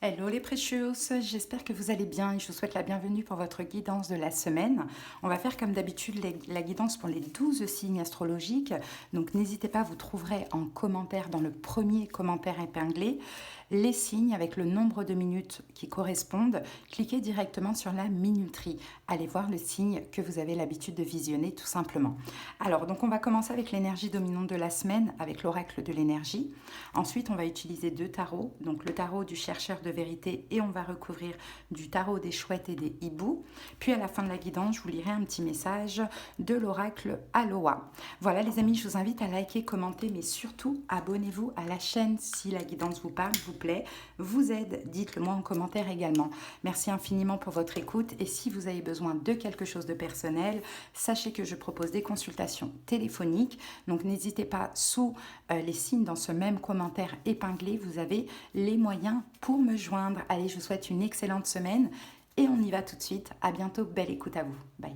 Hello les precious, j'espère que vous allez bien et je vous souhaite la bienvenue pour votre guidance de la semaine. On va faire comme d'habitude la guidance pour les 12 signes astrologiques. Donc n'hésitez pas, vous trouverez en commentaire, dans le premier commentaire épinglé, les signes avec le nombre de minutes qui correspondent. Cliquez directement sur la minuterie. Allez voir le signe que vous avez l'habitude de visionner tout simplement. Alors donc on va commencer avec l'énergie dominante de la semaine, avec l'oracle de l'énergie. Ensuite on va utiliser deux tarots, donc le tarot du chercheur de vérité et on va recouvrir du tarot des chouettes et des hiboux. Puis à la fin de la guidance, je vous lirai un petit message de l'oracle Aloha. Voilà les amis, je vous invite à liker, commenter, mais surtout abonnez-vous à la chaîne si la guidance vous parle, vous plaît, vous aide, dites-le moi en commentaire également. Merci infiniment pour votre écoute et si vous avez besoin de quelque chose de personnel, sachez que je propose des consultations téléphoniques. Donc n'hésitez pas, sous les signes dans ce même commentaire épinglé, vous avez les moyens pour me joindre. Allez, je vous souhaite une excellente semaine et on y va tout de suite. À bientôt, belle écoute à vous. Bye.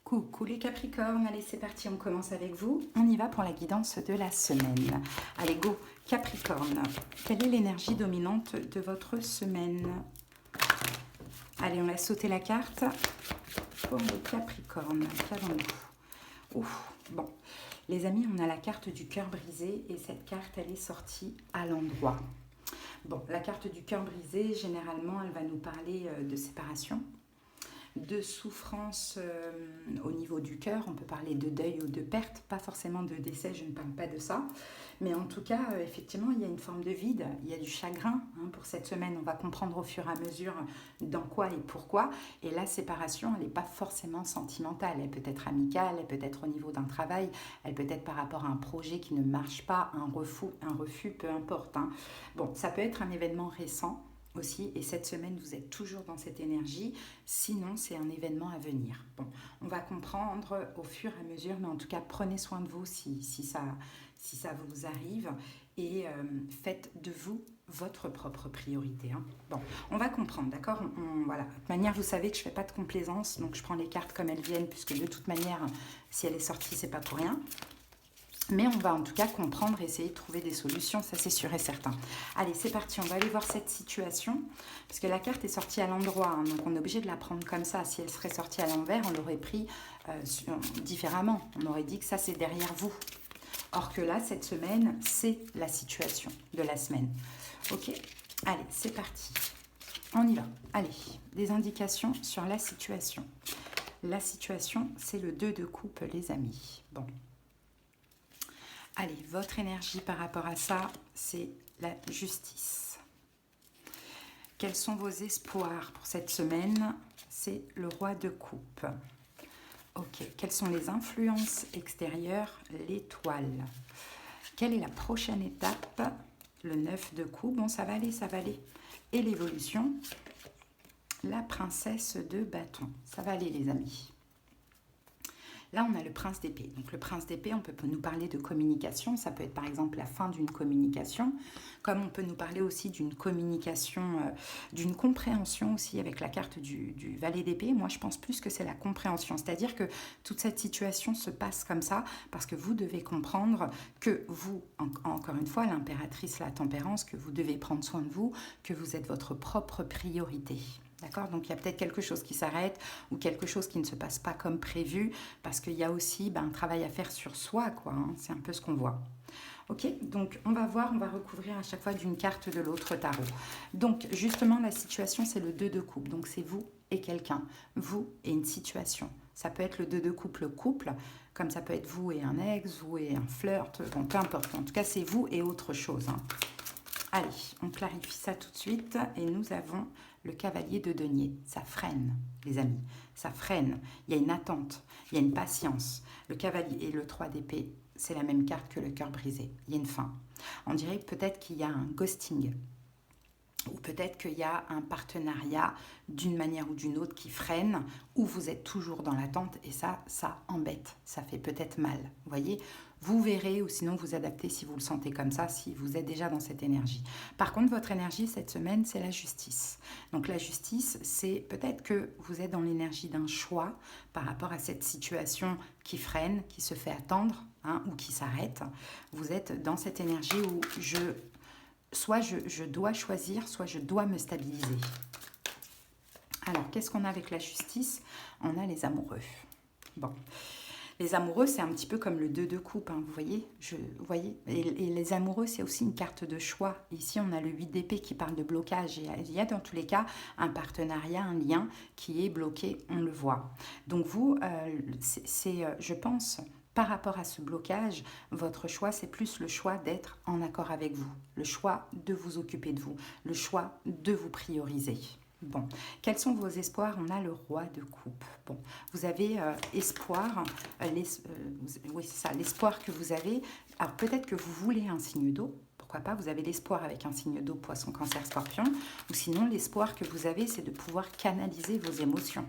Coucou les Capricornes, allez c'est parti, on commence avec vous. On y va pour la guidance de la semaine. Allez go, Capricorne, quelle est l'énergie dominante de votre semaine? Allez, on laisse sauter la carte pour les Capricornes. Qu'avons-nous? Bon, les amis, on a la carte du cœur brisé et cette carte, elle est sortie à l'endroit. Bon, la carte du cœur brisé, généralement, elle va nous parler de séparation, de souffrance au niveau du cœur. On peut parler de deuil ou de perte, pas forcément de décès, je ne parle pas de ça. Mais en tout cas, effectivement, il y a une forme de vide, il y a du chagrin. Pour cette semaine, on va comprendre au fur et à mesure dans quoi et pourquoi. Et la séparation, elle n'est pas forcément sentimentale. Elle peut être amicale, elle peut être au niveau d'un travail, elle peut être par rapport à un projet qui ne marche pas, un refus, peu importe. Bon, ça peut être un événement récent aussi, et cette semaine vous êtes toujours dans cette énergie, sinon c'est un événement à venir. Bon, on va comprendre au fur et à mesure, mais en tout cas prenez soin de vous si ça vous arrive, et faites de vous votre propre priorité. Bon, on va comprendre, d'accord. Voilà. De toute manière, vous savez que je ne fais pas de complaisance, donc je prends les cartes comme elles viennent, puisque de toute manière, si elle est sortie, c'est pas pour rien. Mais on va en tout cas comprendre, essayer de trouver des solutions, ça c'est sûr et certain. Allez, c'est parti, on va aller voir cette situation, parce que la carte est sortie à l'endroit, donc on est obligé de la prendre comme ça. Si elle serait sortie à l'envers, on l'aurait pris différemment. On aurait dit que ça c'est derrière vous. Or que là, cette semaine, c'est la situation de la semaine. Ok, allez, c'est parti. On y va. Allez, des indications sur la situation. La situation, c'est le 2 de coupe, les amis. Bon. Allez, votre énergie par rapport à ça, c'est la justice. Quels sont vos espoirs pour cette semaine? C'est le roi de coupe. Ok, quelles sont les influences extérieures? L'étoile. Quelle est la prochaine étape? Le 9 de coupe. Bon, ça va aller, ça va aller. Et l'évolution? La princesse de bâton. Ça va aller, les amis. Là, on a le prince d'épée. Donc, le prince d'épée, on peut nous parler de communication. Ça peut être, par exemple, la fin d'une communication. Comme on peut nous parler aussi d'une communication, d'une compréhension aussi avec la carte du valet d'épée. Moi, je pense plus que c'est la compréhension. C'est-à-dire que toute cette situation se passe comme ça parce que vous devez comprendre que vous, encore une fois, l'impératrice, la tempérance, que vous devez prendre soin de vous, que vous êtes votre propre priorité. D'accord? Donc il y a peut-être quelque chose qui s'arrête ou quelque chose qui ne se passe pas comme prévu parce qu'il y a aussi un travail à faire sur soi, quoi. C'est un peu ce qu'on voit. Ok, donc on va voir, on va recouvrir à chaque fois d'une carte de l'autre tarot. Donc justement la situation c'est le 2 de coupe, donc c'est vous et quelqu'un, vous et une situation. Ça peut être le 2 de coupe, le couple, comme ça peut être vous et un ex, vous et un flirt, bon peu importe, en tout cas c'est vous et autre chose. Allez, on clarifie ça tout de suite et nous avons le cavalier de denier. Ça freine, les amis, ça freine. Il y a une attente, il y a une patience. Le cavalier et le 3 d'épée, c'est la même carte que le cœur brisé. Il y a une fin. On dirait peut-être qu'il y a un ghosting ou peut-être qu'il y a un partenariat d'une manière ou d'une autre qui freine, ou vous êtes toujours dans l'attente et ça embête, ça fait peut-être mal. Vous voyez, vous verrez ou sinon vous adaptez si vous le sentez comme ça, si vous êtes déjà dans cette énergie. Par contre, votre énergie cette semaine, c'est la justice. Donc la justice, c'est peut-être que vous êtes dans l'énergie d'un choix par rapport à cette situation qui freine, qui se fait attendre ou qui s'arrête. Vous êtes dans cette énergie où soit je dois choisir, soit je dois me stabiliser. Alors, qu'est-ce qu'on a avec la justice? On a les amoureux. Bon, les amoureux, c'est un petit peu comme le 2 de coupe, hein, vous voyez, et les amoureux, c'est aussi une carte de choix. Ici, on a le 8 d'épée qui parle de blocage. Et il y a dans tous les cas un partenariat, un lien qui est bloqué, on le voit. Donc vous, je pense, par rapport à ce blocage, votre choix, c'est plus le choix d'être en accord avec vous, le choix de vous occuper de vous, le choix de vous prioriser. Bon, quels sont vos espoirs? On a le roi de coupe. Bon, vous avez espoir, oui c'est ça, l'espoir que vous avez. Alors peut-être que vous voulez un signe d'eau, pourquoi pas, vous avez l'espoir avec un signe d'eau, poisson, cancer, scorpion, ou sinon l'espoir que vous avez, c'est de pouvoir canaliser vos émotions.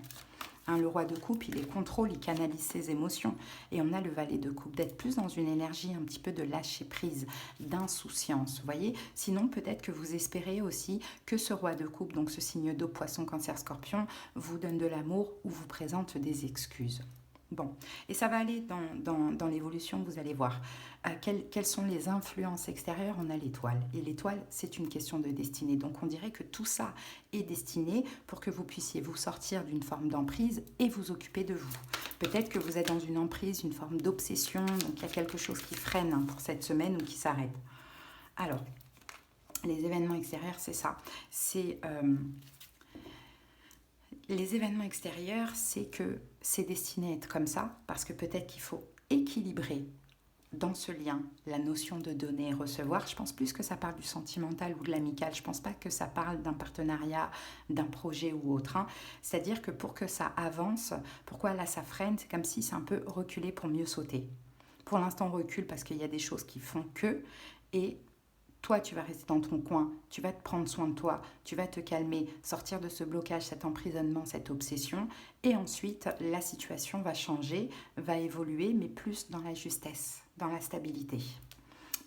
Hein, le roi de coupe, il est contrôle, il canalise ses émotions. Et on a le valet de coupe, d'être plus dans une énergie un petit peu de lâcher prise, d'insouciance, vous voyez. Sinon, peut-être que vous espérez aussi que ce roi de coupe, donc ce signe d'eau, poisson, cancer, scorpion, vous donne de l'amour ou vous présente des excuses. Bon, et ça va aller dans l'évolution, vous allez voir. Quelles sont les influences extérieures? On a l'étoile. Et l'étoile, c'est une question de destinée. Donc on dirait que tout ça est destiné pour que vous puissiez vous sortir d'une forme d'emprise et vous occuper de vous. Peut-être que vous êtes dans une emprise, une forme d'obsession, donc il y a quelque chose qui freine hein, pour cette semaine ou qui s'arrête. Alors, les événements extérieurs, c'est ça. Les événements extérieurs, c'est que c'est destiné à être comme ça, parce que peut-être qu'il faut équilibrer dans ce lien la notion de donner et recevoir. Je pense plus que ça parle du sentimental ou de l'amical. Je ne pense pas que ça parle d'un partenariat, d'un projet ou autre. Hein. C'est-à-dire que pour que ça avance, pourquoi là ça freine? C'est comme si c'est un peu reculé pour mieux sauter. Pour l'instant, on recule parce qu'il y a des choses qui font que... Et toi, tu vas rester dans ton coin, tu vas te prendre soin de toi, tu vas te calmer, sortir de ce blocage, cet emprisonnement, cette obsession. Et ensuite, la situation va changer, va évoluer, mais plus dans la justesse, dans la stabilité.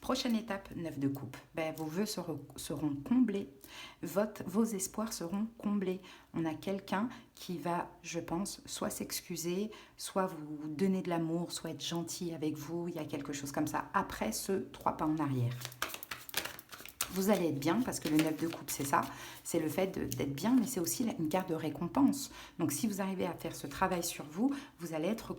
Prochaine étape, 9 de coupe. Vos vœux seront comblés, vos espoirs seront comblés. On a quelqu'un qui va, je pense, soit s'excuser, soit vous donner de l'amour, soit être gentil avec vous. Il y a quelque chose comme ça. Après ce 3 pas en arrière. Vous allez être bien, parce que le 9 de coupe, c'est ça. C'est le fait d'être bien, mais c'est aussi une carte de récompense. Donc, si vous arrivez à faire ce travail sur vous, vous allez être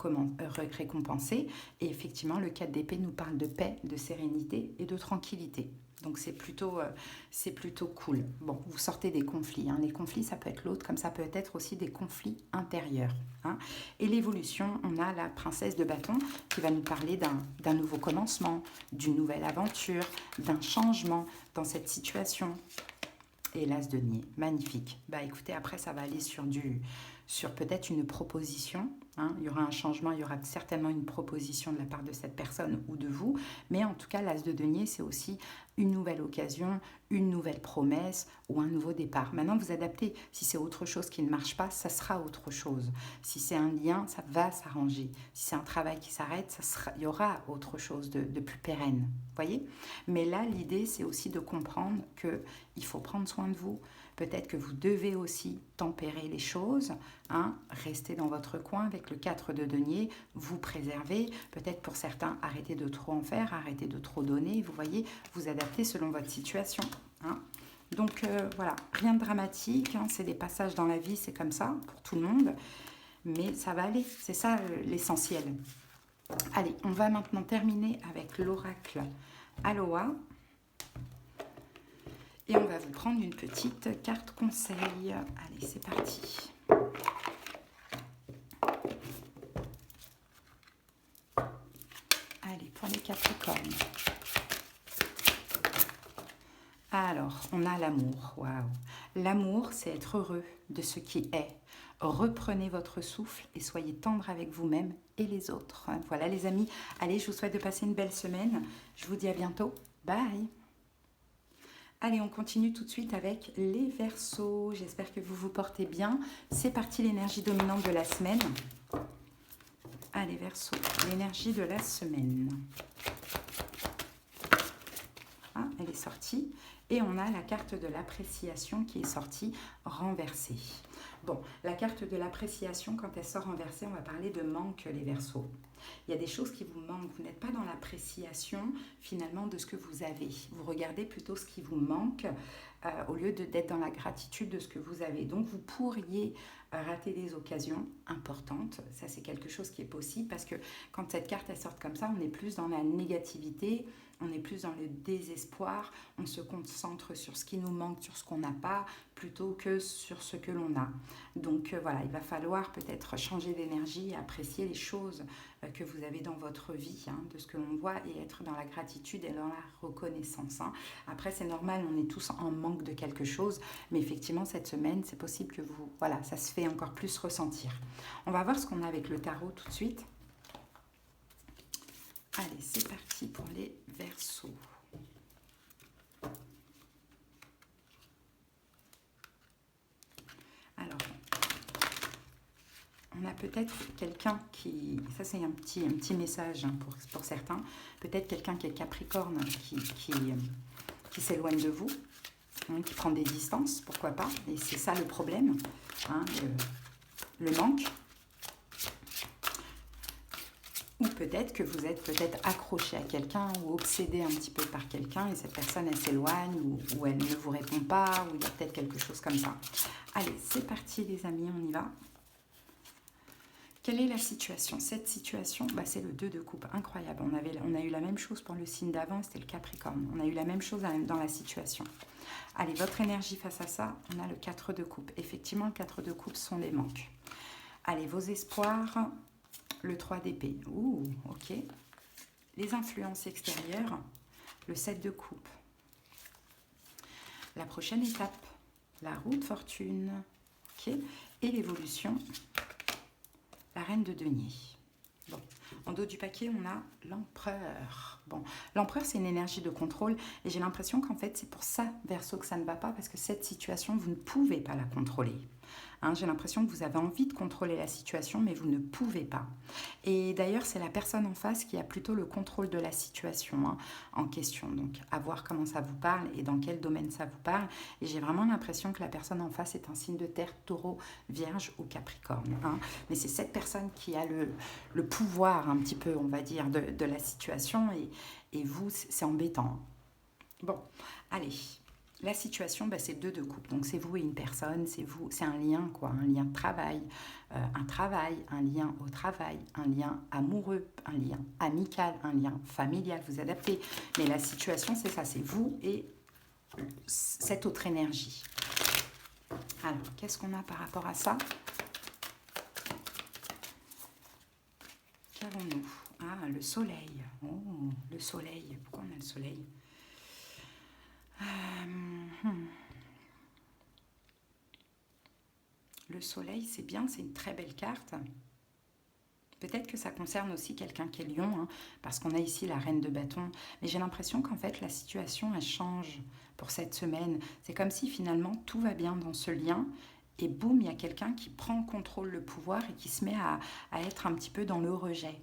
récompensé. Et effectivement, le 4 d'épée nous parle de paix, de sérénité et de tranquillité. Donc, c'est plutôt cool. Bon, vous sortez des conflits. Hein. Les conflits, ça peut être l'autre, comme ça peut être aussi des conflits intérieurs. Hein. Et l'évolution, on a la princesse de bâton qui va nous parler d'un nouveau commencement, d'une nouvelle aventure, d'un changement dans cette situation. Et l'as de denier, magnifique. Écoutez, après ça va aller sur peut-être une proposition. Hein. Il y aura un changement, il y aura certainement une proposition de la part de cette personne ou de vous. Mais en tout cas, l'as de denier, c'est aussi une nouvelle occasion, une nouvelle promesse ou un nouveau départ. Maintenant, vous adaptez. Si c'est autre chose qui ne marche pas, ça sera autre chose. Si c'est un lien, ça va s'arranger. Si c'est un travail qui s'arrête, il y aura autre chose de plus pérenne. Voyez? Mais là, l'idée, c'est aussi de comprendre qu'il faut prendre soin de vous. Peut-être que vous devez aussi tempérer les choses, hein, rester dans votre coin avec le 4 de denier, vous préserver. Peut-être pour certains, arrêtez de trop en faire, arrêtez de trop donner. Vous voyez, vous adaptez selon votre situation. Hein. Donc voilà, rien de dramatique, hein, c'est des passages dans la vie, c'est comme ça pour tout le monde. Mais ça va aller, c'est ça l'essentiel. Allez, on va maintenant terminer avec l'oracle Aloha. Et on va vous prendre une petite carte conseil. Allez, c'est parti. Allez, pour les Capricornes. Alors, on a l'amour. Waouh. L'amour, c'est être heureux de ce qui est. Reprenez votre souffle et soyez tendre avec vous-même et les autres. Voilà les amis. Allez, je vous souhaite de passer une belle semaine. Je vous dis à bientôt. Bye. Allez, on continue tout de suite avec les Verseaux. J'espère que vous vous portez bien. C'est parti, l'énergie dominante de la semaine. Allez, Verseaux, l'énergie de la semaine. Ah, elle est sortie. Et on a la carte de l'appréciation qui est sortie renversée. Bon, la carte de l'appréciation, quand elle sort renversée, on va parler de manque, les Verseaux. Il y a des choses qui vous manquent. Vous n'êtes pas dans l'appréciation finalement de ce que vous avez. Vous regardez plutôt ce qui vous manque au lieu d'être dans la gratitude de ce que vous avez. Donc vous pourriez rater des occasions importantes. Ça, c'est quelque chose qui est possible parce que quand cette carte elle sort comme ça, on est plus dans la négativité, on est plus dans le désespoir, on se concentre sur ce qui nous manque, sur ce qu'on n'a pas, plutôt que sur ce que l'on a. Donc voilà, il va falloir peut-être changer d'énergie et apprécier les choses que vous avez dans votre vie, hein, de ce que l'on voit, et être dans la gratitude et dans la reconnaissance. Hein. Après, c'est normal, on est tous en manque de quelque chose, mais effectivement, cette semaine, c'est possible que vous... Voilà, ça se fait encore plus ressentir. On va voir ce qu'on a avec le tarot tout de suite. Allez, c'est parti pour les Verseaux. Alors, on a peut-être quelqu'un qui... Ça, c'est un petit message hein, pour certains. Peut-être quelqu'un qui est Capricorne, qui s'éloigne de vous, hein, qui prend des distances, pourquoi pas. Et c'est ça le problème, hein, le manque. Ou peut-être que vous êtes accroché à quelqu'un ou obsédé un petit peu par quelqu'un et cette personne, elle s'éloigne ou elle ne vous répond pas ou il y a peut-être quelque chose comme ça. Allez, c'est parti les amis, on y va. Quelle est la situation? Cette situation, bah, c'est le 2 de coupe, incroyable. On a eu la même chose pour le signe d'avant, c'était le Capricorne. On a eu la même chose dans la situation. Allez, votre énergie face à ça, on a le 4 de coupe. Effectivement, le 4 de coupe sont les manques. Allez, vos espoirs... Le 3 d'épée, ouh, ok. Les influences extérieures, le 7 de coupe. La prochaine étape, la roue de fortune, ok. Et l'évolution, la reine de denier. Bon, en dos du paquet, on a l'empereur. Bon, l'empereur, c'est une énergie de contrôle et j'ai l'impression qu'en fait, c'est pour ça, Verseau, que ça ne va pas parce que cette situation, vous ne pouvez pas la contrôler. Hein, j'ai l'impression que vous avez envie de contrôler la situation, mais vous ne pouvez pas. Et d'ailleurs, c'est la personne en face qui a plutôt le contrôle de la situation hein, en question. Donc, à voir comment ça vous parle et dans quel domaine ça vous parle. Et j'ai vraiment l'impression que la personne en face est un signe de terre, taureau, vierge ou capricorne. Hein. Mais c'est cette personne qui a le pouvoir, un petit peu, on va dire, de la situation. Et vous, c'est embêtant. Bon, allez. La situation, bah, c'est 2 de coupe. Donc, c'est vous et une personne, c'est vous, c'est un lien, quoi. Un lien de travail, un lien au travail, un lien amoureux, un lien amical, un lien familial. Vous adaptez. Mais la situation, c'est ça, c'est vous et cette autre énergie. Alors, qu'est-ce qu'on a par rapport à ça? Qu'avons-nous? Ah, le soleil. Oh, le soleil. Pourquoi on a le soleil? Le soleil, c'est bien, c'est une très belle carte. Peut-être que ça concerne aussi quelqu'un qui est lion, hein, parce qu'on a ici la reine de bâton. Mais j'ai l'impression qu'en fait, la situation, elle change pour cette semaine. C'est comme si finalement, tout va bien dans ce lien. Et boum, il y a quelqu'un qui prend contrôle, le pouvoir et qui se met à être un petit peu dans le rejet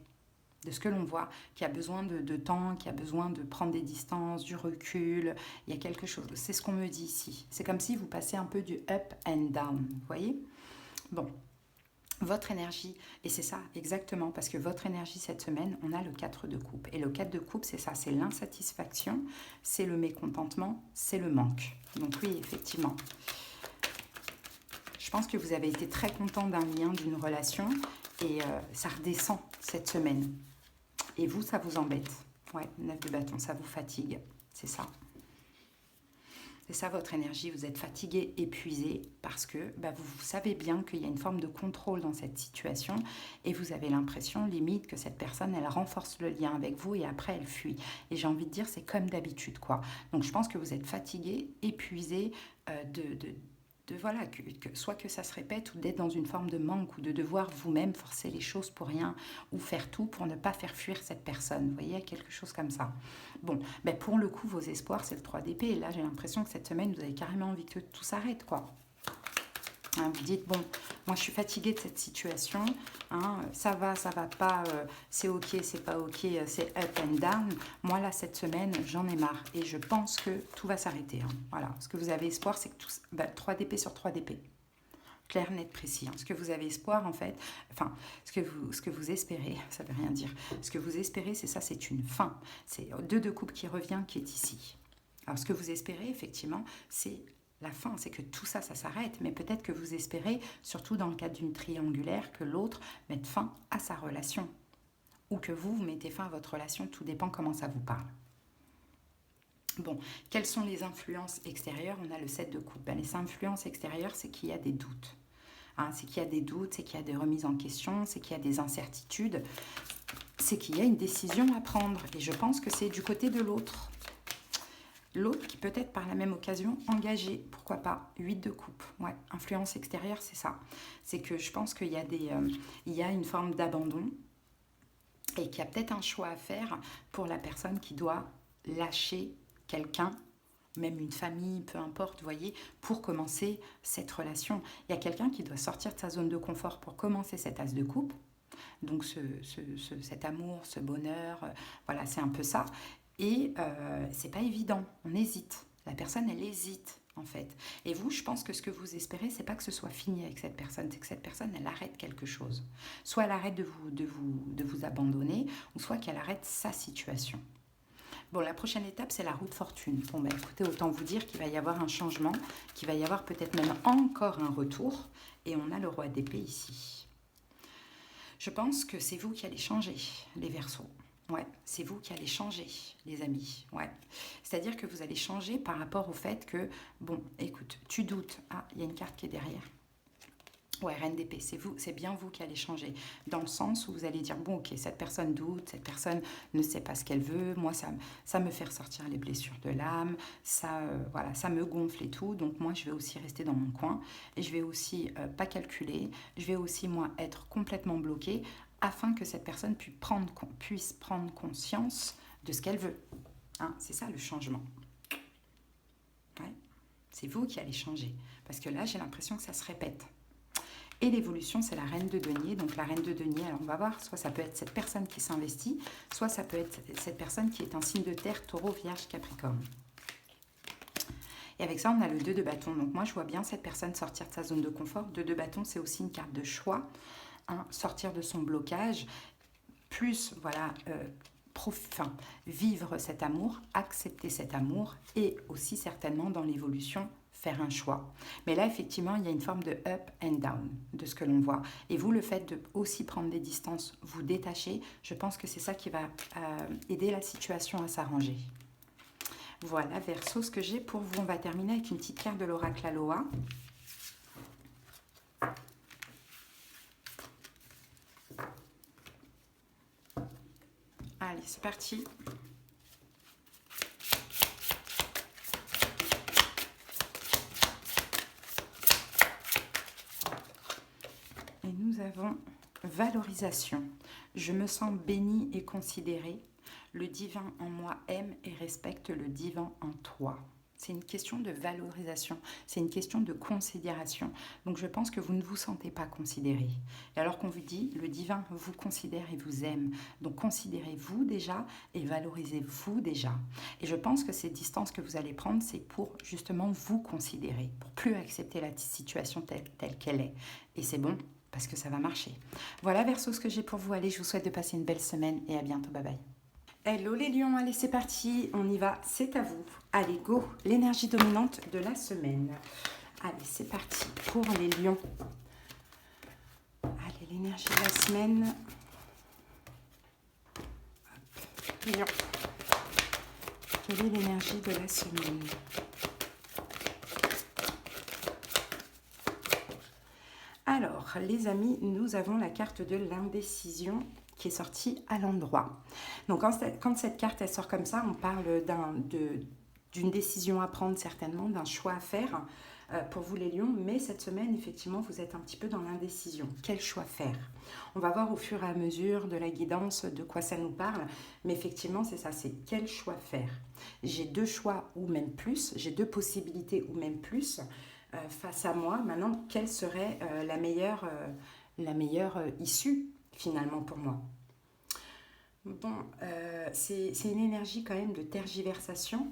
de ce que l'on voit, qui a besoin de temps, qui a besoin de prendre des distances, du recul. Il y a quelque chose. C'est ce qu'on me dit ici. C'est comme si vous passez un peu du up and down. Vous voyez? Bon. Votre énergie, et c'est ça exactement, parce que votre énergie cette semaine, on a le 4 de coupe. Et le 4 de coupe, c'est ça, c'est l'insatisfaction, c'est le mécontentement, c'est le manque. Donc oui, effectivement. Je pense que vous avez été très content d'un lien, d'une relation, et ça redescend cette semaine. Et vous, ça vous embête. Ouais, 9 de bâton, ça vous fatigue, c'est ça. C'est ça votre énergie, vous êtes fatigué, épuisé, parce que bah, vous savez bien qu'il y a une forme de contrôle dans cette situation et vous avez l'impression, limite, que cette personne, elle renforce le lien avec vous et après, elle fuit. Et j'ai envie de dire, c'est comme d'habitude, quoi. Donc, je pense que vous êtes fatigué, épuisé voilà, soit que ça se répète ou d'être dans une forme de manque ou de devoir vous-même forcer les choses pour rien ou faire tout pour ne pas faire fuir cette personne. Vous voyez, quelque chose comme ça. Bon, ben pour le coup, vos espoirs, c'est le 3 d'épée. Et là, j'ai l'impression que cette semaine, vous avez carrément envie que tout s'arrête, quoi. Hein, vous dites, bon, moi je suis fatiguée de cette situation, hein, ça va pas, c'est ok, c'est pas ok, c'est up and down. Moi là, cette semaine, j'en ai marre et je pense que tout va s'arrêter. Hein. Voilà, ce que vous avez espoir, c'est que tout... 3 d'épée sur 3 d'épée. Clair, net, précis. Hein. Ce que vous avez espoir, en fait, enfin, ce que vous espérez, ça veut rien dire. Ce que vous espérez, c'est ça, c'est une fin. C'est 2 de coupe qui revient, qui est ici. Alors, ce que vous espérez, effectivement, c'est la fin, c'est que tout ça, ça s'arrête. Mais peut-être que vous espérez, surtout dans le cadre d'une triangulaire, que l'autre mette fin à sa relation. Ou que vous mettez fin à votre relation, tout dépend comment ça vous parle. Bon, quelles sont les influences extérieures? On a le 7 de coupe. Les influences extérieures, c'est qu'il y a des doutes. Hein, c'est qu'il y a des doutes, c'est qu'il y a des remises en question, c'est qu'il y a des incertitudes, c'est qu'il y a une décision à prendre. Et je pense que c'est du côté de l'autre. L'autre qui peut être par la même occasion engagé, pourquoi pas, 8 de coupe. Ouais, influence extérieure, c'est ça. C'est que je pense qu'il y a, il y a une forme d'abandon et qu'il y a peut-être un choix à faire pour la personne qui doit lâcher quelqu'un, même une famille, peu importe, vous voyez, pour commencer cette relation. Il y a quelqu'un qui doit sortir de sa zone de confort pour commencer cet as de coupe. Donc cet amour, ce bonheur, voilà, c'est un peu ça. Et c'est pas évident, on hésite. La personne, elle hésite en fait. Et vous, je pense que ce que vous espérez, c'est pas que ce soit fini avec cette personne, c'est que cette personne, elle arrête quelque chose. Soit elle arrête de vous abandonner, ou soit qu'elle arrête sa situation. Bon, la prochaine étape, c'est la roue de fortune. Bon, ben écoutez, autant vous dire qu'il va y avoir un changement, qu'il va y avoir peut-être même encore un retour. Et on a le roi d'épée ici. Je pense que c'est vous qui allez changer, les Verseaux. Ouais, c'est vous qui allez changer, les amis. Ouais. C'est-à-dire que vous allez changer par rapport au fait que, bon, écoute, tu doutes. Ah, il y a une carte qui est derrière. Ouais, reine d'épée, c'est vous, c'est bien vous qui allez changer. Dans le sens où vous allez dire, bon, ok, cette personne doute, cette personne ne sait pas ce qu'elle veut, moi, ça me fait ressortir les blessures de l'âme, ça, voilà, ça me gonfle et tout, donc moi, je vais aussi rester dans mon coin, et je vais aussi pas calculer, je vais aussi, moi, être complètement bloquée, afin que cette personne puisse prendre conscience de ce qu'elle veut. Hein, c'est ça, le changement. Ouais, c'est vous qui allez changer, parce que là, j'ai l'impression que ça se répète. Et l'évolution, c'est la reine de denier. Donc la reine de denier, alors on va voir, soit ça peut être cette personne qui s'investit, soit ça peut être cette personne qui est un signe de terre, taureau, vierge, capricorne. Et avec ça, on a le 2 de bâton. Donc moi, je vois bien cette personne sortir de sa zone de confort. 2 de bâton, c'est aussi une carte de choix. Hein, sortir de son blocage, plus, voilà, vivre cet amour, accepter cet amour, et aussi certainement dans l'évolution, faire un choix. Mais là, effectivement, il y a une forme de up and down de ce que l'on voit. Et vous, le fait de aussi prendre des distances, vous détacher, je pense que c'est ça qui va aider la situation à s'arranger. Voilà, Verseau, ce que j'ai pour vous. On va terminer avec une petite carte de l'oracle Aloha. Allez, c'est parti. Et nous avons valorisation. Je me sens bénie et considérée. Le divin en moi aime et respecte le divin en toi. C'est une question de valorisation, c'est une question de considération. Donc je pense que vous ne vous sentez pas considéré. Et alors qu'on vous dit, le divin vous considère et vous aime. Donc considérez-vous déjà et valorisez-vous déjà. Et je pense que ces distances que vous allez prendre, c'est pour justement vous considérer, pour plus accepter la situation telle qu'elle est. Et c'est bon, parce que ça va marcher. Voilà, Verseau, ce que j'ai pour vous. Allez, je vous souhaite de passer une belle semaine et à bientôt. Bye bye. Hello les lions, allez c'est parti, on y va, c'est à vous. Allez go, l'énergie dominante de la semaine. Allez c'est parti pour les lions. Allez l'énergie de la semaine. Hop. Lion. Quelle est l'énergie de la semaine? Alors les amis, nous avons la carte de l'indécision qui est sortie à l'endroit. Donc quand cette carte elle sort comme ça, on parle d'une décision à prendre certainement, d'un choix à faire pour vous les lions, mais cette semaine effectivement vous êtes un petit peu dans l'indécision. Quel choix faire? On va voir au fur et à mesure de la guidance de quoi ça nous parle, mais effectivement c'est ça, c'est quel choix faire. J'ai 2 choix ou même plus, j'ai 2 possibilités ou même plus face à moi. Maintenant, quelle serait la meilleure issue finalement pour moi? Bon, c'est une énergie quand même de tergiversation.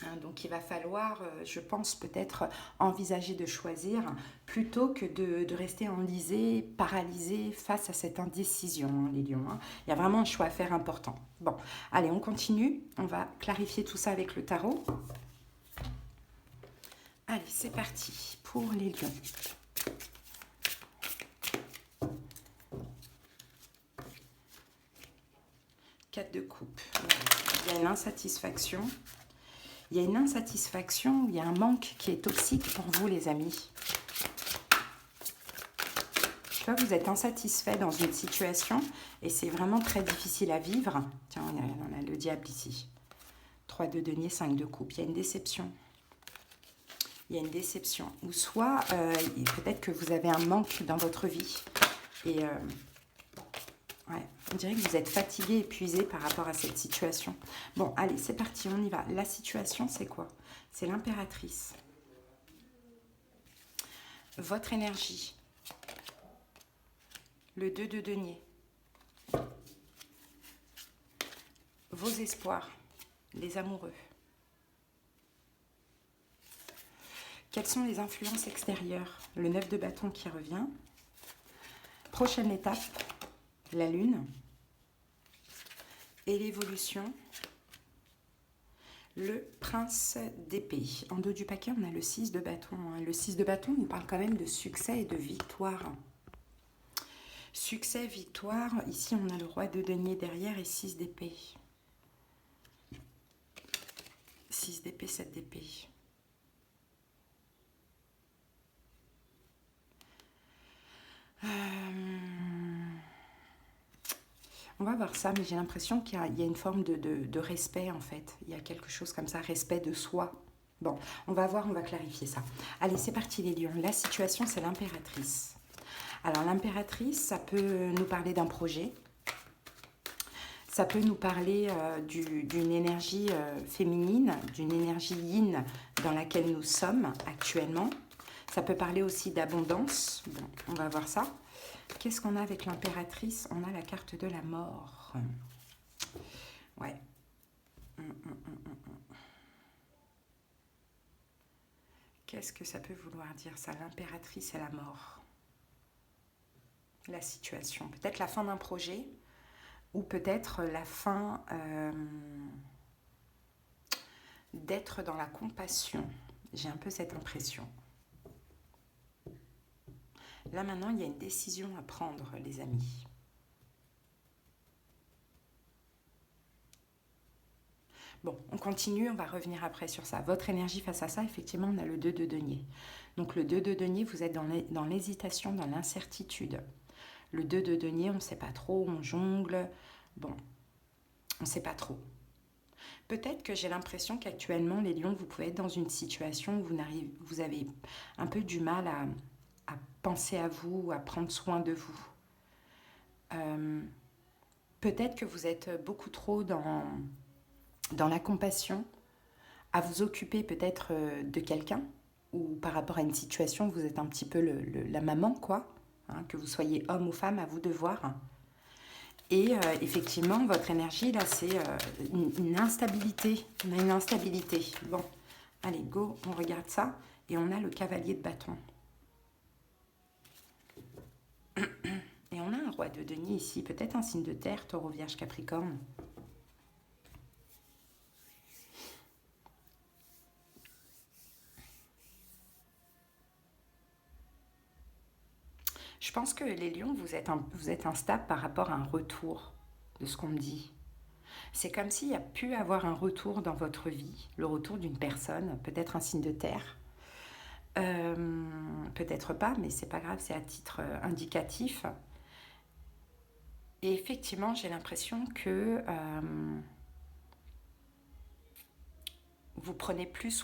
Hein, donc il va falloir, je pense, peut-être envisager de choisir plutôt que de rester enlisé, paralysé face à cette indécision, hein, les lions. Hein. Il y a vraiment un choix à faire important. Bon, allez, on continue. On va clarifier tout ça avec le tarot. Allez, c'est parti pour les lions. Quatre de coupe. Il y a une insatisfaction. Il y a une insatisfaction, il y a un manque qui est toxique pour vous, les amis. Soit vous êtes insatisfait dans une situation et c'est vraiment très difficile à vivre. Tiens, on a le diable ici. 3 de denier, 5 de coupe. Il y a une déception. Il y a une déception. Ou soit, peut-être que vous avez un manque dans votre vie. Et ouais, on dirait que vous êtes fatigué, épuisé par rapport à cette situation. Bon, allez, c'est parti, on y va. La situation, c'est quoi? C'est l'impératrice. Votre énergie. Le 2 de denier. Vos espoirs. Les amoureux. Quelles sont les influences extérieures? Le 9 de bâton qui revient. Prochaine étape. La lune et l'évolution, le prince d'épée. En dos du paquet, on a le 6 de bâton. Le 6 de bâton nous parle quand même de succès et de victoire. Succès, victoire. Ici, on a le roi de denier derrière et 6 d'épée. 6 d'épée, 7 d'épée. On va voir ça, mais j'ai l'impression qu'il y a une forme de respect, en fait. Il y a quelque chose comme ça, respect de soi. Bon, on va voir, on va clarifier ça. Allez, c'est parti les lions. La situation, c'est l'impératrice. Alors, l'impératrice, ça peut nous parler d'un projet. Ça peut nous parler d'une énergie féminine, d'une énergie yin dans laquelle nous sommes actuellement. Ça peut parler aussi d'abondance. Bon, on va voir ça. Qu'est-ce qu'on a avec l'impératrice? On a la carte de la mort. Ouais. Qu'est-ce que ça peut vouloir dire ça? L'impératrice et la mort. La situation. Peut-être la fin d'un projet ou peut-être la fin d'être dans la compassion. J'ai un peu cette impression. Là, maintenant, il y a une décision à prendre, les amis. Bon, on continue, on va revenir après sur ça. Votre énergie face à ça, effectivement, on a le 2 de denier. Donc, le 2 de denier, vous êtes dans l'hésitation, dans l'incertitude. Le 2 de denier, on ne sait pas trop, on jongle. Bon, on ne sait pas trop. Peut-être que j'ai l'impression qu'actuellement, les lions, vous pouvez être dans une situation où vous avez un peu du mal à penser à vous, à prendre soin de vous. Peut-être que vous êtes beaucoup trop dans la compassion, à vous occuper peut-être de quelqu'un, ou par rapport à une situation, vous êtes un petit peu la maman, quoi, hein, que vous soyez homme ou femme, à vous de voir. Et effectivement, votre énergie, là, c'est une instabilité. On a une instabilité. Bon, allez, go, on regarde ça. Et on a le cavalier de bâton. Et on a un roi de denier ici, peut-être un signe de terre, taureau, vierge, capricorne. Je pense que les lions, vous êtes instables par rapport à un retour de ce qu'on me dit. C'est comme s'il y a pu avoir un retour dans votre vie, le retour d'une personne, peut-être un signe de terre. Peut-être pas, mais c'est pas grave, c'est à titre indicatif. Et effectivement, j'ai l'impression que vous prenez plus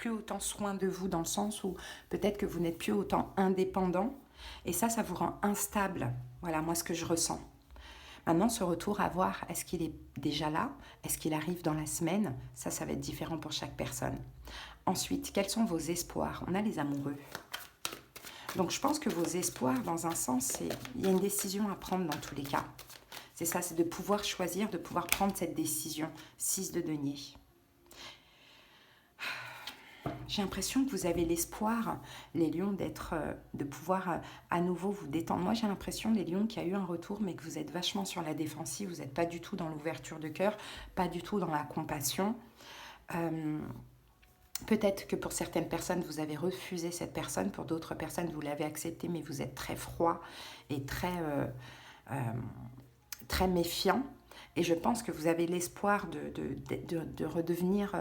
autant soin de vous, dans le sens où peut-être que vous n'êtes plus autant indépendant. Et ça vous rend instable. Voilà, moi, ce que je ressens. Maintenant, ce retour à voir, est-ce qu'il est déjà là? Est-ce qu'il arrive dans la semaine? Ça va être différent pour chaque personne. Ensuite, quels sont vos espoirs? On a les amoureux. Donc, je pense que vos espoirs, dans un sens, il y a une décision à prendre dans tous les cas. C'est ça, c'est de pouvoir choisir, de pouvoir prendre cette décision. 6 de denier. J'ai l'impression que vous avez l'espoir, les lions, de pouvoir à nouveau vous détendre. Moi, j'ai l'impression, les lions, qu'il y a eu un retour, mais que vous êtes vachement sur la défensive. Vous n'êtes pas du tout dans l'ouverture de cœur, pas du tout dans la compassion. Peut-être que pour certaines personnes, vous avez refusé cette personne. Pour d'autres personnes, vous l'avez acceptée, mais vous êtes très froid et très méfiant. Et je pense que vous avez l'espoir de redevenir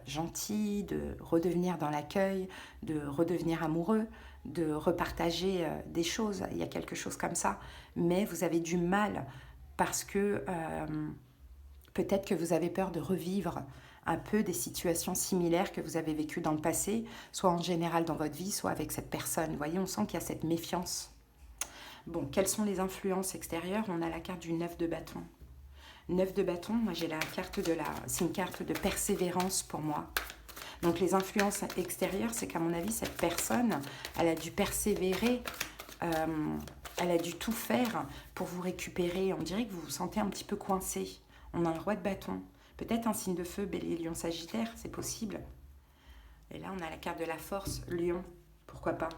gentil, de redevenir dans l'accueil, de redevenir amoureux, de repartager des choses. Il y a quelque chose comme ça. Mais vous avez du mal parce que peut-être que vous avez peur de revivre un peu des situations similaires que vous avez vécues dans le passé, soit en général dans votre vie, soit avec cette personne. Vous voyez, on sent qu'il y a cette méfiance. Bon, quelles sont les influences extérieures? On a la carte du 9 de bâton. 9 de bâton, moi j'ai la carte c'est une carte de persévérance pour moi. Donc les influences extérieures, c'est qu'à mon avis, cette personne, elle a dû persévérer, elle a dû tout faire pour vous récupérer. On dirait que vous vous sentez un petit peu coincé. On a un roi de bâton. Peut-être un signe de feu, bélier, lion, sagittaire, c'est possible. Et là, on a la carte de la force, lion. Pourquoi pas?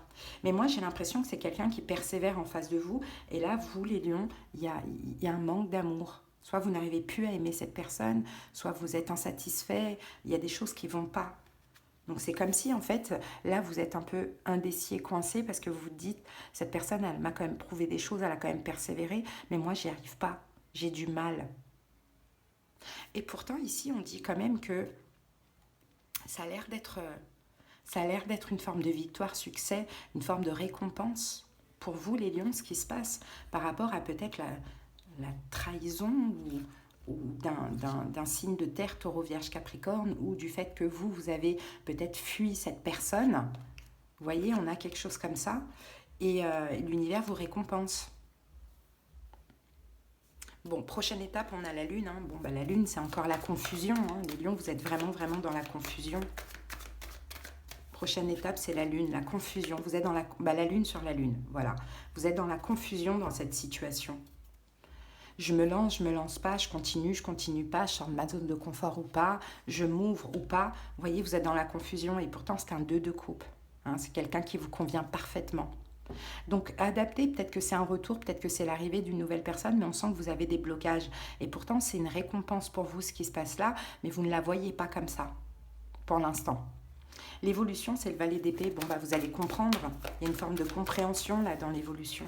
Mais moi, j'ai l'impression que c'est quelqu'un qui persévère en face de vous. Et là, vous, les lions, il y a un manque d'amour. Soit vous n'arrivez plus à aimer cette personne, soit vous êtes insatisfait. Il y a des choses qui ne vont pas. Donc c'est comme si, en fait, là, vous êtes un peu indécis et coincé parce que vous vous dites, cette personne, elle m'a quand même prouvé des choses, elle a quand même persévéré, mais moi, j'y arrive pas. J'ai du mal. Et pourtant, ici, on dit quand même que ça a l'air d'être une forme de victoire, succès, une forme de récompense pour vous, les lions, ce qui se passe par rapport à peut-être la trahison ou d'un signe de terre, taureau, vierge, capricorne, ou du fait que vous avez peut-être fui cette personne. Vous voyez, on a quelque chose comme ça, et l'univers vous récompense. Bon, prochaine étape, on a la lune. Bon, la lune, c'est encore la confusion. Les lions, vous êtes vraiment, vraiment dans la confusion. Prochaine étape, c'est la lune, la confusion. Vous êtes dans la lune sur la lune, voilà. Vous êtes dans la confusion dans cette situation. Je me lance pas, je continue pas, je sors de ma zone de confort ou pas, je m'ouvre ou pas. Vous voyez, vous êtes dans la confusion et pourtant, c'est un 2 de coupe. C'est quelqu'un qui vous convient parfaitement. Donc adapter, peut-être que c'est un retour, peut-être que c'est l'arrivée d'une nouvelle personne, mais on sent que vous avez des blocages. Et pourtant, c'est une récompense pour vous ce qui se passe là, mais vous ne la voyez pas comme ça, pour l'instant. L'évolution, c'est le valet d'épée. Bon, vous allez comprendre. Il y a une forme de compréhension là dans l'évolution.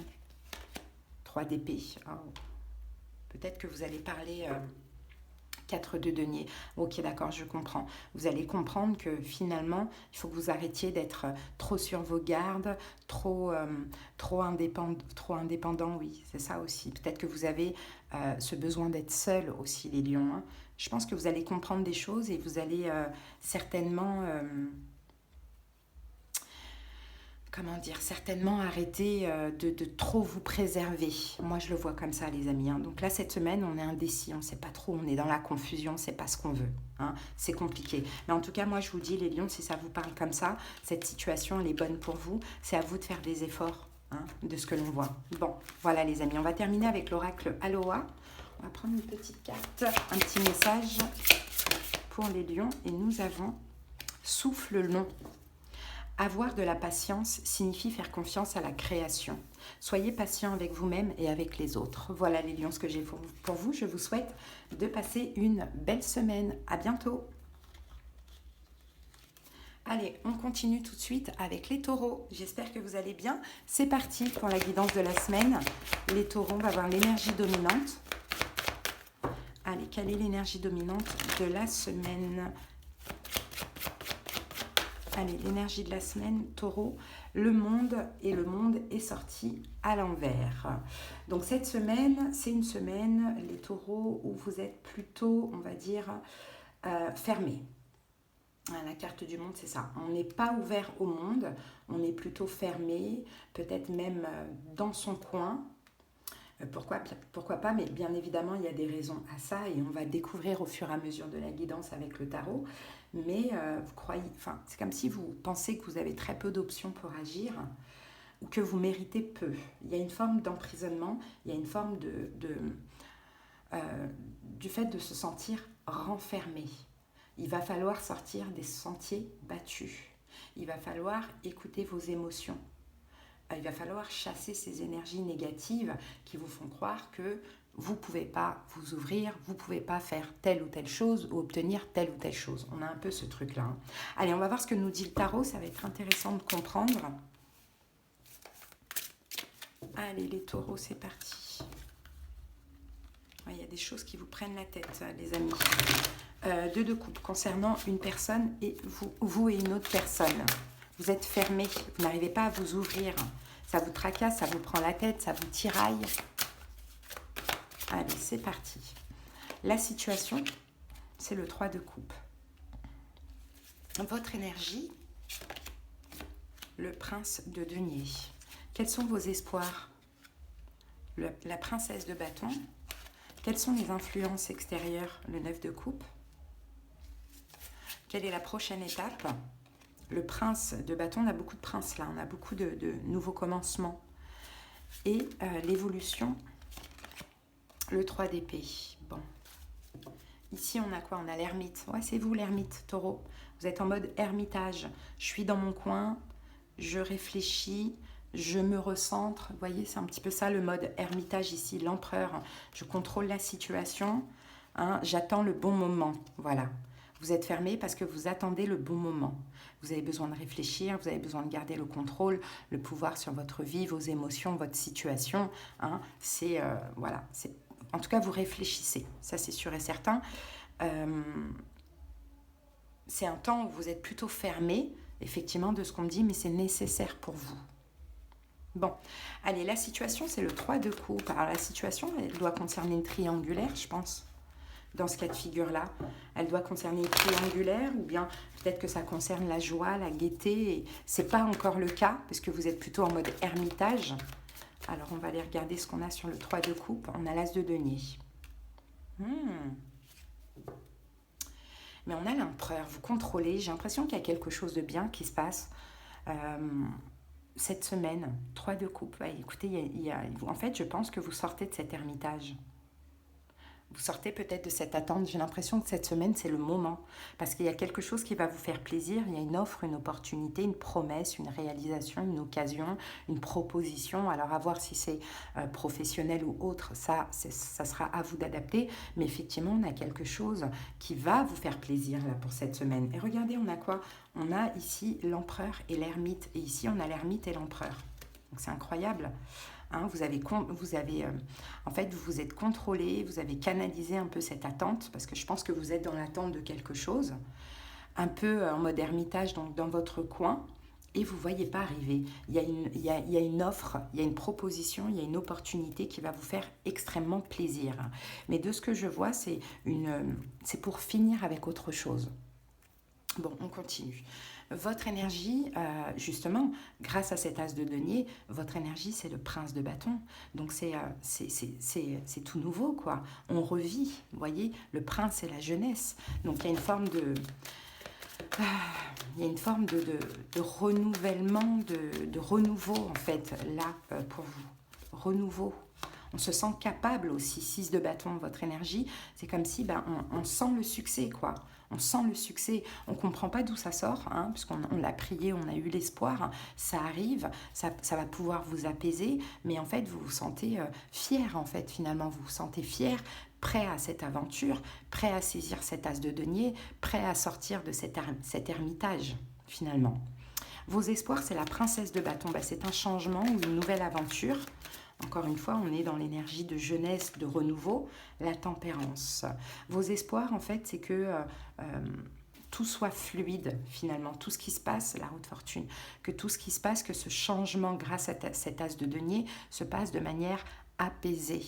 3 d'épée. Oh. Peut-être que vous allez parler 4 de denier. Ok, d'accord, je comprends. Vous allez comprendre que finalement, il faut que vous arrêtiez d'être trop sur vos gardes, trop indépendant, oui, c'est ça aussi. Peut-être que vous avez ce besoin d'être seul aussi, les lions. Je pense que vous allez comprendre des choses et vous allez certainement... certainement arrêter de trop vous préserver. Moi, je le vois comme ça, les amis. Donc là, cette semaine, on est indécis, on ne sait pas trop, on est dans la confusion, on ne sait pas ce qu'on veut. C'est compliqué. Mais en tout cas, moi, je vous dis, les lions, si ça vous parle comme ça, cette situation, elle est bonne pour vous. C'est à vous de faire des efforts de ce que l'on voit. Bon, voilà, les amis. On va terminer avec l'oracle Aloha. On va prendre une petite carte, un petit message pour les lions. Et nous avons souffle long. Avoir de la patience signifie faire confiance à la création. Soyez patient avec vous-même et avec les autres. Voilà les lions, ce que j'ai pour vous. Je vous souhaite de passer une belle semaine. À bientôt. Allez, on continue tout de suite avec les taureaux. J'espère que vous allez bien. C'est parti pour la guidance de la semaine. Les taureaux, on va voir l'énergie dominante. Allez, quelle est l'énergie dominante de la semaine ? Allez, l'énergie de la semaine, taureau, le monde est sorti à l'envers. Donc cette semaine, c'est une semaine, les taureaux, où vous êtes plutôt, on va dire, fermés. La carte du monde, c'est ça. On n'est pas ouvert au monde, on est plutôt fermé, peut-être même dans son coin. Pourquoi pas, mais bien évidemment, il y a des raisons à ça et on va découvrir au fur et à mesure de la guidance avec le tarot. Mais c'est comme si vous pensez que vous avez très peu d'options pour agir ou que vous méritez peu. Il y a une forme d'emprisonnement, il y a une forme du fait de se sentir renfermé. Il va falloir sortir des sentiers battus. Il va falloir écouter vos émotions. Il va falloir chasser ces énergies négatives qui vous font croire que vous ne pouvez pas vous ouvrir, vous ne pouvez pas faire telle ou telle chose ou obtenir telle ou telle chose. On a un peu ce truc-là. Allez, on va voir ce que nous dit le tarot. Ça va être intéressant de comprendre. Allez, les taureaux, c'est parti. Il y a des choses qui vous prennent la tête, les amis. Deux de coupe concernant une personne et vous et une autre personne. Vous êtes fermé, vous n'arrivez pas à vous ouvrir. Ça vous tracasse, ça vous prend la tête, ça vous tiraille. Allez, c'est parti. La situation, c'est le 3 de coupe. Votre énergie, le prince de denier. Quels sont vos espoirs? La princesse de bâton. Quelles sont les influences extérieures? Le 9 de coupe. Quelle est la prochaine étape? Le prince de bâton, on a beaucoup de princes là, on a beaucoup de nouveaux commencements. Et l'évolution, le 3 d'épée. Bon. Ici, on a quoi? On a l'ermite. Ouais, c'est vous l'ermite, taureau. Vous êtes en mode ermitage. Je suis dans mon coin, je réfléchis, je me recentre. Vous voyez, c'est un petit peu ça le mode ermitage ici, l'empereur. Je contrôle la situation, hein, j'attends le bon moment. Voilà. Vous êtes fermé parce que vous attendez le bon moment. Vous avez besoin de réfléchir, vous avez besoin de garder le contrôle, le pouvoir sur votre vie, vos émotions, votre situation. Hein. C'est, voilà, c'est... En tout cas, vous réfléchissez, ça c'est sûr et certain. C'est un temps où vous êtes plutôt fermé, effectivement, de ce qu'on me dit, mais c'est nécessaire pour vous. Bon, allez, la situation, c'est le 3 de coupe. Alors, la situation, elle doit concerner une triangulaire, je pense, dans ce cas de figure-là. Elle doit concerner une triangulaire, ou bien peut-être que ça concerne la joie, la gaieté. Ce n'est pas encore le cas, parce que vous êtes plutôt en mode ermitage. Alors, on va aller regarder ce qu'on a sur le 3 de coupe. On a l'as de denier. Mais on a l'empereur. Vous contrôlez. J'ai l'impression qu'il y a quelque chose de bien qui se passe cette semaine. 3 de coupe. Ouais, écoutez, en fait, je pense que vous sortez de cet ermitage. Vous sortez peut-être de cette attente. J'ai l'impression que cette semaine, c'est le moment. Parce qu'il y a quelque chose qui va vous faire plaisir. Il y a une offre, une opportunité, une promesse, une réalisation, une occasion, une proposition. Alors, à voir si c'est professionnel ou autre. Ça sera à vous d'adapter. Mais effectivement, on a quelque chose qui va vous faire plaisir là pour cette semaine. Et regardez, on a quoi? On a ici l'empereur et l'ermite. Et ici, on a l'ermite et l'empereur. Donc, c'est incroyable. Hein, en fait, vous vous êtes contrôlé, vous avez canalisé un peu cette attente, parce que je pense que vous êtes dans l'attente de quelque chose, un peu en mode ermitage, donc dans votre coin, et vous ne voyez pas arriver. Il y a une offre, il y a une proposition, il y a une opportunité qui va vous faire extrêmement plaisir. Mais de ce que je vois, c'est pour finir avec autre chose. Bon, on continue. Votre énergie, justement, grâce à cet as de denier, votre énergie, c'est le prince de bâton. Donc, c'est tout nouveau, quoi. On revit, vous voyez, le prince, c'est la jeunesse. Donc, il y a une forme de... il y a une forme de renouvellement, de renouveau, en fait, là, pour vous. Renouveau. On se sent capable aussi, 6 de bâton, votre énergie. C'est comme si on sent le succès, quoi. On sent le succès. On ne comprend pas d'où ça sort, hein, parce qu'on l'a prié, on a eu l'espoir. Hein. Ça arrive, ça va pouvoir vous apaiser. Mais en fait, vous vous sentez fier, en fait, finalement. Vous vous sentez fier, prêt à cette aventure, prêt à saisir cet as de denier, prêt à sortir de cet ermitage, finalement. Vos espoirs, c'est la princesse de bâton. C'est un changement ou une nouvelle aventure. Encore une fois, on est dans l'énergie de jeunesse, de renouveau, la tempérance. Vos espoirs, en fait, c'est que tout soit fluide, finalement. Tout ce qui se passe, la roue de fortune, que tout ce qui se passe, que ce changement grâce à cet as de denier se passe de manière apaisée.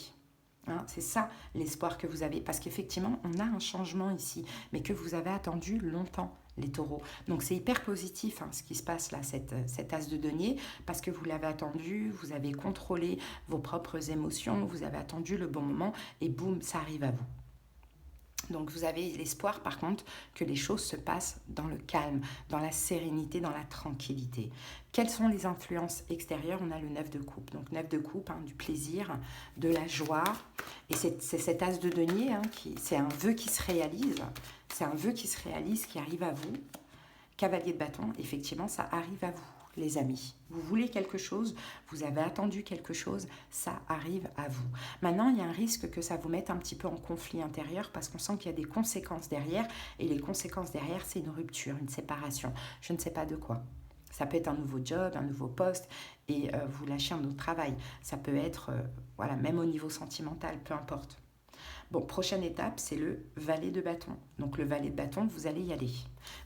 Hein, c'est ça l'espoir que vous avez. Parce qu'effectivement, on a un changement ici, mais que vous avez attendu longtemps. Les taureaux. Donc c'est hyper positif, hein, ce qui se passe là, cet as de denier, parce que vous l'avez attendu, vous avez contrôlé vos propres émotions, vous avez attendu le bon moment et boum, ça arrive à vous. Donc vous avez l'espoir par contre que les choses se passent dans le calme, dans la sérénité, dans la tranquillité. Quelles sont les influences extérieures? On a le 9 de coupe. Donc 9 de coupe, du plaisir, de la joie. Et c'est cet as de denier, c'est un vœu qui se réalise. C'est un vœu qui se réalise, qui arrive à vous. Cavalier de bâton, effectivement, ça arrive à vous, les amis. Vous voulez quelque chose, vous avez attendu quelque chose, ça arrive à vous. Maintenant, il y a un risque que ça vous mette un petit peu en conflit intérieur parce qu'on sent qu'il y a des conséquences derrière. Et les conséquences derrière, c'est une rupture, une séparation. Je ne sais pas de quoi. Ça peut être un nouveau job, un nouveau poste et vous lâchez un autre travail. Ça peut être, voilà, même au niveau sentimental, peu importe. Bon, prochaine étape, c'est le valet de bâton. Donc le valet de bâton, vous allez y aller.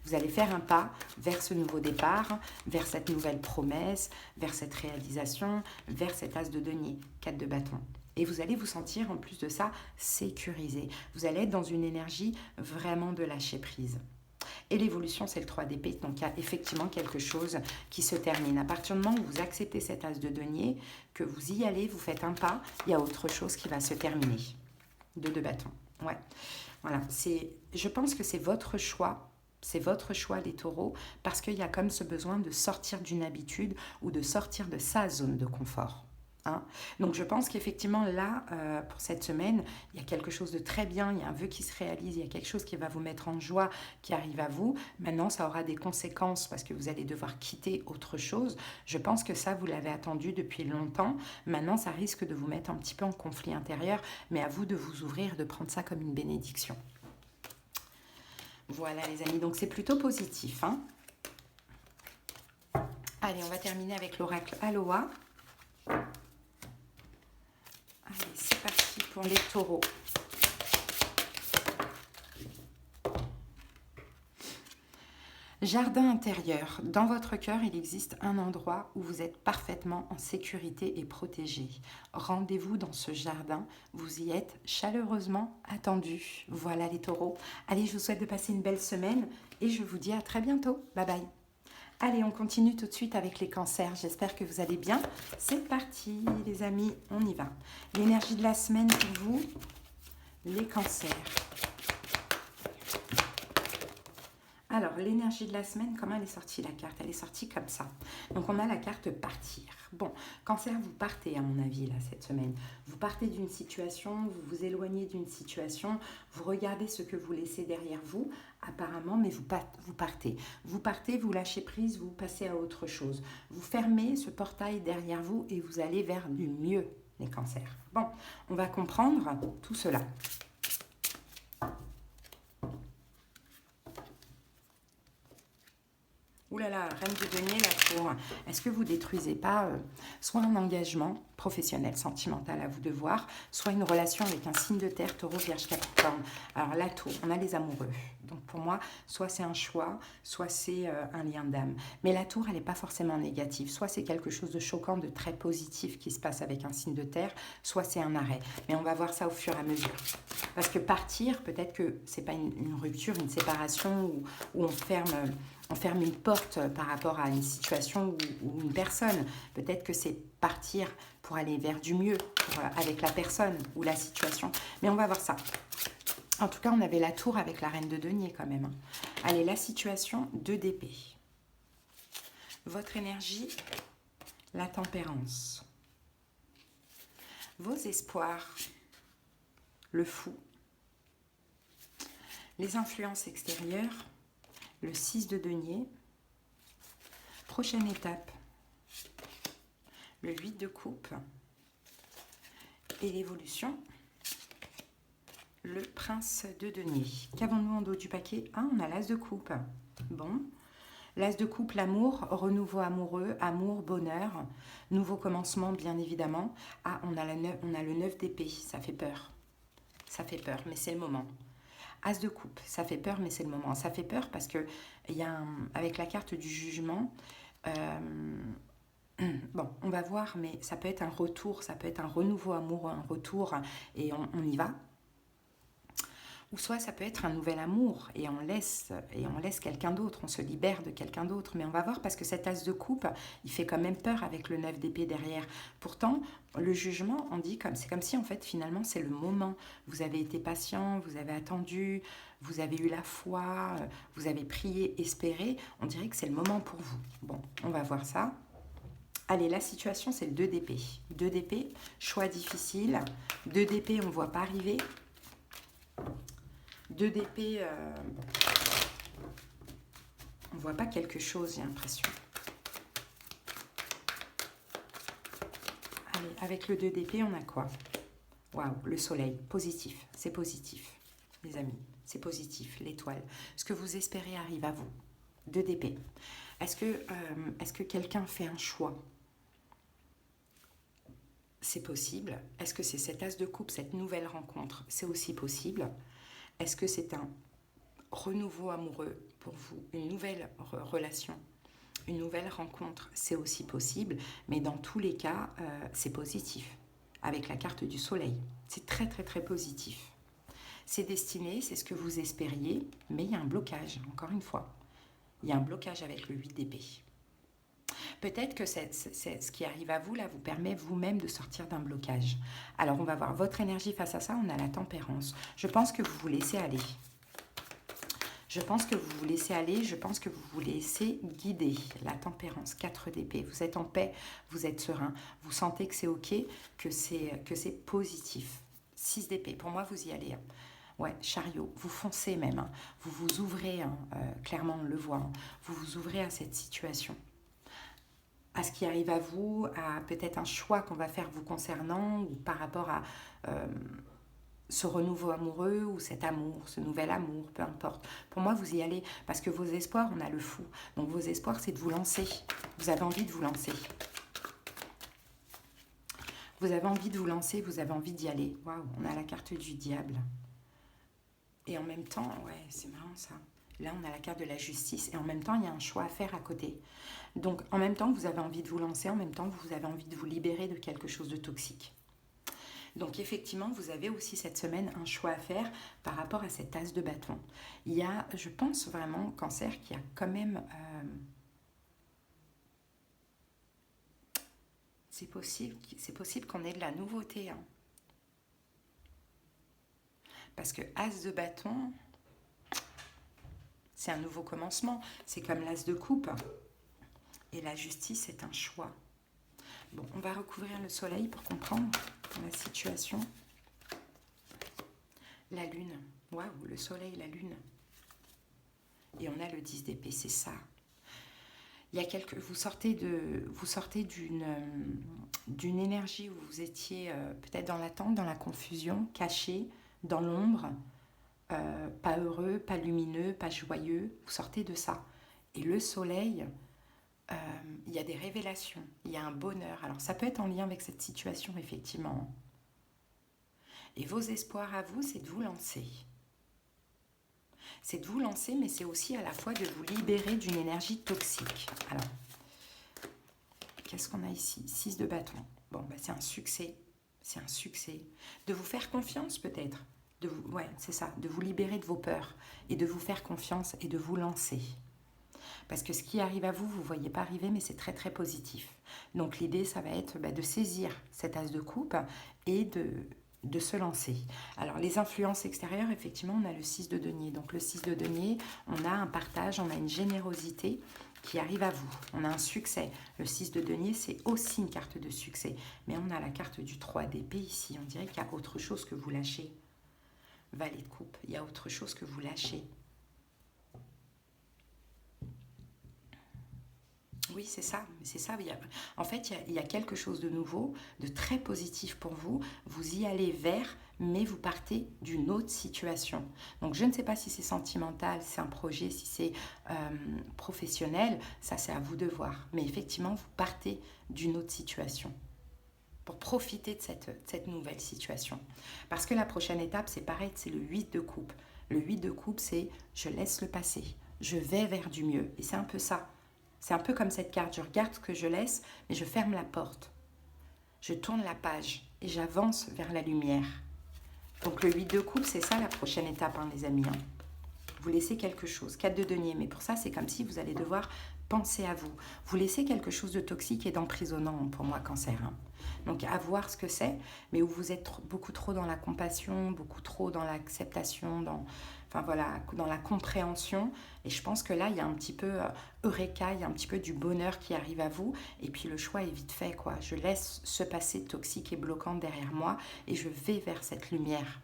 Vous allez faire un pas vers ce nouveau départ, vers cette nouvelle promesse, vers cette réalisation, vers cet as de denier, 4 de bâton. Et vous allez vous sentir, en plus de ça, sécurisé. Vous allez être dans une énergie vraiment de lâcher prise. Et l'évolution, c'est le 3 d'épée. Donc, il y a effectivement quelque chose qui se termine. À partir du moment où vous acceptez cet as de denier, que vous y allez, vous faites un pas, il y a autre chose qui va se terminer. 2 de bâton. Ouais. Voilà. Je pense que c'est votre choix. C'est votre choix, les taureaux, parce qu'il y a comme ce besoin de sortir d'une habitude ou de sortir de sa zone de confort. Donc je pense qu'effectivement là, pour cette semaine, il y a quelque chose de très bien, il y a un vœu qui se réalise, il y a quelque chose qui va vous mettre en joie, qui arrive à vous. Maintenant, ça aura des conséquences parce que vous allez devoir quitter autre chose. Je pense que ça, vous l'avez attendu depuis longtemps. Maintenant, ça risque de vous mettre un petit peu en conflit intérieur, mais à vous de vous ouvrir, de prendre ça comme une bénédiction. Voilà les amis, donc c'est plutôt positif. Allez, on va terminer avec l'oracle Aloha. Allez, c'est parti pour les taureaux. Jardin intérieur. Dans votre cœur, il existe un endroit où vous êtes parfaitement en sécurité et protégé. Rendez-vous dans ce jardin. Vous y êtes chaleureusement attendus. Voilà les taureaux. Allez, je vous souhaite de passer une belle semaine et je vous dis à très bientôt. Bye bye. Allez, on continue tout de suite avec les cancers. J'espère que vous allez bien. C'est parti, les amis, on y va. L'énergie de la semaine pour vous, les cancers. Alors, l'énergie de la semaine, comment elle est sortie la carte? Elle est sortie comme ça. Donc, on a la carte partir. Bon, cancer, vous partez à mon avis là cette semaine. Vous partez d'une situation, vous vous éloignez d'une situation, vous regardez ce que vous laissez derrière vous, apparemment, mais vous partez. Vous partez, vous lâchez prise, vous passez à autre chose. Vous fermez ce portail derrière vous et vous allez vers du mieux, les cancers. Bon, on va comprendre tout cela. Ouh là là, reine de denier, la tour. Est-ce que vous ne détruisez pas soit un engagement professionnel, sentimental à vous de voir, soit une relation avec un signe de terre, taureau, vierge, capricorne. Alors la tour, on a les amoureux. Donc pour moi, soit c'est un choix, soit c'est un lien d'âme. Mais la tour, elle n'est pas forcément négative. Soit c'est quelque chose de choquant, de très positif qui se passe avec un signe de terre, soit c'est un arrêt. Mais on va voir ça au fur et à mesure. Parce que partir, peut-être que ce n'est pas une rupture, une séparation où on ferme une porte par rapport à une situation ou une personne. Peut-être que c'est partir pour aller vers du mieux avec la personne ou la situation. Mais on va voir ça. En tout cas, on avait la tour avec la reine de denier quand même. Allez, la situation, 2 d'épée. Votre énergie, la tempérance. Vos espoirs, le fou. Les influences extérieures, le 6 de denier. Prochaine étape, le 8 de coupe. Et l'évolution, le prince de denier. Qu'avons-nous en dos du paquet? On a l'as de coupe. Bon. L'as de coupe, l'amour, renouveau amoureux, amour, bonheur, nouveau commencement, bien évidemment. On a le 9 d'épée, ça fait peur. Ça fait peur, mais c'est le moment. As de coupe, ça fait peur, mais c'est le moment. Ça fait peur parce que avec la carte du jugement, bon, on va voir, mais ça peut être un retour, ça peut être un renouveau amoureux, un retour, et on y va. Ou soit ça peut être un nouvel amour et on laisse quelqu'un d'autre, on se libère de quelqu'un d'autre. Mais on va voir parce que cet as de coupe, il fait quand même peur avec le 9 d'épée derrière. Pourtant, le jugement, on dit c'est comme si en fait finalement c'est le moment. Vous avez été patient, vous avez attendu, vous avez eu la foi, vous avez prié, espéré. On dirait que c'est le moment pour vous. Bon, on va voir ça. Allez, la situation c'est le 2 d'épée. 2 d'épée, choix difficile. 2 d'épée, on ne voit pas arriver. 2 d'épée, on ne voit pas quelque chose, j'ai l'impression. Allez, avec le 2 d'épée, on a quoi? Waouh, le soleil, positif, c'est positif, les amis, c'est positif, l'étoile. Ce que vous espérez arrive à vous. 2 d'épée. Est-ce que quelqu'un fait un choix? C'est possible. Est-ce que c'est cet as de coupe, cette nouvelle rencontre? C'est aussi possible. Est-ce que c'est un renouveau amoureux pour vous, une nouvelle relation, une nouvelle rencontre? C'est aussi possible, mais dans tous les cas, c'est positif. Avec la carte du soleil, c'est très très très positif. C'est destiné, c'est ce que vous espériez, mais il y a un blocage, encore une fois. Il y a un blocage avec le 8 d'épée. Peut-être que ce qui arrive à vous, là, vous permet vous-même de sortir d'un blocage. Alors, on va voir votre énergie face à ça. On a la tempérance. Je pense que vous vous laissez aller. Je pense que vous vous laissez aller. Je pense que vous vous laissez guider. La tempérance, 4 d'épée. Vous êtes en paix, vous êtes serein. Vous sentez que c'est OK, que c'est positif. 6 d'épée. Pour moi, vous y allez. Ouais, chariot, vous foncez même. Hein. Vous vous ouvrez, clairement, on le voit. Hein. Vous vous ouvrez à cette situation. À ce qui arrive à vous, à peut-être un choix qu'on va faire vous concernant ou par rapport à ce renouveau amoureux ou cet amour, ce nouvel amour, peu importe. Pour moi, vous y allez parce que vos espoirs, on a le fou. Donc vos espoirs, c'est de vous lancer. Vous avez envie de vous lancer. Vous avez envie de vous lancer, vous avez envie d'y aller. Waouh, on a la carte du diable. Et en même temps, ouais, c'est marrant ça. Là, on a la carte de la justice et en même temps, il y a un choix à faire à côté. Donc, en même temps que vous avez envie de vous lancer, en même temps que vous avez envie de vous libérer de quelque chose de toxique. Donc, effectivement, vous avez aussi cette semaine un choix à faire par rapport à cet as de bâton. Il y a, je pense vraiment, Cancer, qu'il y a quand même... c'est possible qu'on ait de la nouveauté. Hein. Parce que as de bâton... c'est un nouveau commencement. C'est comme l'as de coupe. Et la justice, c'est un choix. Bon, on va recouvrir le soleil pour comprendre la situation. La lune. Waouh, le soleil, la lune. Et on a le 10 d'épée, c'est ça. Il y a vous sortez d'une énergie où vous étiez peut-être dans l'attente, dans la confusion, caché, dans l'ombre, pas heureux, pas lumineux, pas joyeux. Vous sortez de ça. Et le soleil... il y a des révélations, il y a un bonheur. Alors ça peut être en lien avec cette situation, effectivement. Et vos espoirs à vous, c'est de vous lancer. C'est de vous lancer, mais c'est aussi à la fois de vous libérer d'une énergie toxique. Alors, qu'est-ce qu'on a ici? 6 de bâton. Bon, bah, c'est un succès. C'est un succès. De vous faire confiance, peut-être. Ouais, c'est ça. De vous libérer de vos peurs et de vous faire confiance et de vous lancer. Parce que ce qui arrive à vous, vous ne voyez pas arriver, mais c'est très très positif. Donc l'idée, ça va être de saisir cet as de coupe et de se lancer. Alors les influences extérieures, effectivement, on a le 6 de denier. Donc le 6 de denier, on a un partage, on a une générosité qui arrive à vous. On a un succès. Le 6 de denier, c'est aussi une carte de succès. Mais on a la carte du 3 d'épée ici. On dirait qu'il y a autre chose que vous lâchez. Valet de coupe, il y a autre chose que vous lâchez. Oui, c'est ça. En fait, il y a quelque chose de nouveau, de très positif pour vous. Vous y allez vers, mais vous partez d'une autre situation. Donc, je ne sais pas si c'est sentimental, si c'est un projet, si c'est professionnel. Ça, c'est à vous de voir. Mais effectivement, vous partez d'une autre situation pour profiter de cette nouvelle situation. Parce que la prochaine étape, c'est pareil, c'est le 8 de coupe. Le 8 de coupe, c'est je laisse le passer. Je vais vers du mieux. Et c'est un peu ça. C'est un peu comme cette carte, je regarde ce que je laisse, mais je ferme la porte. Je tourne la page et j'avance vers la lumière. Donc le 8 de coupe, c'est ça la prochaine étape, hein, les amis. Hein. Vous laissez quelque chose. 4 de denier, mais pour ça, c'est comme si vous allez devoir penser à vous. Vous laissez quelque chose de toxique et d'emprisonnant pour moi, Cancer. Hein. Donc à voir ce que c'est, mais où vous êtes beaucoup trop dans la compassion, beaucoup trop dans l'acceptation, enfin voilà, dans la compréhension. Et je pense que là, il y a un petit peu eureka, il y a un petit peu du bonheur qui arrive à vous. Et puis le choix est vite fait, quoi. Je laisse ce passé toxique et bloquant derrière moi et je vais vers cette lumière.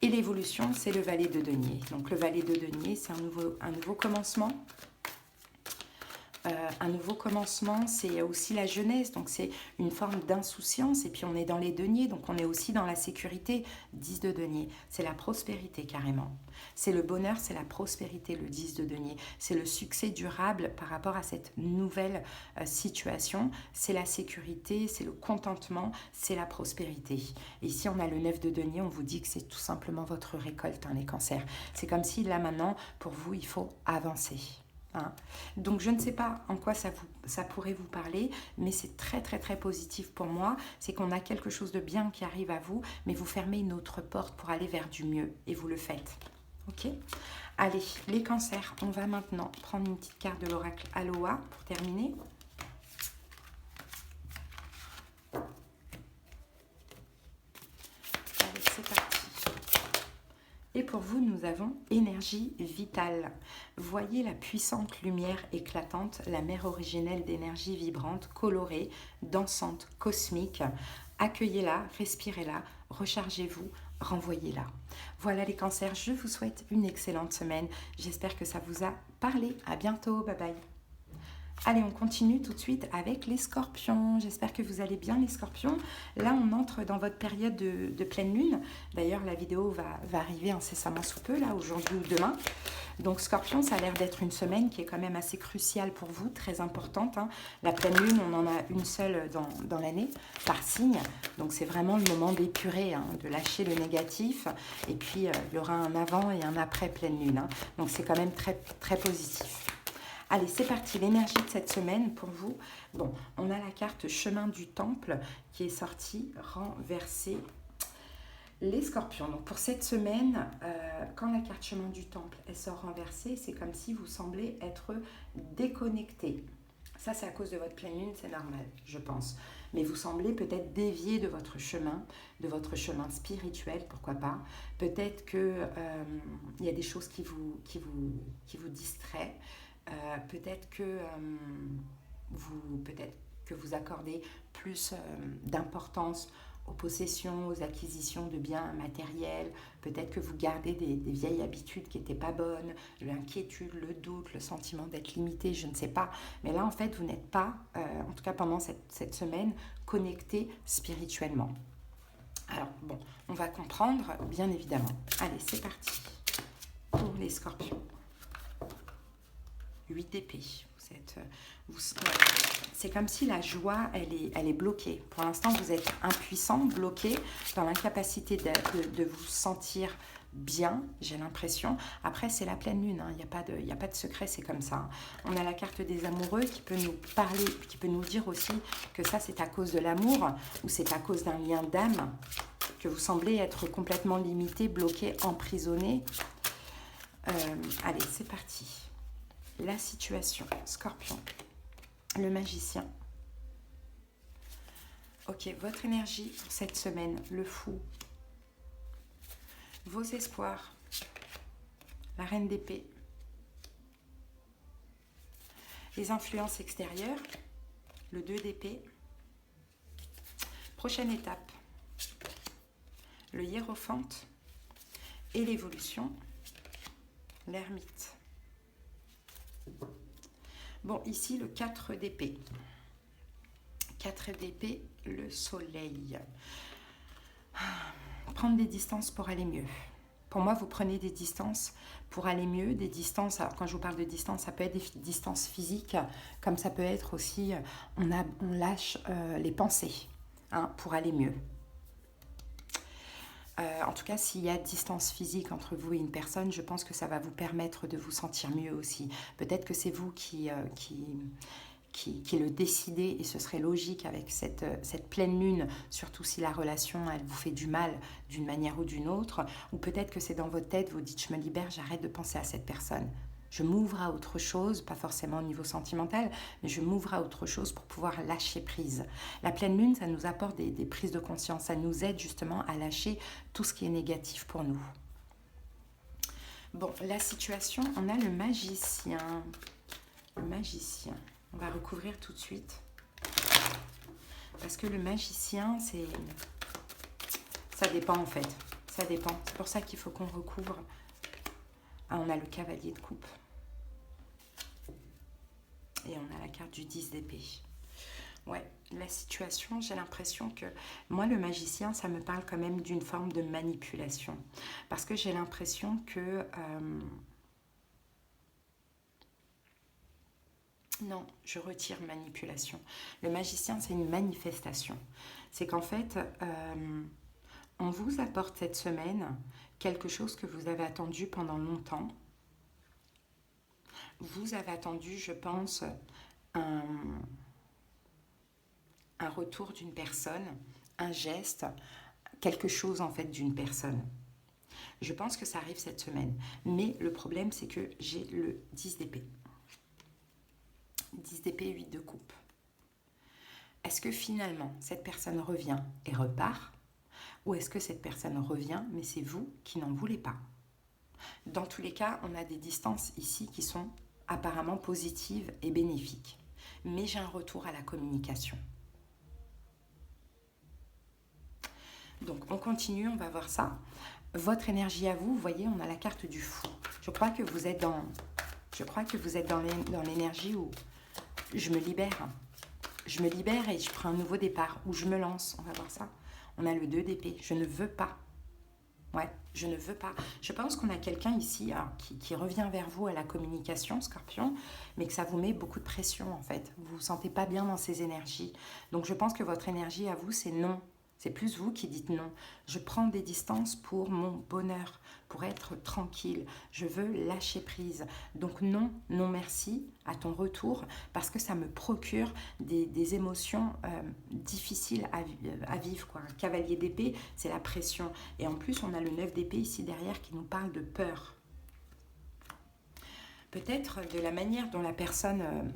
Et l'évolution, c'est le valet de denier. Donc le valet de denier, c'est un nouveau commencement. Un nouveau commencement, c'est aussi la jeunesse, donc c'est une forme d'insouciance, et puis on est dans les deniers, donc on est aussi dans la sécurité. 10 de denier, c'est la prospérité carrément. C'est le bonheur, c'est la prospérité, le 10 de denier. C'est le succès durable par rapport à cette nouvelle situation. C'est la sécurité, c'est le contentement, c'est la prospérité. Et ici, on a le 9 de denier, on vous dit que c'est tout simplement votre récolte, hein, les cancers. C'est comme si là maintenant, pour vous, il faut avancer. Hein. Donc je ne sais pas en quoi ça pourrait vous parler, mais c'est très très très positif pour moi. C'est qu'on a quelque chose de bien qui arrive à vous, mais vous fermez une autre porte pour aller vers du mieux et vous le faites. Ok ? Allez, les cancers, on va maintenant prendre une petite carte de l'oracle Aloha pour terminer. Allez, c'est parti. Et pour vous, nous avons énergie vitale. Voyez la puissante lumière éclatante, la mer originelle d'énergie vibrante, colorée, dansante, cosmique. Accueillez-la, respirez-la, rechargez-vous, renvoyez-la. Voilà les cancers, je vous souhaite une excellente semaine. J'espère que ça vous a parlé. À bientôt, bye bye. Allez, on continue tout de suite avec les scorpions. J'espère que vous allez bien, les scorpions. Là, on entre dans votre période de pleine lune. D'ailleurs, la vidéo va arriver incessamment sous peu, là, aujourd'hui ou demain. Donc, scorpion, ça a l'air d'être une semaine qui est quand même assez cruciale pour vous, très importante. Hein. La pleine lune, on en a une seule dans l'année, par signe. Donc, c'est vraiment le moment d'épurer, hein, de lâcher le négatif. Et puis, il y aura un avant et un après pleine lune. Hein. Donc, c'est quand même très, très positif. Allez, c'est parti, l'énergie de cette semaine pour vous. Bon, on a la carte Chemin du Temple qui est sortie renversée. Les scorpions, donc pour cette semaine, quand la carte Chemin du Temple elle sort renversée, c'est comme si vous semblez être déconnecté. Ça, c'est à cause de votre pleine lune, c'est normal, je pense. Mais vous semblez peut-être dévier de votre chemin spirituel, pourquoi pas. Peut-être qu'il y a des choses qui vous distraient. Peut-être que vous accordez plus d'importance aux possessions, aux acquisitions de biens matériels. Peut-être que vous gardez des vieilles habitudes qui n'étaient pas bonnes, l'inquiétude, le doute, le sentiment d'être limité, je ne sais pas. Mais là, en fait, vous n'êtes pas, en tout cas pendant cette semaine, connecté spirituellement. Alors, bon, on va comprendre, bien évidemment. Allez, c'est parti pour les scorpions. 8 d'épée. C'est comme si la joie, elle est bloquée. Pour l'instant, vous êtes impuissant, bloqué, dans l'incapacité de vous sentir bien, j'ai l'impression. Après, c'est la pleine lune, hein. Il n'y a pas de secret, c'est comme ça. On a la carte des amoureux qui peut nous parler, qui peut nous dire aussi que ça, c'est à cause de l'amour ou c'est à cause d'un lien d'âme, que vous semblez être complètement limité, bloqué, emprisonné. Allez, c'est parti. La situation, Scorpion, le magicien. Ok, votre énergie pour cette semaine, le fou. Vos espoirs, la reine d'épée. Les influences extérieures, le 2 d'épée. Prochaine étape, le hiérophante et l'évolution, l'ermite. Bon, ici, le 4 d'épée. 4 d'épée, le soleil. Prendre des distances pour aller mieux. Pour moi, vous prenez des distances pour aller mieux. Des distances, alors quand je vous parle de distance, ça peut être des distances physiques, comme ça peut être aussi, on lâche les pensées, hein, pour aller mieux. En tout cas, s'il y a distance physique entre vous et une personne, je pense que ça va vous permettre de vous sentir mieux aussi. Peut-être que c'est vous qui qui le décidez, et ce serait logique avec cette pleine lune, surtout si la relation, elle vous fait du mal d'une manière ou d'une autre, ou peut-être que c'est dans votre tête, vous dites, je me libère, j'arrête de penser à cette personne. Je m'ouvre à autre chose, pas forcément au niveau sentimental, mais je m'ouvre à autre chose pour pouvoir lâcher prise. La pleine lune, ça nous apporte des prises de conscience, ça nous aide justement à lâcher tout ce qui est négatif pour nous. Bon, la situation, on a le magicien. Le magicien. On va recouvrir tout de suite. Parce que le magicien, c'est... Ça dépend en fait. Ça dépend. C'est pour ça qu'il faut qu'on recouvre. Ah, on a le cavalier de coupe. Et on a la carte du 10 d'épée. Ouais, la situation, j'ai l'impression que... Moi, le magicien, ça me parle quand même d'une forme de manipulation. Parce que j'ai l'impression que... Non, je retire manipulation. Le magicien, c'est une manifestation. C'est qu'en fait, on vous apporte cette semaine quelque chose que vous avez attendu pendant longtemps. Vous avez attendu, je pense, un retour d'une personne, un geste, quelque chose en fait d'une personne. Je pense que ça arrive cette semaine. Mais le problème, c'est que j'ai le 10 d'épée. 10 d'épée, 8 de coupe. Est-ce que finalement, cette personne revient et repart? Ou est-ce que cette personne revient, mais c'est vous qui n'en voulez pas? Dans tous les cas, on a des distances ici qui sont apparemment positives et bénéfiques. Mais j'ai un retour à la communication. Donc, on continue, on va voir ça. Votre énergie à vous, vous voyez, on a la carte du fou. Je crois que vous êtes dans l'énergie où je me libère. Je me libère et je prends un nouveau départ, où je me lance. On va voir ça. On a le 2 d'épée. Je ne veux pas. Ouais, je ne veux pas. Je pense qu'on a quelqu'un ici qui revient vers vous à la communication, Scorpion, mais que ça vous met beaucoup de pression en fait. Vous vous sentez pas bien dans ces énergies. Donc je pense que votre énergie à vous, c'est non. C'est plus vous qui dites non. Je prends des distances pour mon bonheur, pour être tranquille. Je veux lâcher prise. Donc non, non merci à ton retour, parce que ça me procure des émotions difficiles à vivre, quoi. Un cavalier d'épée, c'est la pression. Et en plus, on a le 9 d'épée ici derrière qui nous parle de peur. Peut-être de la manière dont la personne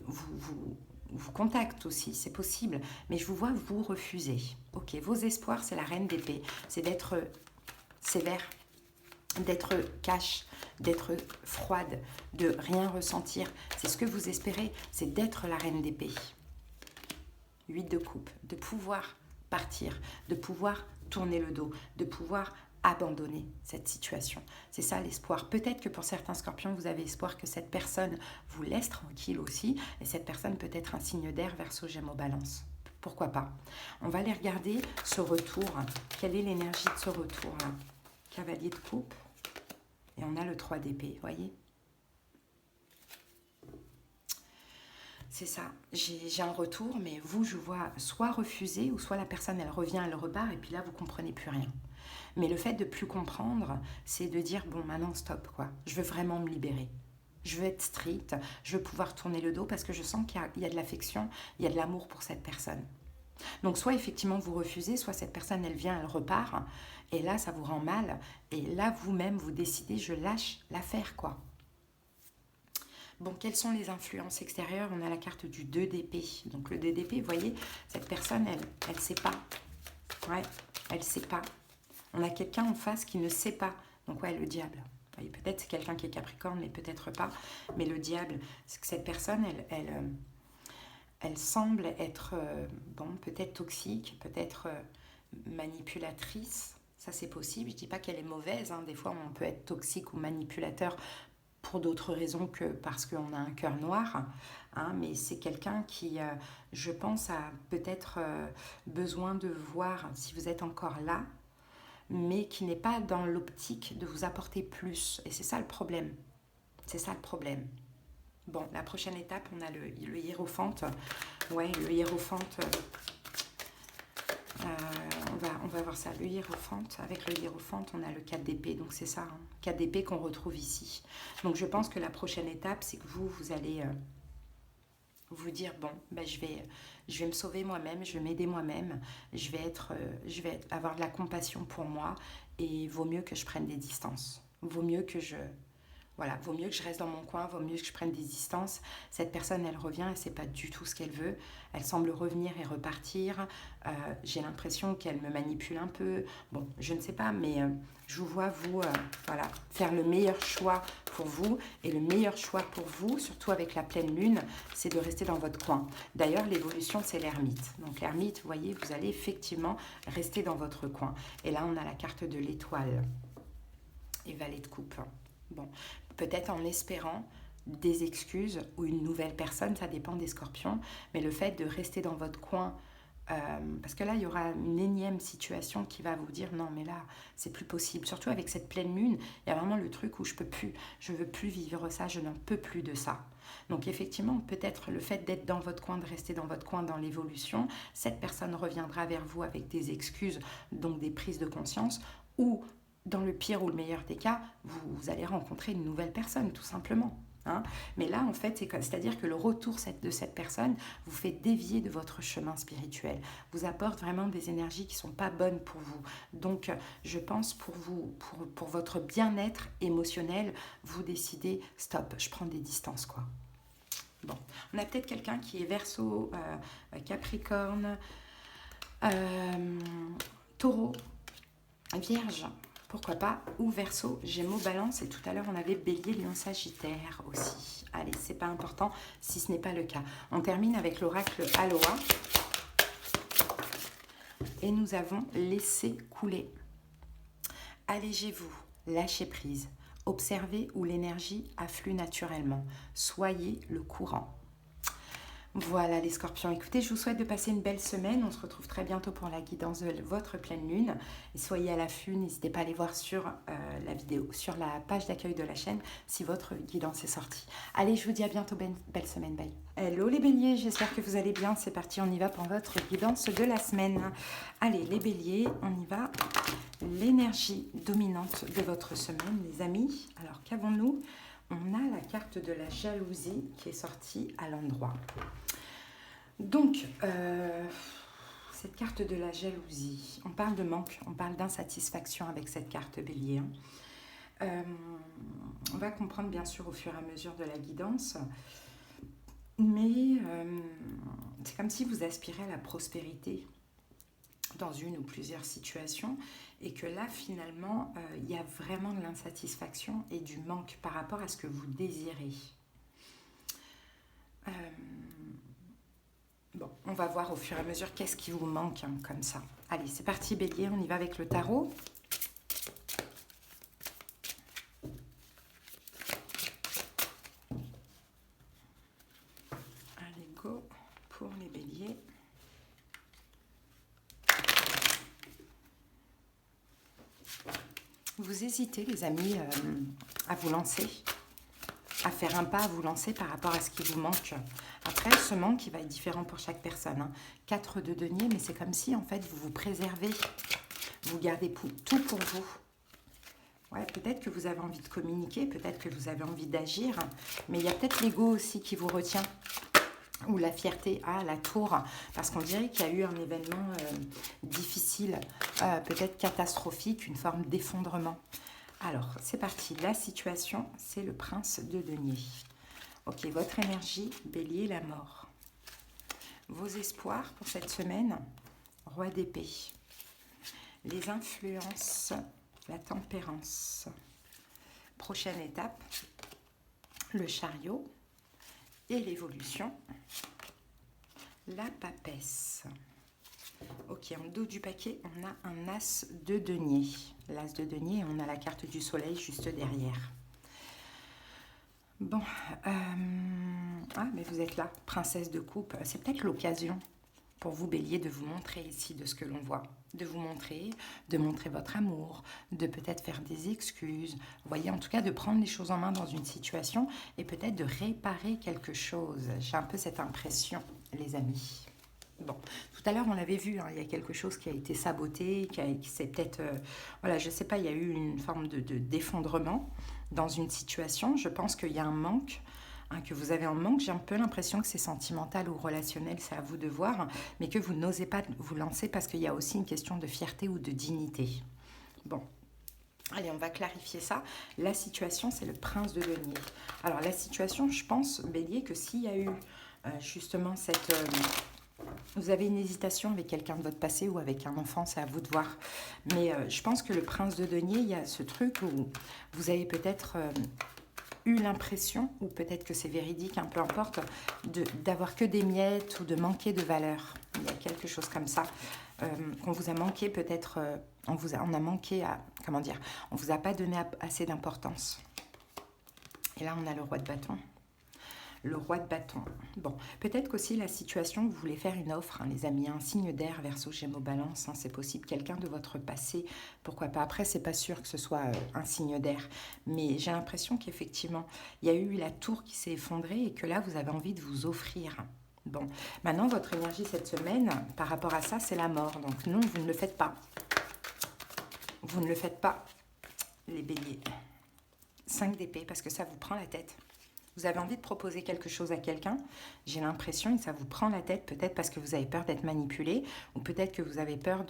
vous contacte aussi, c'est possible, mais je vous vois vous refuser. Ok, vos espoirs, c'est la reine d'épée, c'est d'être sévère, d'être cash, d'être froide, de rien ressentir. C'est ce que vous espérez, c'est d'être la reine d'épée. 8 de coupe, de pouvoir partir, de pouvoir tourner le dos, de pouvoir abandonner cette situation. C'est ça l'espoir. Peut-être que pour certains scorpions, vous avez espoir que cette personne vous laisse tranquille aussi, et cette personne peut être un signe d'air, Verseau, Gémeaux, Balance. Pourquoi pas? On va aller regarder ce retour. Quelle est l'énergie de ce retour-là? Cavalier de coupe. Et on a le 3 d'épée, vous voyez? C'est ça, j'ai un retour, mais vous, je vois soit refuser, ou soit la personne, elle revient, elle repart, et puis là, vous ne comprenez plus rien. Mais le fait de ne plus comprendre, c'est de dire, bon, maintenant, stop, quoi. Je veux vraiment me libérer. Je veux être stricte, je veux pouvoir tourner le dos, parce que je sens qu'il y a de l'affection, il y a de l'amour pour cette personne. Donc, soit effectivement, vous refusez, soit cette personne, elle vient, elle repart, et là, ça vous rend mal, et là, vous-même, vous décidez, je lâche l'affaire, quoi. Bon, quelles sont les influences extérieures? On a la carte du 2 d'épée. Donc le 2 d'épée, vous voyez, cette personne, elle ne sait pas. Ouais, elle ne sait pas. On a quelqu'un en face qui ne sait pas. Donc ouais, le diable. Vous voyez, peut-être c'est quelqu'un qui est Capricorne, mais peut-être pas. Mais le diable, c'est que cette personne, elle semble être, bon, peut-être toxique, peut-être manipulatrice. Ça, c'est possible. Je ne dis pas qu'elle est mauvaise. Hein. Des fois, on peut être toxique ou manipulateur pour d'autres raisons que parce qu'on a un cœur noir, hein, mais c'est quelqu'un qui, je pense, a peut-être besoin de voir si vous êtes encore là, mais qui n'est pas dans l'optique de vous apporter plus. Et c'est ça le problème. C'est ça le problème. Bon, la prochaine étape, on a le hiérophante. Ouais, le hiérophante... on va voir ça, le hiérophante. Avec le hiérophante, on a le 4 d'épée, donc c'est ça, hein, 4 d'épée qu'on retrouve ici. Donc je pense que la prochaine étape, c'est que vous allez vous dire, bon, ben, je vais me sauver moi-même, je vais m'aider moi-même, avoir de la compassion pour moi, et vaut mieux que je prenne des distances. Voilà, vaut mieux que je reste dans mon coin, vaut mieux que je prenne des distances. Cette personne, elle revient et c'est pas du tout ce qu'elle veut. Elle semble revenir et repartir. J'ai l'impression qu'elle me manipule un peu. Bon, je ne sais pas, mais je vous vois, vous, voilà, faire le meilleur choix pour vous. Et le meilleur choix pour vous, surtout avec la pleine lune, c'est de rester dans votre coin. D'ailleurs, l'évolution, c'est l'ermite. Donc l'ermite, vous voyez, vous allez effectivement rester dans votre coin. Et là, on a la carte de l'étoile et valet de coupe. Bon, peut-être en espérant des excuses ou une nouvelle personne, ça dépend des scorpions, mais le fait de rester dans votre coin, parce que là, il y aura une énième situation qui va vous dire non, mais là, c'est plus possible. Surtout avec cette pleine lune, il y a vraiment le truc où je veux plus vivre ça, je n'en peux plus de ça. Donc effectivement, peut-être le fait d'être dans votre coin, de rester dans votre coin dans l'évolution, cette personne reviendra vers vous avec des excuses, donc des prises de conscience, ou dans le pire ou le meilleur des cas, vous allez rencontrer une nouvelle personne, tout simplement. Hein. Mais là, en fait, c'est-à-dire que le retour de cette personne vous fait dévier de votre chemin spirituel, vous apporte vraiment des énergies qui ne sont pas bonnes pour vous. Donc, je pense pour vous, pour votre bien-être émotionnel, vous décidez, stop, je prends des distances, quoi. Bon, on a peut-être quelqu'un qui est Verseau, Capricorne, Taureau, Vierge, pourquoi pas, ou Verseau, Gémeaux, Balance, et tout à l'heure on avait Bélier, Lion, Sagittaire aussi. Allez, c'est pas important si ce n'est pas le cas. On termine avec l'oracle Aloha, et nous avons laissé couler. Allégez-vous, lâchez prise, observez où l'énergie afflue naturellement, soyez le courant. Voilà les scorpions, écoutez, je vous souhaite de passer une belle semaine. On se retrouve très bientôt pour la guidance de votre pleine lune. Et soyez à l'affût, n'hésitez pas à aller voir sur la vidéo, sur la page d'accueil de la chaîne, si votre guidance est sortie. Allez, je vous dis à bientôt, belle semaine, bye. Hello les béliers, j'espère que vous allez bien. C'est parti, on y va pour votre guidance de la semaine. Allez, les béliers, on y va. L'énergie dominante de votre semaine, les amis. Alors, qu'avons-nous ? On a la carte de la jalousie qui est sortie à l'endroit. Donc, cette carte de la jalousie, on parle de manque, on parle d'insatisfaction avec cette carte bélier. On va comprendre bien sûr au fur et à mesure de la guidance, mais c'est comme si vous aspirez à la prospérité dans une ou plusieurs situations et que là finalement il y a vraiment de l'insatisfaction et du manque par rapport à ce que vous désirez. Bon, on va voir au fur et à mesure qu'est-ce qui vous manque hein, comme ça. Allez, c'est parti bélier, on y va avec le tarot. Allez, go pour les béliers. Vous hésitez les amis à vous lancer, à faire un pas, à vous lancer par rapport à ce qui vous manque. Après, ce manque, il va être différent pour chaque personne. Hein. 4 de denier, mais c'est comme si, en fait, vous vous préservez. Vous gardez tout pour vous. Ouais, peut-être que vous avez envie de communiquer, peut-être que vous avez envie d'agir, mais il y a peut-être l'ego aussi qui vous retient. Ou la fierté, la tour, parce qu'on dirait qu'il y a eu un événement difficile, peut-être catastrophique, une forme d'effondrement. Alors, c'est parti. La situation, c'est le prince de denier. Ok, votre énergie, bélier, la mort. Vos espoirs pour cette semaine, roi d'épée. Les influences, la tempérance. Prochaine étape, le chariot et l'évolution, la papesse. Ok, en dos du paquet, on a un as de denier. L'as de denier, on a la carte du soleil juste derrière. Bon, mais vous êtes là, princesse de coupe. C'est peut-être l'occasion pour vous, bélier, de vous montrer ici de ce que l'on voit. De vous montrer, de montrer votre amour, de peut-être faire des excuses. Vous voyez, en tout cas, de prendre les choses en main dans une situation et peut-être de réparer quelque chose. J'ai un peu cette impression, les amis. Bon, tout à l'heure, on l'avait vu, hein, il y a quelque chose qui a été saboté, qui s'est peut-être... voilà, je ne sais pas, il y a eu une forme d'effondrement dans une situation. Je pense qu'il y a un manque hein, que vous avez en manque. J'ai un peu l'impression que c'est sentimental ou relationnel, c'est à vous de voir, hein, mais que vous n'osez pas vous lancer parce qu'il y a aussi une question de fierté ou de dignité. Bon, allez, on va clarifier ça. La situation, c'est le prince de denier. Alors, la situation, je pense, Bélier, que s'il y a eu justement cette... vous avez une hésitation avec quelqu'un de votre passé ou avec un enfant, c'est à vous de voir. Mais je pense que le prince de denier, il y a ce truc où vous avez peut-être eu l'impression, ou peut-être que c'est véridique, peu importe, d'avoir que des miettes ou de manquer de valeur. Il y a quelque chose comme ça, qu'on vous a manqué peut-être, on a manqué à, comment dire, on vous a pas donné assez d'importance. Et là, on a le roi de bâton. Le roi de bâton. Bon, peut-être qu'aussi la situation, vous voulez faire une offre, hein, les amis, un signe d'air, Verseau, Gémeaux, Balance, hein, c'est possible, quelqu'un de votre passé, pourquoi pas. Après, c'est pas sûr que ce soit un signe d'air, mais j'ai l'impression qu'effectivement, il y a eu la tour qui s'est effondrée et que là, vous avez envie de vous offrir. Bon, maintenant, votre énergie cette semaine, par rapport à ça, c'est la mort. Donc non, vous ne le faites pas. Vous ne le faites pas, les béliers. 5 d'épée, parce que ça vous prend la tête. Vous avez envie de proposer quelque chose à quelqu'un, j'ai l'impression que ça vous prend la tête, peut-être parce que vous avez peur d'être manipulé, ou peut-être que vous avez peur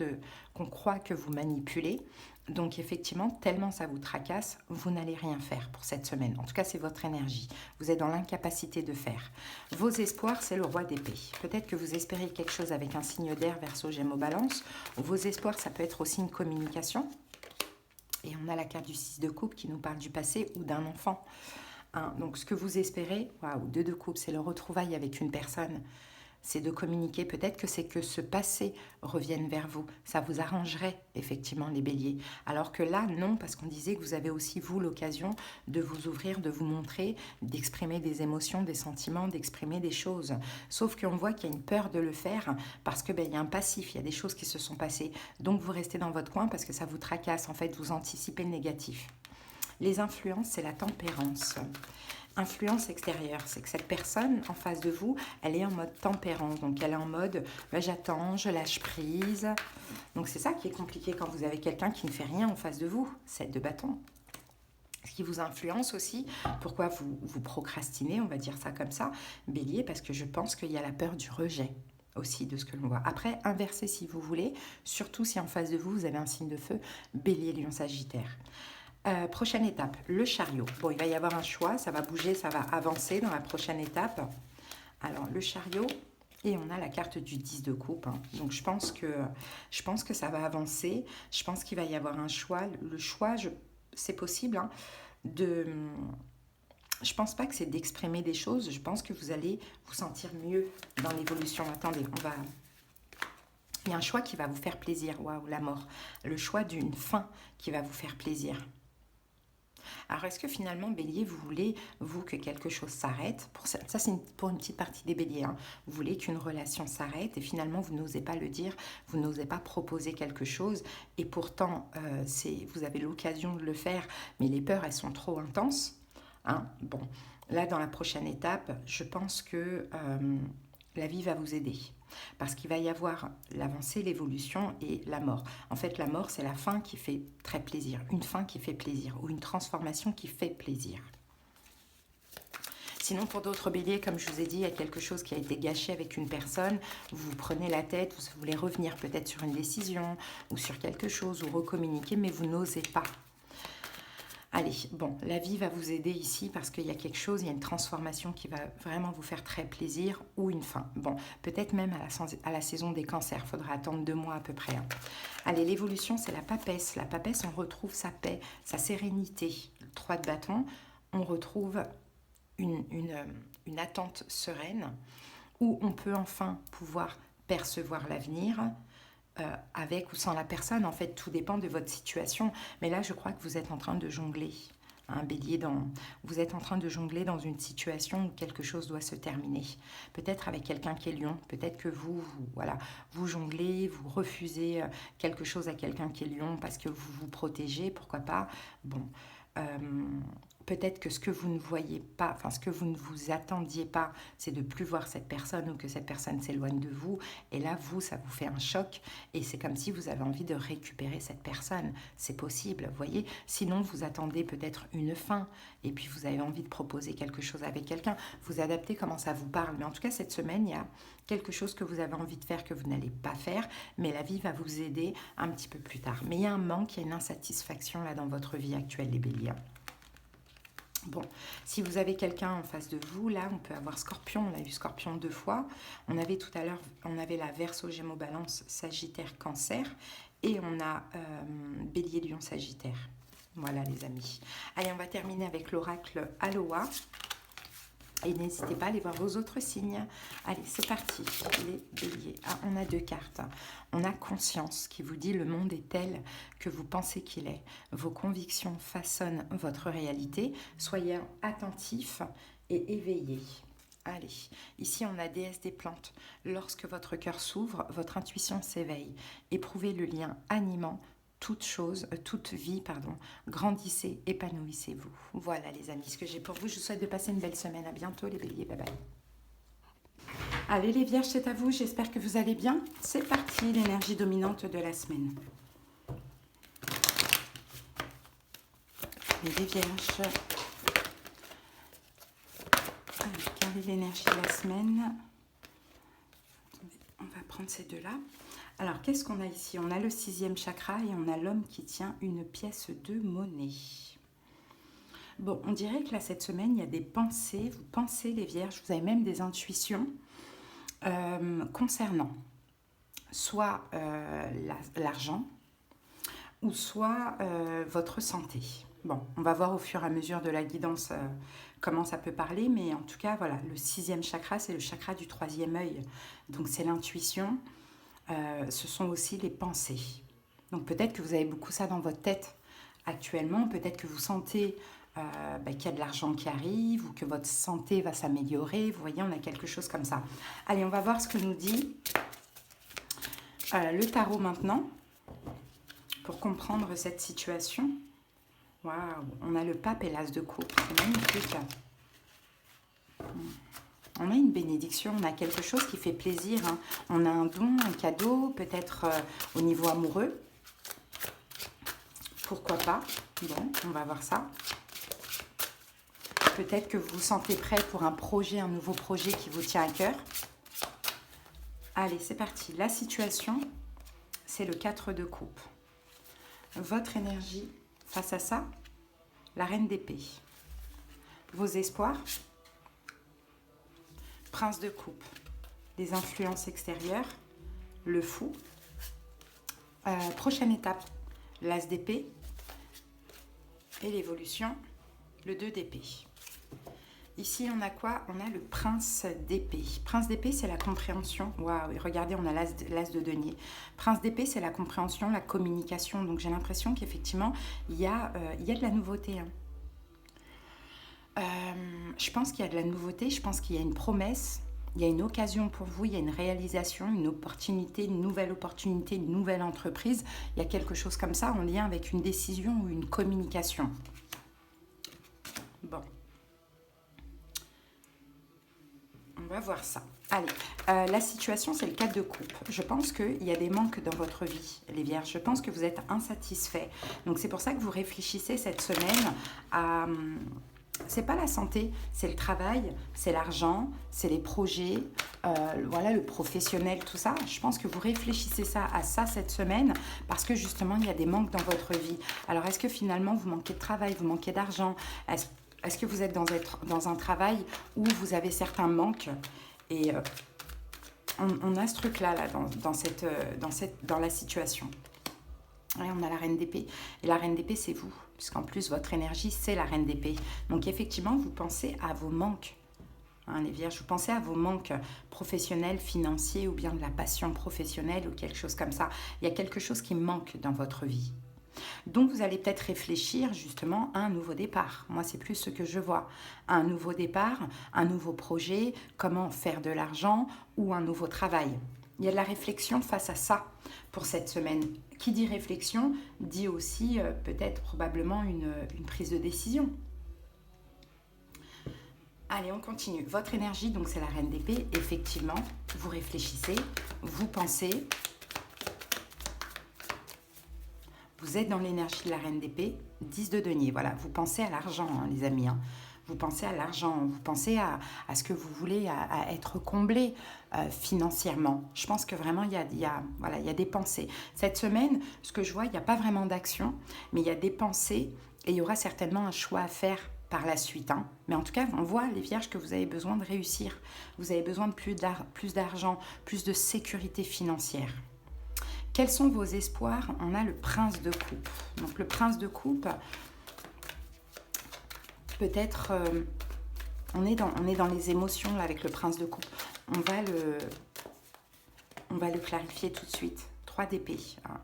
qu'on croit que vous manipulez. Donc effectivement, tellement ça vous tracasse, vous n'allez rien faire pour cette semaine. En tout cas, c'est votre énergie. Vous êtes dans l'incapacité de faire. Vos espoirs, c'est le roi d'épée. Peut-être que vous espérez quelque chose avec un signe d'air, Verseau, Gémeaux, Balance. Vos espoirs, ça peut être aussi une communication. Et on a la carte du 6 de coupe qui nous parle du passé ou d'un enfant. Donc, ce que vous espérez, waouh, 2 de coupe, c'est le retrouvaille avec une personne. C'est de communiquer. Peut-être que c'est que ce passé revienne vers vous. Ça vous arrangerait, effectivement, les béliers. Alors que là, non, parce qu'on disait que vous avez aussi, vous, l'occasion de vous ouvrir, de vous montrer, d'exprimer des émotions, des sentiments, d'exprimer des choses. Sauf qu'on voit qu'il y a une peur de le faire parce que il y a un passif, il y a des choses qui se sont passées. Donc, vous restez dans votre coin parce que ça vous tracasse. En fait, vous anticipez le négatif. Les influences, c'est la tempérance. Influence extérieure, c'est que cette personne en face de vous, elle est en mode tempérance. Donc, elle est en mode j'attends, je lâche prise. Donc, c'est ça qui est compliqué quand vous avez quelqu'un qui ne fait rien en face de vous. 7 de bâton. Ce qui vous influence aussi, pourquoi vous procrastinez, on va dire ça comme ça, bélier, parce que je pense qu'il y a la peur du rejet aussi de ce que l'on voit. Après, inversez si vous voulez, surtout si en face de vous, vous avez un signe de feu, bélier, lion, sagittaire. Prochaine étape, le chariot. Bon, il va y avoir un choix, ça va bouger, ça va avancer dans la prochaine étape. Alors, le chariot, et on a la carte du 10 de coupe. Donc, je pense que ça va avancer. Je pense qu'il va y avoir un choix. Le choix, c'est possible, de... Je pense pas que c'est d'exprimer des choses. Je pense que vous allez vous sentir mieux dans l'évolution. Attendez, il y a un choix qui va vous faire plaisir. Waouh, la mort. Le choix d'une fin qui va vous faire plaisir. Alors, est-ce que finalement, bélier, vous voulez, vous, que quelque chose s'arrête? Ça, c'est pour une petite partie des béliers. Vous voulez qu'une relation s'arrête et finalement, vous n'osez pas le dire, vous n'osez pas proposer quelque chose. Et pourtant, vous avez l'occasion de le faire, mais les peurs, elles sont trop intenses. Bon, là, dans la prochaine étape, je pense que la vie va vous aider. Parce qu'il va y avoir l'avancée, l'évolution et la mort. En fait, la mort, c'est la fin qui fait très plaisir. Une fin qui fait plaisir ou une transformation qui fait plaisir. Sinon, pour d'autres béliers, comme je vous ai dit, il y a quelque chose qui a été gâché avec une personne. Vous vous prenez la tête, vous voulez revenir peut-être sur une décision ou sur quelque chose ou recommuniquer, mais vous n'osez pas. Allez, bon, la vie va vous aider ici parce qu'il y a quelque chose, il y a une transformation qui va vraiment vous faire très plaisir ou une fin. Bon, peut-être même à la saison des cancers, il faudra attendre 2 mois à peu près. Allez, l'évolution, c'est la papesse. La papesse, on retrouve sa paix, sa sérénité. Le 3 de bâton, on retrouve une attente sereine où on peut enfin pouvoir percevoir l'avenir, avec ou sans la personne, en fait, tout dépend de votre situation. Mais là, je crois que vous êtes en train de jongler, bélier, vous êtes en train de jongler dans une situation où quelque chose doit se terminer. Peut-être avec quelqu'un qui est lion, peut-être que vous jonglez, vous refusez quelque chose à quelqu'un qui est lion parce que vous vous protégez, pourquoi pas. Bon, peut-être que ce que vous ne voyez pas, enfin ce que vous ne vous attendiez pas, c'est de plus voir cette personne ou que cette personne s'éloigne de vous. Et là, vous, ça vous fait un choc et c'est comme si vous avez envie de récupérer cette personne. C'est possible, vous voyez. Sinon, vous attendez peut-être une fin et puis vous avez envie de proposer quelque chose avec quelqu'un. Vous adaptez comment ça vous parle. Mais en tout cas, cette semaine, il y a quelque chose que vous avez envie de faire que vous n'allez pas faire, mais la vie va vous aider un petit peu plus tard. Mais il y a un manque, il y a une insatisfaction là dans votre vie actuelle, les béliers. Bon, si vous avez quelqu'un en face de vous, là, on peut avoir Scorpion. On a eu Scorpion 2 fois. On avait tout à l'heure, on avait la Verseau, Gémeaux, Balance, Sagittaire, Cancer. Et on a Bélier, Lion, Sagittaire. Voilà, les amis. Allez, on va terminer avec l'oracle Aloha. Et n'hésitez pas à aller voir vos autres signes. Allez, c'est parti, les béliers. Ah, on a 2 cartes. On a conscience qui vous dit le monde est tel que vous pensez qu'il est. Vos convictions façonnent votre réalité. Soyez attentifs et éveillés. Allez, ici on a déesse des plantes. Lorsque votre cœur s'ouvre, votre intuition s'éveille. Éprouvez le lien animant. Toute vie, grandissez, épanouissez-vous. Voilà les amis, ce que j'ai pour vous. Je vous souhaite de passer une belle semaine. À bientôt les béliers, bye bye. Allez les vierges, c'est à vous. J'espère que vous allez bien. C'est parti, l'énergie dominante de la semaine. Les vierges. Allez, quelle est l'énergie de la semaine? On va prendre ces deux-là. Alors, qu'est-ce qu'on a ici? On a le 6e chakra et on a l'homme qui tient une pièce de monnaie. Bon, on dirait que là, cette semaine, il y a des pensées. Vous pensez, les vierges, vous avez même des intuitions concernant soit l'argent ou soit votre santé. Bon, on va voir au fur et à mesure de la guidance comment ça peut parler, mais en tout cas, voilà, le 6e chakra, c'est le chakra du 3e œil. Donc, c'est l'intuition. Ce sont aussi les pensées. Donc peut-être que vous avez beaucoup ça dans votre tête actuellement, peut-être que vous sentez qu'il y a de l'argent qui arrive ou que votre santé va s'améliorer. Vous voyez, on a quelque chose comme ça. Allez, on va voir ce que nous dit le tarot maintenant pour comprendre cette situation. Waouh, on a le pape et l'as de coupe, c'est magnifique. On a une bénédiction, on a quelque chose qui fait plaisir. Hein. On a un don, un cadeau, peut-être au niveau amoureux. Pourquoi pas? Bon, on va voir ça. Peut-être que vous vous sentez prêt pour un projet, un nouveau projet qui vous tient à cœur. Allez, c'est parti. La situation, c'est le 4 de coupe. Votre énergie face à ça, la reine d'épée. Vos espoirs, Prince de coupe, les influences extérieures, le fou. Prochaine étape, l'as d'épée et l'évolution, le 2 d'épée. Ici, on a quoi? On a le prince d'épée. Prince d'épée, c'est la compréhension. Waouh, et regardez, on a l'as de denier. Prince d'épée, c'est la compréhension, la communication. Donc, j'ai l'impression qu'effectivement, il y a de la nouveauté. Hein. Je pense qu'il y a de la nouveauté, je pense qu'il y a une promesse, il y a une occasion pour vous, il y a une réalisation, une opportunité, une nouvelle opportunité, une nouvelle entreprise. Il y a quelque chose comme ça en lien avec une décision ou une communication. Bon. On va voir ça. Allez, la situation, c'est le 4 de coupe. Je pense qu'il y a des manques dans votre vie, les vierges. Je pense que vous êtes insatisfaits. Donc, c'est pour ça que vous réfléchissez cette semaine à... C'est pas la santé, c'est le travail, c'est l'argent, c'est les projets, voilà, le professionnel, tout ça. Je pense que vous réfléchissez à ça cette semaine parce que justement, il y a des manques dans votre vie. Alors, est-ce que finalement, vous manquez de travail, vous manquez d'argent? Est-ce que vous êtes dans un travail où vous avez certains manques? Et on a ce truc-là là, dans la situation. Et on a la reine d'épée. Et la reine d'épée, c'est vous. Puisqu'en plus, votre énergie, c'est la reine d'épée. Donc, effectivement, vous pensez à vos manques. Hein, les vierges, vous pensez à vos manques professionnels, financiers ou bien de la passion professionnelle ou quelque chose comme ça. Il y a quelque chose qui manque dans votre vie. Donc, vous allez peut-être réfléchir justement à un nouveau départ. Moi, c'est plus ce que je vois. Un nouveau départ, un nouveau projet, comment faire de l'argent ou un nouveau travail. Il y a de la réflexion face à ça pour cette semaine. Qui dit réflexion dit aussi peut-être probablement une prise de décision. Allez, on continue. Votre énergie, donc c'est la reine d'épée. Effectivement, vous réfléchissez, vous pensez. Vous êtes dans l'énergie de la reine d'épée, 10 de denier. Voilà, vous pensez à l'argent, hein, les amis. Hein. Vous pensez à l'argent, vous pensez à ce que vous voulez, à être comblé financièrement. Je pense que vraiment, voilà, il y a des pensées. Cette semaine, ce que je vois, il n'y a pas vraiment d'action, mais il y a des pensées et il y aura certainement un choix à faire par la suite. Hein. Mais en tout cas, on voit, les vierges, que vous avez besoin de réussir. Vous avez besoin de plus d'argent, plus de sécurité financière. Quels sont vos espoirs? On a le prince de coupe. Donc le prince de coupe, peut-être, on est dans les émotions là, avec le prince de coupe. On va le clarifier tout de suite. 3 d'épée. Hein.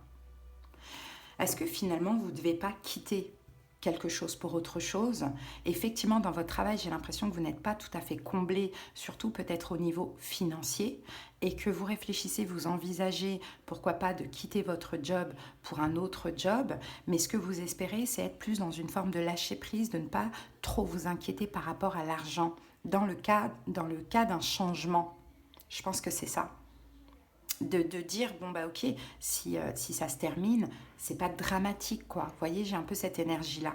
Est-ce que finalement, vous ne devez pas quitter quelque chose pour autre chose? Effectivement, dans votre travail, j'ai l'impression que vous n'êtes pas tout à fait comblé, surtout peut-être au niveau financier, et que vous réfléchissez, vous envisagez, pourquoi pas, de quitter votre job pour un autre job, mais ce que vous espérez, c'est être plus dans une forme de lâcher-prise, de ne pas trop vous inquiéter par rapport à l'argent, dans le cas d'un changement. Je pense que c'est ça. De dire, bon bah ok, si ça se termine, c'est pas dramatique quoi. Vous voyez, j'ai un peu cette énergie-là.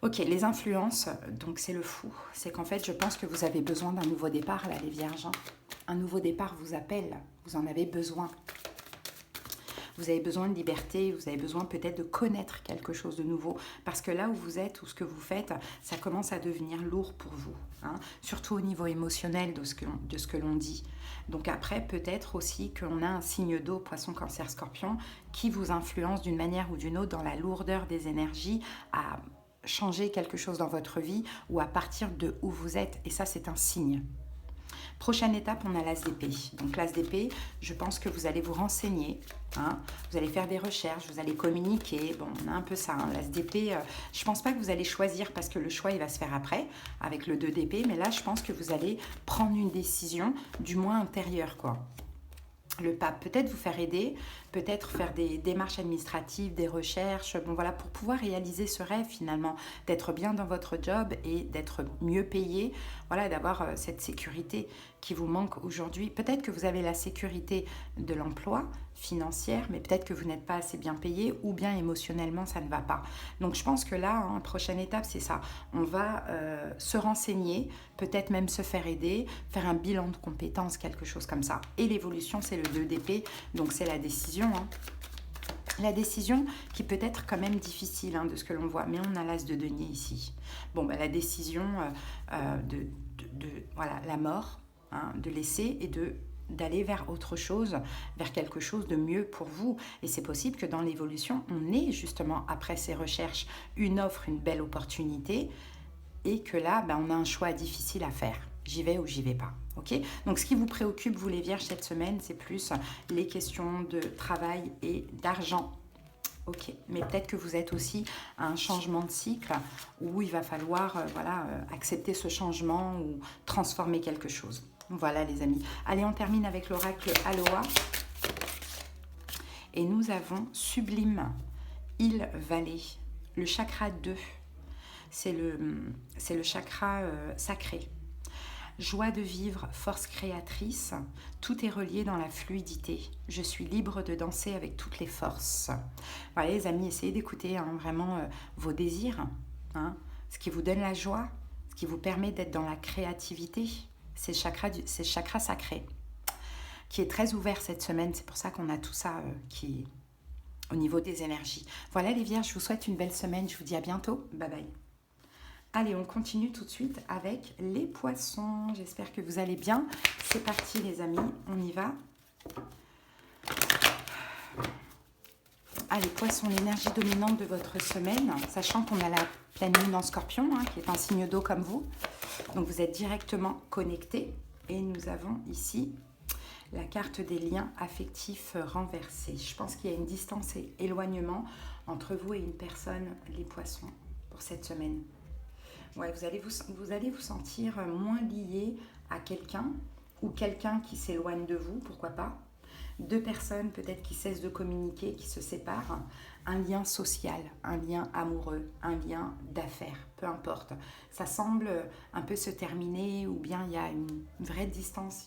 Ok, les influences, donc c'est le fou. C'est qu'en fait, je pense que vous avez besoin d'un nouveau départ, là, les vierges. Hein. Un nouveau départ vous appelle, vous en avez besoin. Vous avez besoin de liberté, vous avez besoin peut-être de connaître quelque chose de nouveau. Parce que là où vous êtes, ou ce que vous faites, ça commence à devenir lourd pour vous. Hein, surtout au niveau émotionnel de ce que l'on dit. Donc après, peut-être aussi qu'on a un signe d'eau, poisson, cancer, scorpion, qui vous influence d'une manière ou d'une autre dans la lourdeur des énergies à changer quelque chose dans votre vie ou à partir de où vous êtes. Et ça, c'est un signe. Prochaine étape, on a l'as d'épée. Donc l'as d'épée, je pense que vous allez vous renseigner, hein, vous allez faire des recherches, vous allez communiquer. Bon, on a un peu ça, hein, l'as d'épée. Je ne pense pas que vous allez choisir parce que le choix, il va se faire après, avec le 2 d'épée. Mais là, je pense que vous allez prendre une décision, du moins intérieure, quoi. Le pape, peut-être vous faire aider, peut-être faire des démarches administratives, des recherches, bon voilà, pour pouvoir réaliser ce rêve finalement, d'être bien dans votre job et d'être mieux payé, voilà, d'avoir cette sécurité qui vous manque aujourd'hui. Peut-être que vous avez la sécurité de l'emploi financière, mais peut-être que vous n'êtes pas assez bien payé ou bien émotionnellement ça ne va pas. Donc je pense que là, hein, prochaine étape, c'est ça. On va se renseigner, peut-être même se faire aider, faire un bilan de compétences, quelque chose comme ça. Et l'évolution, c'est le 2 d'épée, donc c'est la décision. Hein. La décision qui peut être quand même difficile hein, de ce que l'on voit, mais on a l'as de denier ici. Bon, bah, la décision voilà, la mort, hein, de laisser et d'aller vers autre chose, vers quelque chose de mieux pour vous. Et c'est possible que dans l'évolution, on ait justement, après ces recherches, une offre, une belle opportunité, et que là, ben, on a un choix difficile à faire. J'y vais ou j'y vais pas. Okay, donc, ce qui vous préoccupe, vous les vierges, cette semaine, c'est plus les questions de travail et d'argent. Ok, mais peut-être que vous êtes aussi à un changement de cycle où il va falloir accepter ce changement ou transformer quelque chose. Voilà les amis. Allez, on termine avec l'oracle Aloha. Et nous avons Sublime, île-vallée, le chakra 2. C'est le chakra sacré. Joie de vivre, force créatrice, tout est relié dans la fluidité. Je suis libre de danser avec toutes les forces. Voilà les amis, essayez d'écouter hein, vraiment vos désirs, hein, ce qui vous donne la joie, ce qui vous permet d'être dans la créativité. C'est le chakra sacré, qui est très ouvert cette semaine. C'est pour ça qu'on a tout ça qui au niveau des énergies. Voilà les vierges, je vous souhaite une belle semaine. Je vous dis à bientôt. Bye bye. Allez, on continue tout de suite avec les poissons. J'espère que vous allez bien. C'est parti les amis, on y va. Allez, poissons, l'énergie dominante de votre semaine, sachant qu'on a la pleine lune en scorpion, hein, qui est un signe d'eau comme vous. Donc vous êtes directement connectés. Et nous avons ici la carte des liens affectifs renversés. Je pense qu'il y a une distance et éloignement entre vous et une personne, les poissons, pour cette semaine. Ouais, vous allez vous sentir moins lié à quelqu'un ou quelqu'un qui s'éloigne de vous, pourquoi pas. Deux personnes peut-être qui cessent de communiquer, qui se séparent. Un lien social, un lien amoureux, un lien d'affaires, peu importe. Ça semble un peu se terminer ou bien il y a une vraie distance,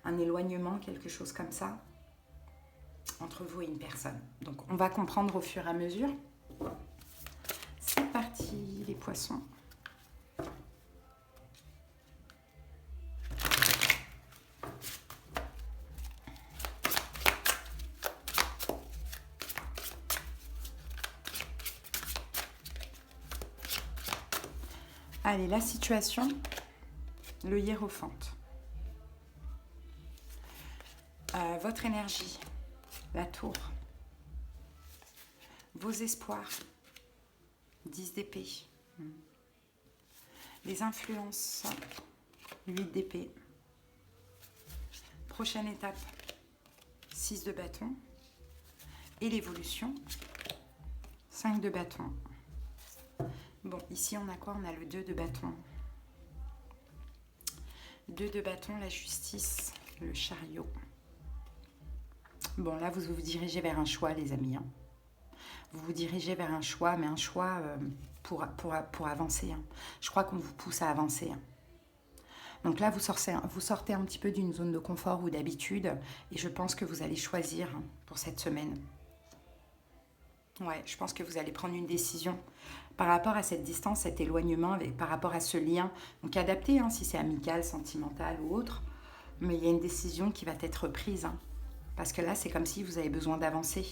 un éloignement, quelque chose comme ça, entre vous et une personne. Donc on va comprendre au fur et à mesure. C'est parti les poissons. Allez, la situation, le hiérophante. Votre énergie, la tour. Vos espoirs, 10 d'épée. Les influences, 8 d'épée. Prochaine étape, 6 de bâton. Et l'évolution, 5 de bâton. Bon, ici on a quoi? On a le 2 de bâton. 2 de bâton, la justice, le chariot. Bon, là vous vous dirigez vers un choix les amis. Vous vous dirigez vers un choix, mais un choix pour avancer. Je crois qu'on vous pousse à avancer. Donc là vous sortez un petit peu d'une zone de confort ou d'habitude et je pense que vous allez choisir pour cette semaine. Ouais, je pense que vous allez prendre une décision par rapport à cette distance, cet éloignement, par rapport à ce lien. Donc adapté, si c'est amical, sentimental ou autre. Mais il y a une décision qui va être prise. Parce que là, c'est comme si vous avez besoin d'avancer.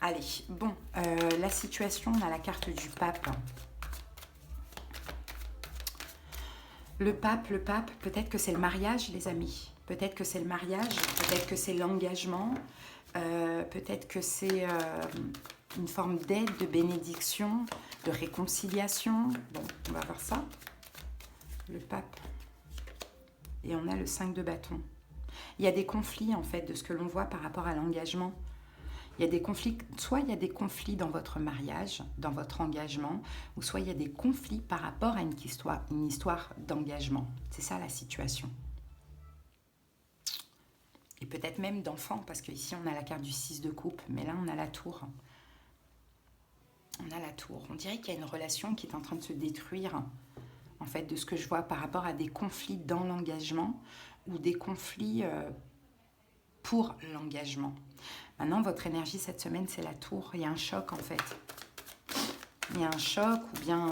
Allez, bon, la situation, on a la carte du pape. Le pape, peut-être que c'est le mariage, les amis. Peut-être que c'est le mariage, peut-être que c'est l'engagement. Peut-être que c'est une forme d'aide, de bénédiction, de réconciliation. Bon, on va voir ça. Le pape. Et on a le 5 de bâton. Il y a des conflits, en fait, de ce que l'on voit par rapport à l'engagement. Il y a des conflits, soit il y a des conflits dans votre mariage, dans votre engagement, ou soit il y a des conflits par rapport à une histoire d'engagement. C'est ça la situation. Et peut-être même d'enfants, parce qu'ici on a la carte du 6 de coupe, mais là on a la tour. On a la tour. On dirait qu'il y a une relation qui est en train de se détruire, en fait, de ce que je vois par rapport à des conflits dans l'engagement ou des conflits pour l'engagement. Maintenant, votre énergie cette semaine, c'est la tour. Il y a un choc, en fait. Il y a un choc ou bien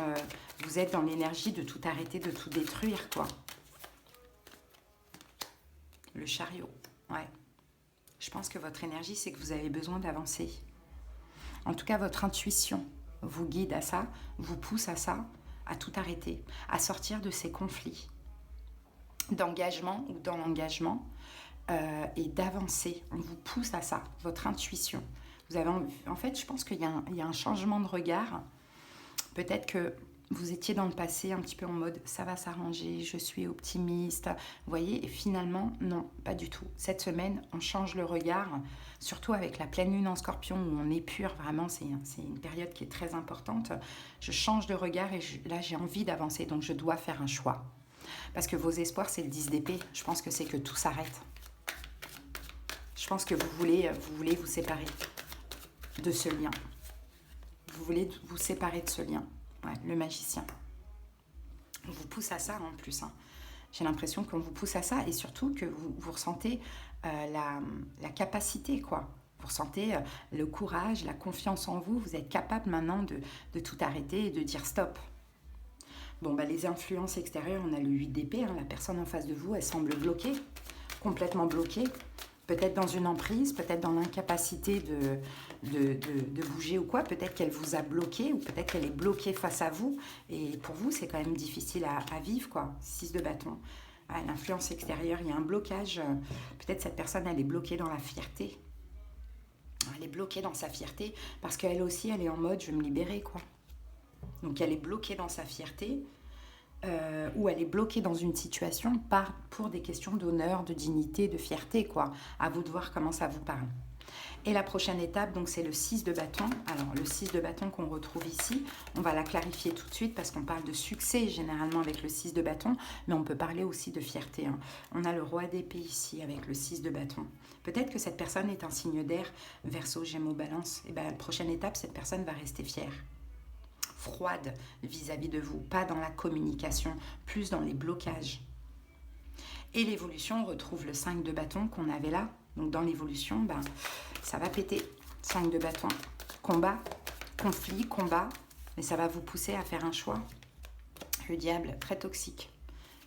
vous êtes dans l'énergie de tout arrêter, de tout détruire, quoi. Le chariot. Ouais. Je pense que votre énergie, c'est que vous avez besoin d'avancer. En tout cas, votre intuition vous guide à ça, vous pousse à ça, à tout arrêter, à sortir de ces conflits d'engagement ou dans l'engagement et d'avancer. On vous pousse à ça, votre intuition. Vous avez en fait, je pense qu'il y a un changement de regard. Peut-être que vous étiez dans le passé un petit peu en mode « ça va s'arranger, je suis optimiste ». Vous voyez, et finalement, non, pas du tout. Cette semaine, on change le regard, surtout avec la pleine lune en scorpion où on épure, vraiment, c'est une période qui est très importante. Je change de regard et là, j'ai envie d'avancer, donc je dois faire un choix. Parce que vos espoirs, c'est le 10 d'épée. Je pense que c'est que tout s'arrête. Je pense que vous voulez vous séparer de ce lien. Vous voulez vous séparer de ce lien. Ouais, le magicien. On vous pousse à ça en plus. J'ai l'impression qu'on vous pousse à ça et surtout que vous ressentez la capacité, quoi. Vous ressentez le courage, la confiance en vous. Vous êtes capable maintenant de tout arrêter et de dire stop. Bon, les influences extérieures, on a le 8 d'épée. La personne en face de vous, elle semble bloquée, complètement bloquée. Peut-être dans une emprise, peut-être dans l'incapacité de bouger ou quoi. Peut-être qu'elle vous a bloqué ou peut-être qu'elle est bloquée face à vous. Et pour vous, c'est quand même difficile à vivre, quoi. 6 de bâton. L'influence extérieure, il y a un blocage. Peut-être cette personne, elle est bloquée dans la fierté. Elle est bloquée dans sa fierté parce qu'elle aussi, elle est en mode « je vais me libérer », quoi. Donc, elle est bloquée dans sa fierté. Ou elle est bloquée dans une situation pour des questions d'honneur, de dignité, de fierté, quoi. À vous de voir comment ça vous parle. Et la prochaine étape, donc c'est le 6 de bâton. Alors le 6 de bâton qu'on retrouve ici, on va la clarifier tout de suite parce qu'on parle de succès généralement avec le 6 de bâton, mais on peut parler aussi de fierté. Hein. On a le roi d'épée ici avec le 6 de bâton. Peut-être que cette personne est un signe d'air, Verseau, Gémeaux, Balance. Et bien la prochaine étape, cette personne va rester fière, froide vis-à-vis de vous, pas dans la communication, plus dans les blocages. Et l'évolution, on retrouve le 5 de bâton qu'on avait là. Donc dans l'évolution, ben, ça va péter. 5 de bâton, combat, conflit, combat. Mais ça va vous pousser à faire un choix. Le diable, très toxique.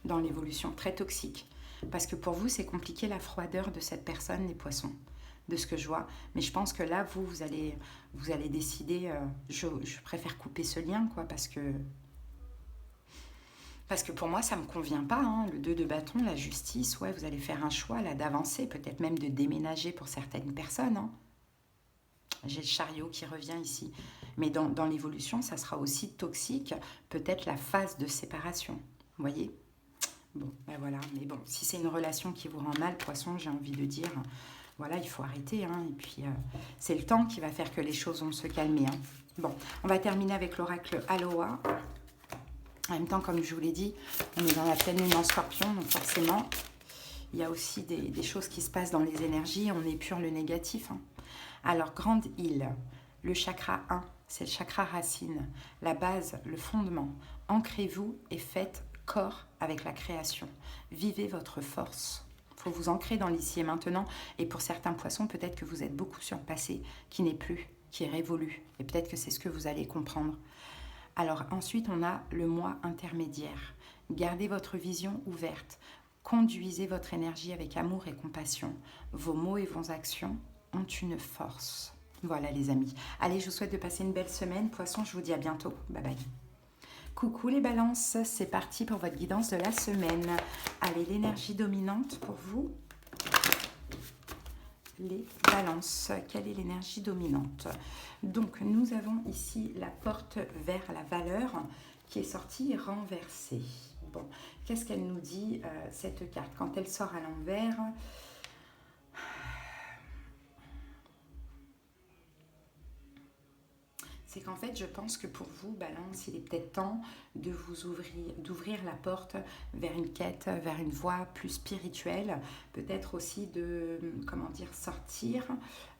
Dans l'évolution, très toxique. Parce que pour vous, c'est compliqué la froideur de cette personne, les poissons. De ce que je vois. Mais je pense que là, vous allez décider, je préfère couper ce lien, quoi, parce que pour moi, ça ne me convient pas. Hein. Le 2 de bâton, la justice, ouais, vous allez faire un choix là d'avancer, peut-être même de déménager pour certaines personnes. Hein. J'ai le chariot qui revient ici. Mais dans l'évolution, ça sera aussi toxique, peut-être la phase de séparation. Vous voyez ? Bon, ben voilà. Mais bon, si c'est une relation qui vous rend mal, poisson, j'ai envie de dire, voilà, il faut arrêter. Hein. Et puis, c'est le temps qui va faire que les choses vont se calmer. Hein. Bon, on va terminer avec l'oracle Aloha. En même temps, comme je vous l'ai dit, on est dans la pleine lune en scorpion, donc forcément, il y a aussi des choses qui se passent dans les énergies, on épure le négatif. Hein. Alors, grande île, le chakra 1, c'est le chakra racine, la base, le fondement. Ancrez-vous et faites corps avec la création. Vivez votre force. Il faut vous ancrer dans l'ici et maintenant. Et pour certains poissons, peut-être que vous êtes beaucoup sur le passé, qui n'est plus, qui est révolu. Et peut-être que c'est ce que vous allez comprendre. Alors ensuite, on a le moi intermédiaire. Gardez votre vision ouverte. Conduisez votre énergie avec amour et compassion. Vos mots et vos actions ont une force. Voilà les amis. Allez, je vous souhaite de passer une belle semaine. Poisson, je vous dis à bientôt. Bye bye. Coucou les balances, c'est parti pour votre guidance de la semaine. Allez, l'énergie dominante pour vous. Les balances, quelle est l'énergie dominante? Donc nous avons ici la porte vers la valeur qui est sortie renversée. Bon, qu'est-ce qu'elle nous dit cette carte? Quand elle sort à l'envers, c'est qu'en fait, je pense que pour vous, Balance, il est peut-être temps de vous d'ouvrir la porte vers une quête, vers une voie plus spirituelle, peut-être aussi de, comment dire, sortir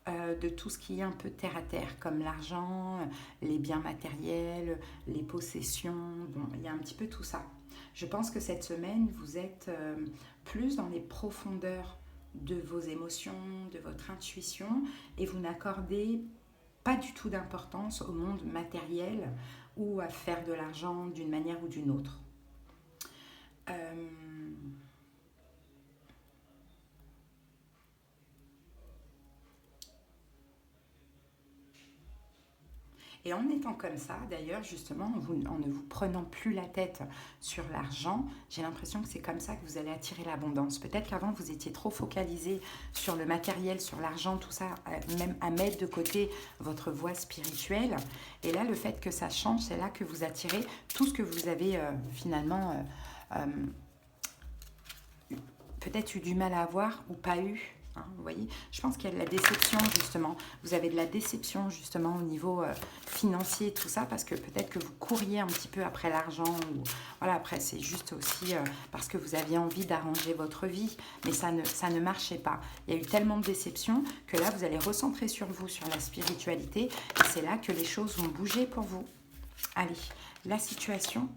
de tout ce qui est un peu terre à terre, comme l'argent, les biens matériels, les possessions, bon, il y a un petit peu tout ça. Je pense que cette semaine, vous êtes plus dans les profondeurs de vos émotions, de votre intuition, et vous n'accordez pas du tout d'importance au monde matériel ou à faire de l'argent d'une manière ou d'une autre. Et en étant comme ça, d'ailleurs, justement, en ne vous prenant plus la tête sur l'argent, j'ai l'impression que c'est comme ça que vous allez attirer l'abondance. Peut-être qu'avant, vous étiez trop focalisé sur le matériel, sur l'argent, tout ça, même à mettre de côté votre voie spirituelle. Et là, le fait que ça change, c'est là que vous attirez tout ce que vous avez finalement peut-être eu du mal à avoir ou pas eu. Hein, vous voyez, je pense qu'il y a de la déception justement. Vous avez de la déception justement au niveau financier, tout ça, parce que peut-être que vous couriez un petit peu après l'argent. Ou voilà, après c'est juste aussi parce que vous aviez envie d'arranger votre vie, mais ça ne marchait pas. Il y a eu tellement de déception que là vous allez recentrer sur vous, sur la spiritualité, et c'est là que les choses vont bouger pour vous. Allez, la situation,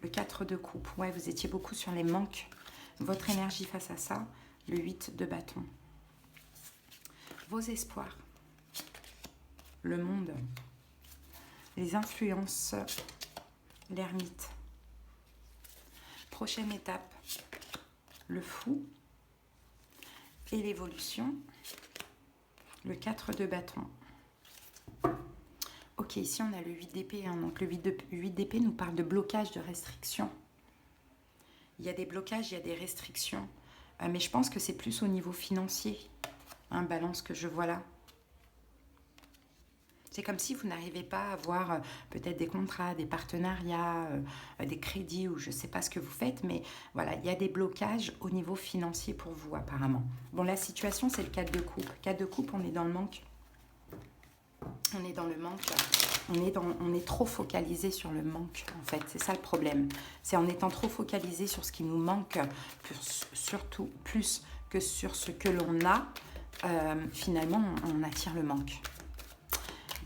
le 4 de coupe. Ouais, vous étiez beaucoup sur les manques. Votre énergie face à ça, le 8 de bâton. Vos espoirs, le monde, les influences, l'ermite. Prochaine étape, le fou et l'évolution, le 4 de bâton. Ok, ici on a le 8 d'épée, hein, donc le 8 d'épée nous parle de blocage, de restriction. Il y a des blocages, il y a des restrictions, mais je pense que c'est plus au niveau financier. Un balance que je vois là. C'est comme si vous n'arrivez pas à avoir peut-être des contrats, des partenariats, des crédits ou je ne sais pas ce que vous faites, mais voilà, il y a des blocages au niveau financier pour vous apparemment. Bon, la situation, c'est le 4 de coupe. 4 de coupe, on est dans le manque. On est dans le manque, on est trop focalisé sur le manque en fait, c'est ça le problème. C'est en étant trop focalisé sur ce qui nous manque, surtout plus que sur ce que l'on a, finalement on attire le manque.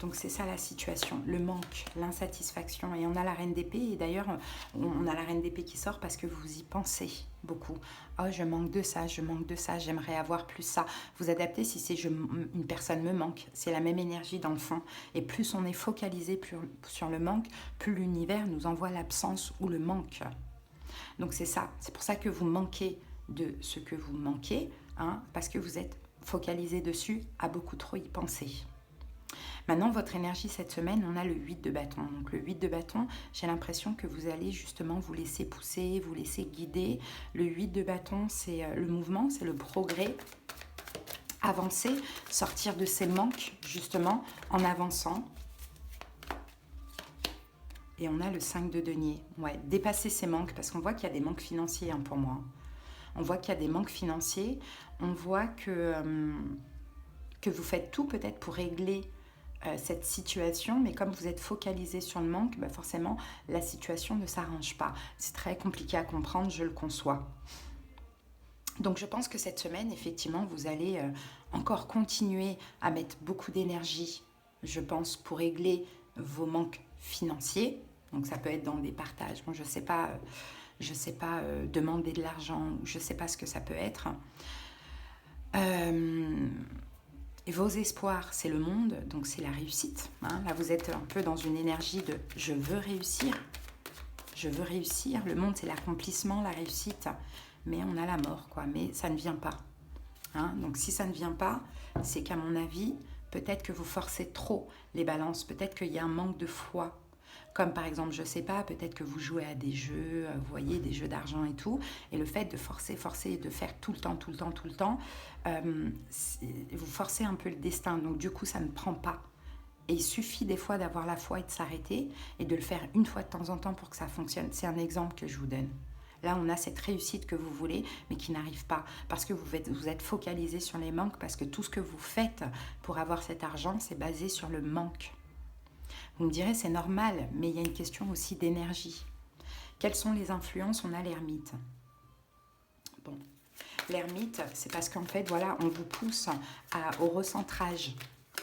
Donc c'est ça la situation, le manque, l'insatisfaction. Et on a la reine d'épée, et d'ailleurs on a la reine d'épée qui sort parce que vous y pensez beaucoup. Oh, je manque de ça, j'aimerais avoir plus ça. Vous adaptez si c'est une personne me manque, c'est la même énergie dans le fond. Et plus on est focalisé sur le manque, plus l'univers nous envoie l'absence ou le manque. Donc c'est ça, c'est pour ça que vous manquez de ce que vous manquez, hein, parce que vous êtes focalisé dessus, à beaucoup trop y penser. Maintenant, votre énergie cette semaine, on a le 8 de bâton. Donc le 8 de bâton, j'ai l'impression que vous allez justement vous laisser pousser, vous laisser guider. Le 8 de bâton, c'est le mouvement, c'est le progrès. Avancer, sortir de ses manques justement en avançant. Et on a le 5 de denier. Ouais, dépasser ses manques, parce qu'on voit qu'il y a des manques financiers hein, pour moi. On voit qu'il y a des manques financiers. On voit que vous faites tout peut-être pour régler cette situation, mais comme vous êtes focalisé sur le manque, bah forcément la situation ne s'arrange pas. C'est très compliqué à comprendre, je le conçois. Donc je pense que cette semaine, effectivement, vous allez encore continuer à mettre beaucoup d'énergie, je pense, pour régler vos manques financiers. Donc ça peut être dans des partages. Bon, je sais pas, demander de l'argent, je sais pas ce que ça peut être. Et vos espoirs, c'est le monde, donc c'est la réussite. Hein. Là, vous êtes un peu dans une énergie de « je veux réussir ». Je veux réussir. Le monde, c'est l'accomplissement, la réussite. Mais on a la mort, quoi. Mais ça ne vient pas. Hein. Donc, si ça ne vient pas, c'est qu'à mon avis, peut-être que vous forcez trop les balances. Peut-être qu'il y a un manque de foi. Comme par exemple, je ne sais pas, peut-être que vous jouez à des jeux, vous voyez, des jeux d'argent et tout, et le fait de forcer, de faire tout le temps, vous forcez un peu le destin, donc du coup ça ne prend pas. Et il suffit des fois d'avoir la foi et de s'arrêter, et de le faire une fois de temps en temps pour que ça fonctionne. C'est un exemple que je vous donne. Là, on a cette réussite que vous voulez, mais qui n'arrive pas, parce que vous êtes focalisé sur les manques, parce que tout ce que vous faites pour avoir cet argent, c'est basé sur le manque. Vous me direz, c'est normal, mais il y a une question aussi d'énergie. Quelles sont les influences? On a l'ermite. Bon, l'ermite, c'est parce qu'en fait, voilà, on vous pousse au recentrage.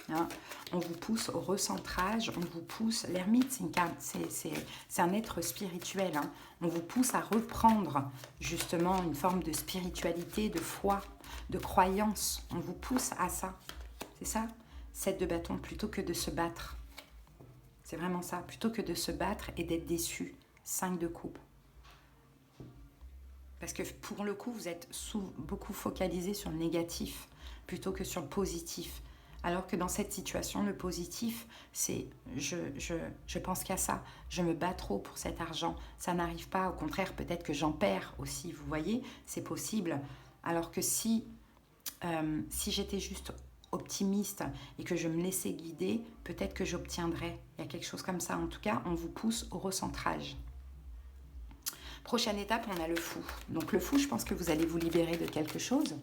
Hein. On vous pousse au recentrage, on vous pousse... L'ermite, c'est un être spirituel. Hein. On vous pousse à reprendre justement une forme de spiritualité, de foi, de croyance. On vous pousse à ça. C'est ça, 7 de bâton, plutôt que de se battre. C'est vraiment ça, plutôt que de se battre et d'être déçu. 5 de coupe. Parce que pour le coup, vous êtes beaucoup focalisé sur le négatif plutôt que sur le positif. Alors que dans cette situation, le positif, c'est je pense qu'à ça. Je me bats trop pour cet argent. Ça n'arrive pas. Au contraire, peut-être que j'en perds aussi. Vous voyez, c'est possible. Alors que si j'étais juste optimiste et que je me laissais guider, peut-être que j'obtiendrais. Il y a quelque chose comme ça. En tout cas, on vous pousse au recentrage. Prochaine étape, on a le fou. Donc le fou, je pense que vous allez vous libérer de quelque chose.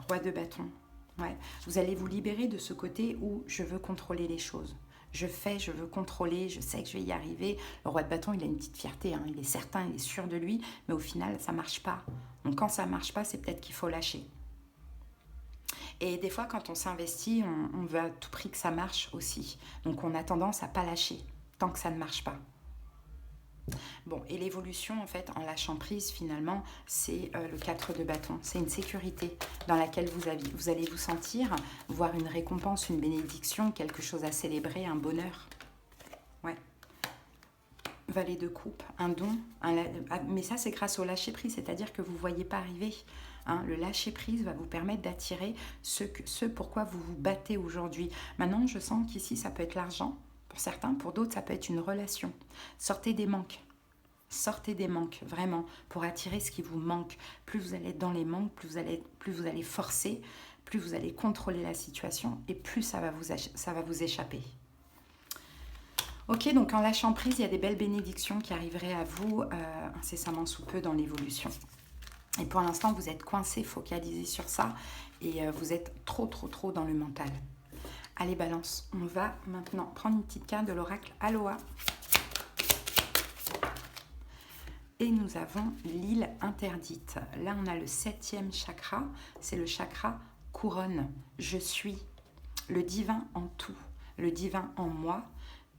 Roi de bâton. Ouais. Vous allez vous libérer de ce côté où je veux contrôler les choses. Je veux contrôler, je sais que je vais y arriver. Le roi de bâton, il a une petite fierté, hein. Il est certain, il est sûr de lui, mais au final, ça ne marche pas. Donc quand ça ne marche pas, c'est peut-être qu'il faut lâcher. Et des fois, quand on s'investit, on veut à tout prix que ça marche aussi. Donc on a tendance à ne pas lâcher tant que ça ne marche pas. Bon, et l'évolution, en fait, en lâchant prise, finalement, c'est le 4 de bâton. C'est une sécurité dans laquelle vous allez vous sentir, voir une récompense, une bénédiction, quelque chose à célébrer, un bonheur. Ouais. Valet de coupe, un don. Mais ça, c'est grâce au lâcher-prise, c'est-à-dire que vous ne voyez pas arriver. Hein, le lâcher-prise va vous permettre d'attirer ce pourquoi vous vous battez aujourd'hui. Maintenant, je sens qu'ici, ça peut être l'argent. Pour certains, pour d'autres, ça peut être une relation. Sortez des manques. Sortez des manques, vraiment, pour attirer ce qui vous manque. Plus vous allez être dans les manques, plus vous allez forcer, plus vous allez contrôler la situation et plus ça va vous échapper. Ok, donc en lâchant prise, il y a des belles bénédictions qui arriveraient à vous incessamment sous peu dans l'évolution. Et pour l'instant, vous êtes coincé, focalisé sur ça et vous êtes trop dans le mental. Allez, Balance, on va maintenant prendre une petite carte de l'oracle Aloha. Et nous avons l'île interdite. Là, on a le 7e chakra, c'est le chakra couronne. Je suis le divin en tout, le divin en moi,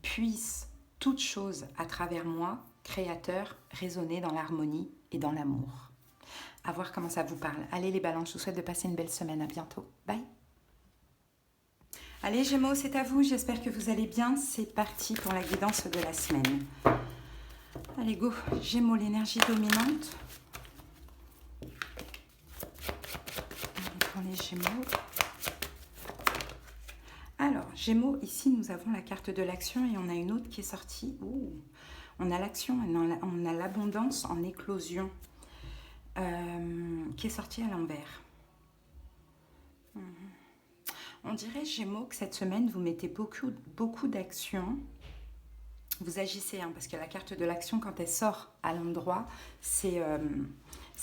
puisse toute chose à travers moi, créateur, résonner dans l'harmonie et dans l'amour. À voir comment ça vous parle. Allez les balances, je vous souhaite de passer une belle semaine. À bientôt. Bye. Allez Gémeaux, c'est à vous. J'espère que vous allez bien. C'est parti pour la guidance de la semaine. Allez, go. Gémeaux, l'énergie dominante. Allez, pour les Gémeaux. Alors, Gémeaux, ici, nous avons la carte de l'action et on a une autre qui est sortie. Ouh, on a l'action, on a l'abondance en éclosion qui est sortie à l'envers. On dirait, Gémeaux, que cette semaine, vous mettez beaucoup d'actions. Vous agissez, hein, parce que la carte de l'action, quand elle sort à l'endroit, c'est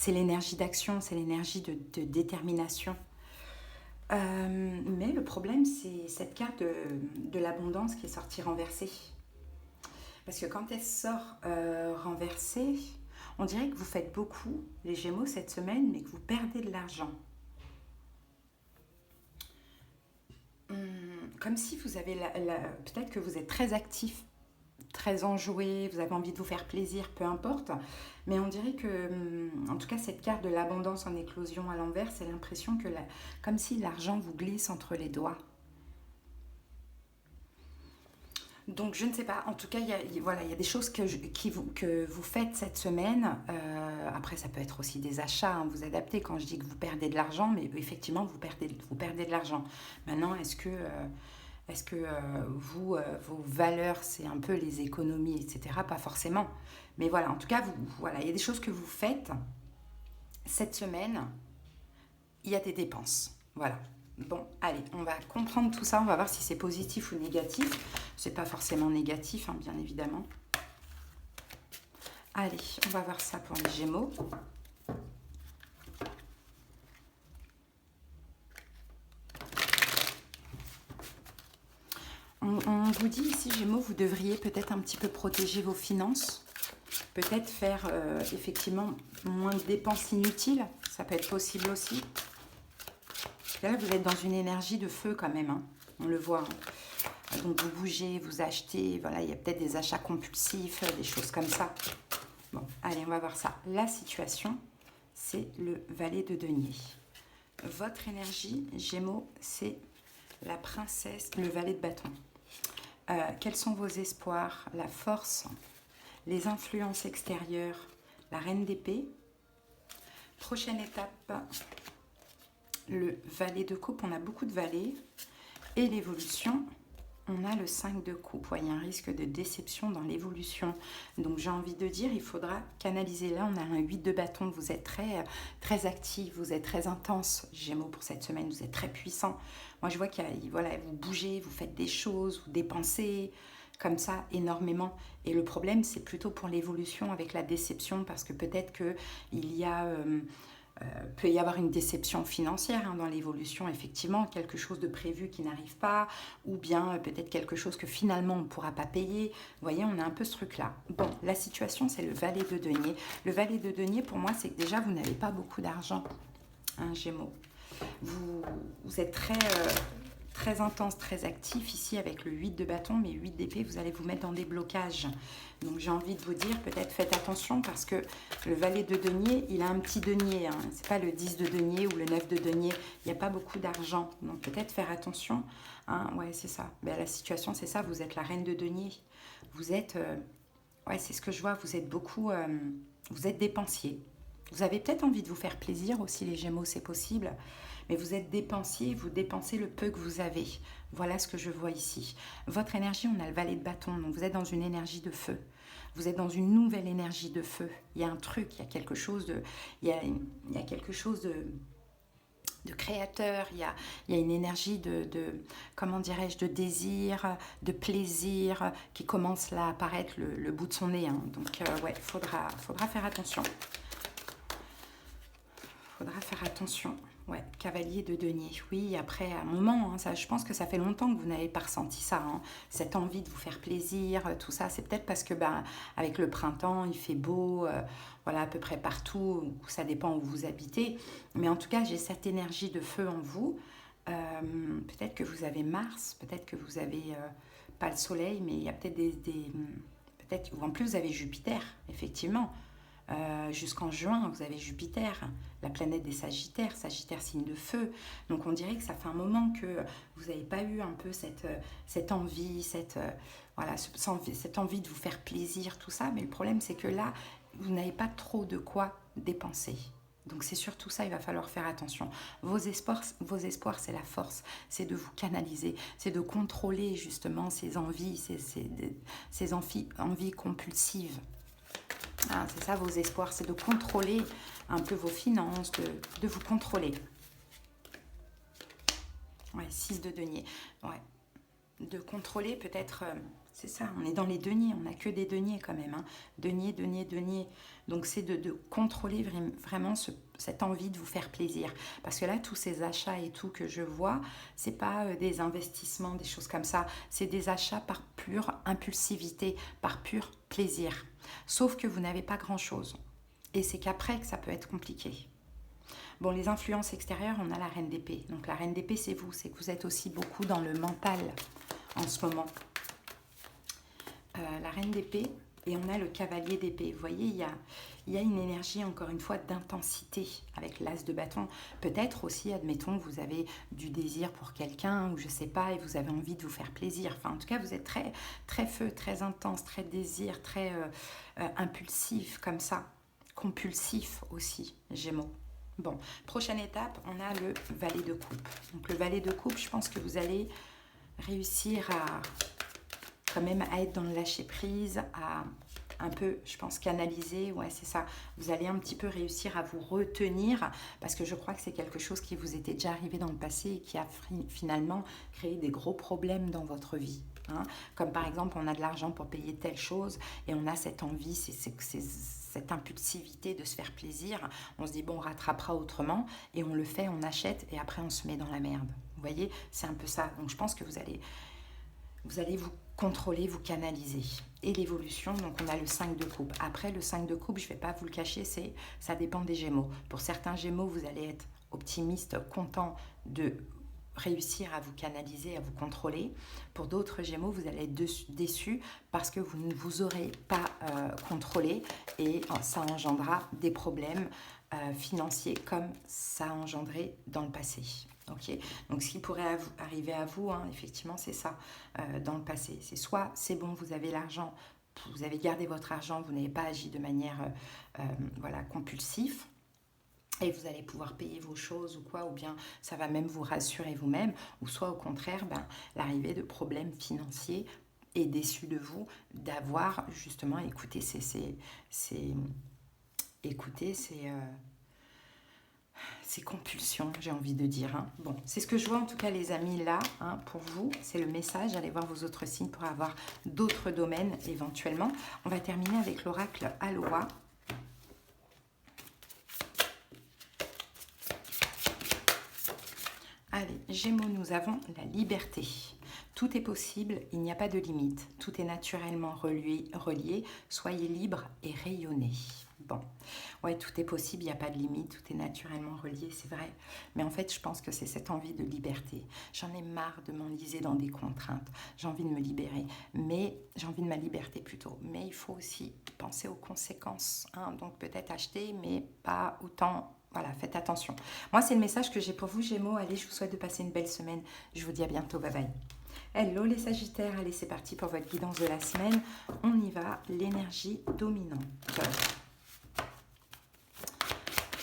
l'énergie d'action, c'est l'énergie de détermination. Mais le problème, c'est cette carte de l'abondance qui est sortie renversée. Parce que quand elle sort renversée, on dirait que vous faites beaucoup, les Gémeaux, cette semaine, mais que vous perdez de l'argent. Comme si vous avez peut-être que vous êtes très actif, très enjoué, vous avez envie de vous faire plaisir, peu importe. Mais on dirait que, en tout cas, cette carte de l'abondance en éclosion à l'envers, c'est l'impression que, comme si l'argent vous glisse entre les doigts. Donc, je ne sais pas. En tout cas, il y a des choses que vous faites cette semaine. Après, ça peut être aussi des achats. Hein, vous adaptez quand je dis que vous perdez de l'argent. Mais effectivement, vous perdez de l'argent. Maintenant, est-ce que vos valeurs, c'est un peu les économies, etc. Pas forcément. Mais voilà, en tout cas, il y a des choses que vous faites cette semaine. Il y a des dépenses. Voilà. Bon, allez, on va comprendre tout ça. On va voir si c'est positif ou négatif. C'est pas forcément négatif, hein, bien évidemment. Allez, on va voir ça pour les Gémeaux. On vous dit ici, Gémeaux, vous devriez peut-être un petit peu protéger vos finances. Peut-être faire effectivement moins de dépenses inutiles. Ça peut être possible aussi. Là, vous êtes dans une énergie de feu quand même. Hein. On le voit. Hein. Donc, vous bougez, vous achetez. Voilà, il y a peut-être des achats compulsifs, des choses comme ça. Bon, allez, on va voir ça. La situation, c'est le valet de denier. Votre énergie, Gémeaux, c'est la princesse, le valet de bâton. Quels sont vos espoirs? La force, les influences extérieures, la reine d'épée. Prochaine étape, le valet de coupe. On a beaucoup de valets. Et l'évolution, on a le 5 de coupe. Ouais, il y a un risque de déception dans l'évolution. Donc j'ai envie de dire, il faudra canaliser. Là, on a un 8 de bâton. Vous êtes très actif, vous êtes très intense. Gémeaux, pour cette semaine, vous êtes très puissant. Moi, je vois qu'il y a, vous bougez, vous faites des choses, vous dépensez comme ça énormément. Et le problème, c'est plutôt pour l'évolution avec la déception, parce que peut-être qu'il y a... peut y avoir une déception financière hein, dans l'évolution, effectivement, quelque chose de prévu qui n'arrive pas, ou bien peut-être quelque chose que finalement on ne pourra pas payer. Vous voyez, on a un peu ce truc-là. Bon, la situation, c'est le valet de denier. Le valet de denier, pour moi, c'est que déjà, vous n'avez pas beaucoup d'argent, hein, Gémeaux. Vous êtes très intense, très actif ici avec le 8 de bâton, mais 8 d'épée, vous allez vous mettre dans des blocages. Donc j'ai envie de vous dire, peut-être faites attention parce que le valet de denier, il a un petit denier. Hein. C'est pas le 10 de denier ou le 9 de denier. Il n'y a pas beaucoup d'argent. Donc peut-être faire attention. Hein. Ouais, c'est ça. Ben, la situation, c'est ça. Vous êtes la reine de denier. Vous êtes... ouais, c'est ce que je vois. Vous êtes beaucoup... vous êtes dépensier. Vous avez peut-être envie de vous faire plaisir aussi, les Gémeaux, c'est possible. Mais vous êtes dépensier, vous dépensez le peu que vous avez. Voilà ce que je vois ici. Votre énergie, on a le valet de bâton, donc vous êtes dans une énergie de feu. Vous êtes dans une nouvelle énergie de feu. Il y a un truc, il y a quelque chose de... Il y a quelque chose créateur, il y a une énergie comment dirais-je, de désir, de plaisir qui commence là à apparaître le bout de son nez. Hein. Donc, ouais, faudra faire attention. Faudra faire attention. Ouais, cavalier de denier. Oui, après, à un moment, hein, ça, je pense que ça fait longtemps que vous n'avez pas ressenti ça. Hein. Cette envie de vous faire plaisir, tout ça, c'est peut-être parce que, avec le printemps, il fait beau, voilà, à peu près partout, ça dépend où vous habitez. Mais en tout cas, j'ai cette énergie de feu en vous. Peut-être que vous avez Mars, peut-être que vous avez pas le Soleil, mais il y a peut-être peut-être, ou en plus, vous avez Jupiter, effectivement. Jusqu'en juin, vous avez Jupiter, la planète des Sagittaires, Sagittaire signe de feu. Donc on dirait que ça fait un moment que vous n'avez pas eu un peu cette envie, cette envie de vous faire plaisir, tout ça. Mais le problème, c'est que là, vous n'avez pas trop de quoi dépenser. Donc c'est surtout ça, il va falloir faire attention. Vos espoirs, c'est la force, c'est de vous canaliser, c'est de contrôler justement ces envies, ces envies compulsives. Ah, c'est ça vos espoirs, c'est de contrôler un peu vos finances, de vous contrôler. Ouais, 6 de denier. Ouais. De contrôler peut-être, c'est ça, on est dans les deniers, on n'a que des deniers quand même. Hein. Denier, denier, denier. Donc c'est de contrôler vraiment cette envie de vous faire plaisir. Parce que là, tous ces achats et tout que je vois, c'est pas des investissements, des choses comme ça. C'est des achats par pure impulsivité, par pur plaisir. Sauf que vous n'avez pas grand-chose. Et c'est qu'après que ça peut être compliqué. Bon, les influences extérieures, on a la reine d'épée. Donc la reine d'épée, c'est vous. C'est que vous êtes aussi beaucoup dans le mental en ce moment. La reine d'épée et on a le cavalier d'épée. Vous voyez, il y a une énergie, encore une fois, d'intensité avec l'as de bâton. Peut-être aussi, admettons, vous avez du désir pour quelqu'un ou je sais pas et vous avez envie de vous faire plaisir. Enfin, en tout cas, vous êtes très, très feu, très intense, très désir, très impulsif comme ça. Compulsif aussi, Gémeaux. Bon, prochaine étape, on a le valet de coupe. Donc le valet de coupe, je pense que vous allez réussir quand même à être dans le lâcher prise, à un peu, je pense, canaliser, ouais c'est ça, vous allez un petit peu réussir à vous retenir, parce que je crois que c'est quelque chose qui vous était déjà arrivé dans le passé et qui a finalement créé des gros problèmes dans votre vie. Hein. Comme par exemple, on a de l'argent pour payer telle chose et on a cette envie, cette impulsivité de se faire plaisir. On se dit, bon, on rattrapera autrement et on le fait, on achète et après on se met dans la merde. Vous voyez, c'est un peu ça. Donc je pense que vous allez vous contrôler, vous canaliser. Et l'évolution, donc on a le 5 de coupe. Après, le 5 de coupe, je ne vais pas vous le cacher, ça dépend des Gémeaux. Pour certains Gémeaux, vous allez être optimiste, content de réussir à vous canaliser, à vous contrôler. Pour d'autres Gémeaux, vous allez être déçus parce que vous ne vous aurez pas contrôlé et ça engendrera des problèmes financiers comme ça a engendré dans le passé. Okay. Donc ce qui pourrait arriver à vous, hein, effectivement, c'est ça dans le passé. C'est soit c'est bon, vous avez l'argent, vous avez gardé votre argent, vous n'avez pas agi de manière compulsive, et vous allez pouvoir payer vos choses ou quoi, ou bien ça va même vous rassurer vous-même, ou soit au contraire, l'arrivée de problèmes financiers est déçu de vous d'avoir justement écouté ces compulsions, j'ai envie de dire. Hein. Bon, c'est ce que je vois en tout cas les amis là, hein, pour vous, c'est le message. Allez voir vos autres signes pour avoir d'autres domaines éventuellement. On va terminer avec l'oracle Aloha. Allez, Gémeaux, nous avons la liberté. Tout est possible, il n'y a pas de limite. Tout est naturellement relié. Soyez libre et rayonnez. Bon, ouais, tout est possible, il n'y a pas de limite, tout est naturellement relié, c'est vrai. Mais en fait, je pense que c'est cette envie de liberté. J'en ai marre de m'enliser dans des contraintes. J'ai envie de me libérer, mais j'ai envie de ma liberté plutôt. Mais il faut aussi penser aux conséquences. Hein. Donc peut-être acheter, mais pas autant. Voilà, faites attention. Moi, c'est le message que j'ai pour vous, Gémeaux. Allez, je vous souhaite de passer une belle semaine. Je vous dis à bientôt. Bye bye. Hello les Sagittaires. Allez, c'est parti pour votre guidance de la semaine. On y va. L'énergie dominante.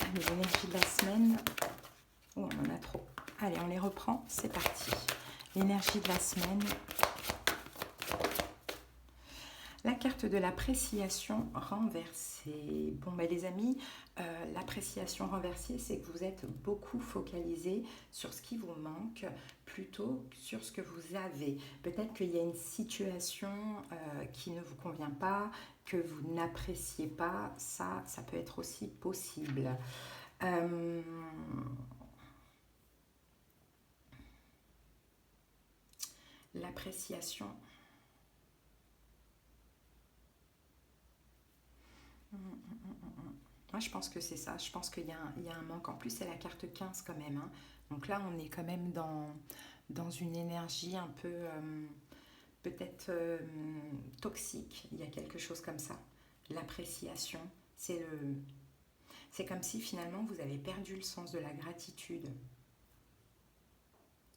Allez, l'énergie de la semaine. Oh, on en a trop. Allez, on les reprend. C'est parti. L'énergie de la semaine. La carte de l'appréciation renversée. Bon, ben, les amis, l'appréciation renversée, c'est que vous êtes beaucoup focalisé sur ce qui vous manque plutôt que sur ce que vous avez. Peut-être qu'il y a une situation qui ne vous convient pas, que vous n'appréciez pas. Ça peut être aussi possible. L'appréciation. Moi, je pense que c'est ça. Je pense qu'il y a un manque. En plus, c'est la carte 15 quand même, hein. Donc là, on est quand même dans une énergie un peu peut-être toxique. Il y a quelque chose comme ça. L'appréciation, c'est comme si finalement vous avez perdu le sens de la gratitude.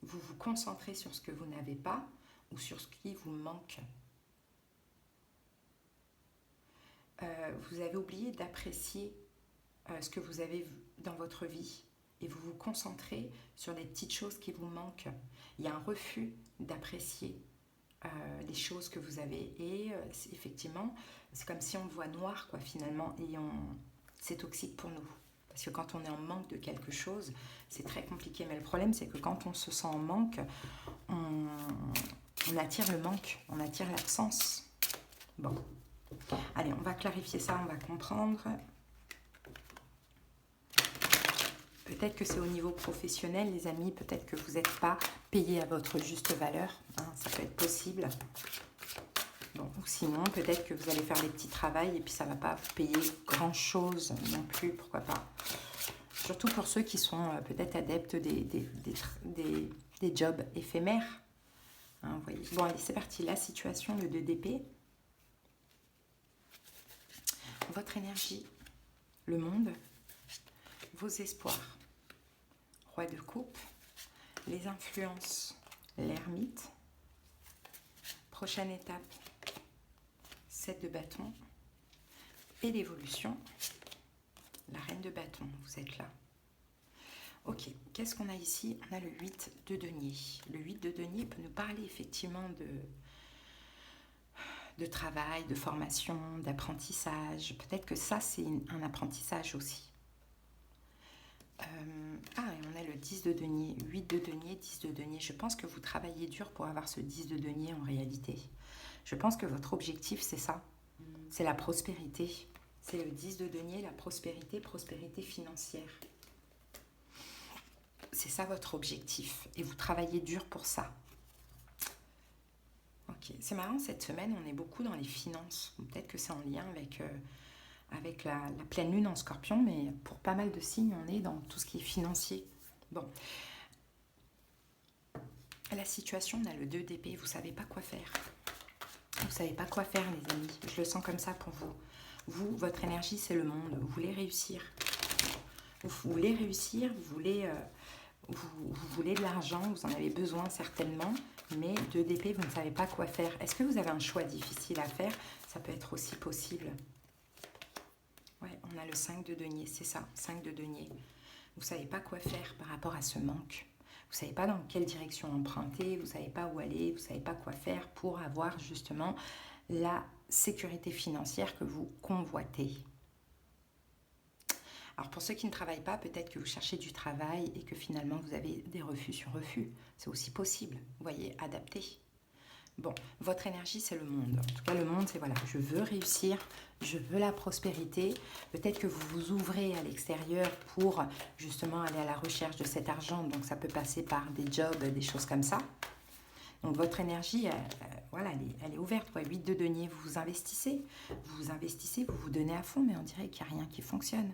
Vous vous concentrez sur ce que vous n'avez pas ou sur ce qui vous manque. Vous avez oublié d'apprécier ce que vous avez dans votre vie et vous vous concentrez sur les petites choses qui vous manquent. Il y a un refus d'apprécier les choses que vous avez et effectivement, c'est comme si on voit noir quoi finalement et c'est toxique pour nous. Parce que quand on est en manque de quelque chose, c'est très compliqué. Mais le problème, c'est que quand on se sent en manque, on attire le manque, on attire l'absence. Bon, allez, on va clarifier ça, on va comprendre. Peut-être que c'est au niveau professionnel, les amis, peut-être que vous n'êtes pas payé à votre juste valeur, hein, ça peut être possible. Bon, ou sinon, peut-être que vous allez faire des petits travails et puis ça ne va pas vous payer grand-chose non plus, pourquoi pas. Surtout pour ceux qui sont peut-être adeptes des jobs éphémères. Hein, vous voyez. Bon, allez, c'est parti. La situation, le 2 d'épée. Votre énergie, le monde, vos espoirs. Roi de coupe, les influences, l'ermite. Prochaine étape, 7 de bâton et l'évolution, la reine de bâton, vous êtes là. Ok, qu'est-ce qu'on a ici? On a le 8 de denier. Le 8 de denier peut nous parler effectivement de travail, de formation, d'apprentissage. Peut-être que ça, c'est un apprentissage aussi. Et on a le 10 de denier, 8 de denier, 10 de denier. Je pense que vous travaillez dur pour avoir ce 10 de denier en réalité. Je pense que votre objectif, c'est ça. C'est la prospérité. C'est le 10 de denier, la prospérité, prospérité financière. C'est ça votre objectif. Et vous travaillez dur pour ça. Ok, c'est marrant, cette semaine, on est beaucoup dans les finances. Peut-être que c'est en lien avec la pleine lune en scorpion, mais pour pas mal de signes, on est dans tout ce qui est financier. Bon. La situation, on a le 2 d'épée, vous ne savez pas quoi faire. Vous ne savez pas quoi faire, les amis. Je le sens comme ça pour vous. Vous, votre énergie, c'est le monde. Vous voulez réussir. Vous voulez réussir, vous voulez de l'argent, vous en avez besoin certainement, mais 2 d'épée, vous ne savez pas quoi faire. Est-ce que vous avez un choix difficile à faire? Ça peut être aussi possible. Ouais, on a le 5 de denier, c'est ça, 5 de denier. Vous ne savez pas quoi faire par rapport à ce manque. Vous ne savez pas dans quelle direction emprunter, vous ne savez pas où aller, vous ne savez pas quoi faire pour avoir justement la sécurité financière que vous convoitez. Alors pour ceux qui ne travaillent pas, peut-être que vous cherchez du travail et que finalement vous avez des refus sur refus. C'est aussi possible, vous voyez, adapté. Bon, votre énergie, c'est le monde. En tout cas, le monde, c'est voilà, je veux réussir, je veux la prospérité. Peut-être que vous vous ouvrez à l'extérieur pour justement aller à la recherche de cet argent. Donc, ça peut passer par des jobs, des choses comme ça. Donc, votre énergie, voilà, elle est ouverte. Ouais, 8 de denier, vous vous investissez, vous vous donnez à fond, mais on dirait qu'il n'y a rien qui fonctionne.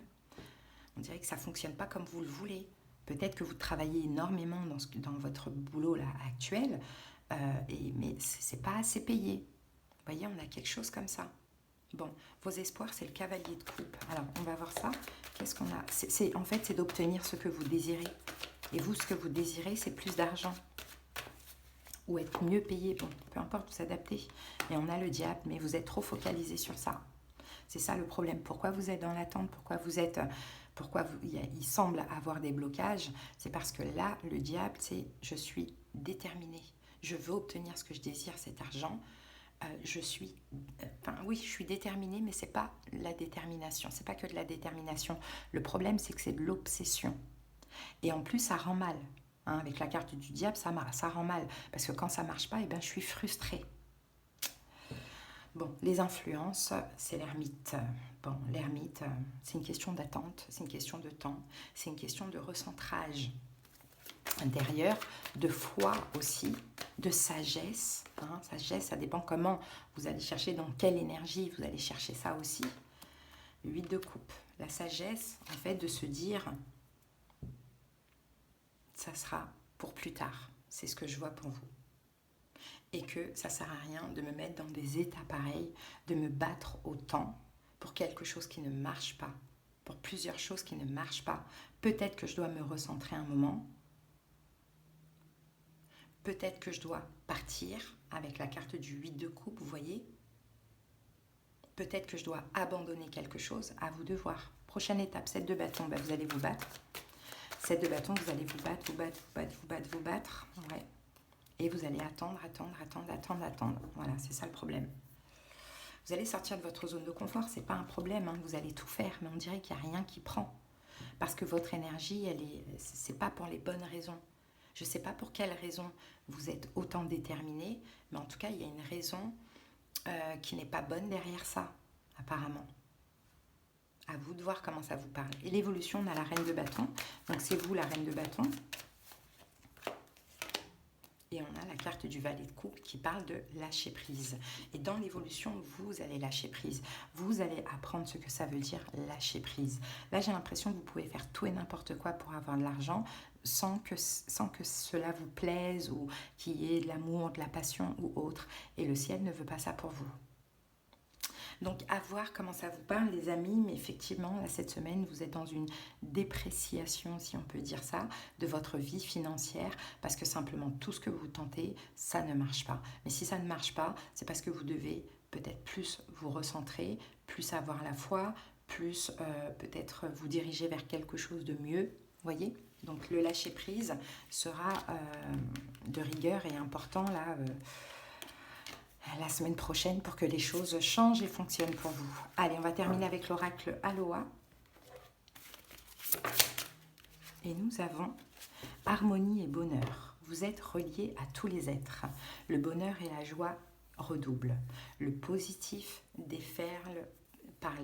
On dirait que ça ne fonctionne pas comme vous le voulez. Peut-être que vous travaillez énormément dans votre boulot là, actuel, mais ce n'est pas assez payé. Vous voyez, on a quelque chose comme ça. Bon, vos espoirs, c'est le cavalier de coupe. Alors, on va voir ça. Qu'est-ce qu'on a? En fait, c'est d'obtenir ce que vous désirez. Et vous, ce que vous désirez, c'est plus d'argent. Ou être mieux payé. Bon, peu importe, vous adaptez. Et on a le diable, mais vous êtes trop focalisé sur ça. C'est ça le problème. Pourquoi vous êtes dans l'attente? Pourquoi il semble avoir des blocages? C'est parce que là, le diable, c'est je suis déterminée. Je veux obtenir ce que je désire, cet argent. oui, je suis déterminée, mais c'est pas la détermination. C'est pas que de la détermination. Le problème, c'est que c'est de l'obsession. Et en plus, ça rend mal. Hein, avec la carte du diable, ça rend mal. Parce que quand ça marche pas, eh ben, je suis frustrée. Bon, les influences, c'est l'ermite. Bon, l'ermite, c'est une question d'attente, c'est une question de temps, c'est une question de recentrage intérieur, de foi aussi, de sagesse. Hein, sagesse, ça dépend comment vous allez chercher, dans quelle énergie vous allez chercher ça aussi. 8 de coupe. La sagesse, en fait, de se dire, ça sera pour plus tard. C'est ce que je vois pour vous. Et que ça ne sert à rien de me mettre dans des états pareils, de me battre autant pour quelque chose qui ne marche pas, pour plusieurs choses qui ne marchent pas. Peut-être que je dois me recentrer un moment. Peut-être que je dois partir avec la carte du 8 de coupe, vous voyez. Peut-être que je dois abandonner quelque chose, à vous de voir. Prochaine étape, 7 de bâton, bah, vous allez vous battre. 7 de bâton, vous allez vous battre, vous battre, vous battre, vous battre, vous battre. Ouais. Et vous allez attendre. Voilà, c'est ça le problème. Vous allez sortir de votre zone de confort, c'est pas un problème, hein, vous allez tout faire, mais on dirait qu'il n'y a rien qui prend. Parce que votre énergie, c'est pas pour les bonnes raisons. Je ne sais pas pour quelle raison vous êtes autant déterminé, mais en tout cas, il y a une raison qui n'est pas bonne derrière ça, apparemment. À vous de voir comment ça vous parle. Et l'évolution, on a la reine de bâton. Donc, c'est vous, la reine de bâton. Et on a la carte du valet de coupe qui parle de lâcher prise. Et dans l'évolution, vous allez lâcher prise. Vous allez apprendre ce que ça veut dire lâcher prise. Là, j'ai l'impression que vous pouvez faire tout et n'importe quoi pour avoir de l'argent sans que cela vous plaise ou qu'il y ait de l'amour, de la passion ou autre. Et le ciel ne veut pas ça pour vous. Donc, à voir comment ça vous parle, les amis. Mais effectivement, là, cette semaine, vous êtes dans une dépréciation, si on peut dire ça, de votre vie financière. Parce que simplement, tout ce que vous tentez, ça ne marche pas. Mais si ça ne marche pas, c'est parce que vous devez peut-être plus vous recentrer, plus avoir la foi, plus peut-être vous diriger vers quelque chose de mieux. Voyez ? Donc, le lâcher-prise sera de rigueur et important, là, la semaine prochaine pour que les choses changent et fonctionnent pour vous. Allez, on va terminer avec l'oracle Aloha. Et nous avons harmonie et bonheur. Vous êtes reliés à tous les êtres. Le bonheur et la joie redoublent. Le positif déferle par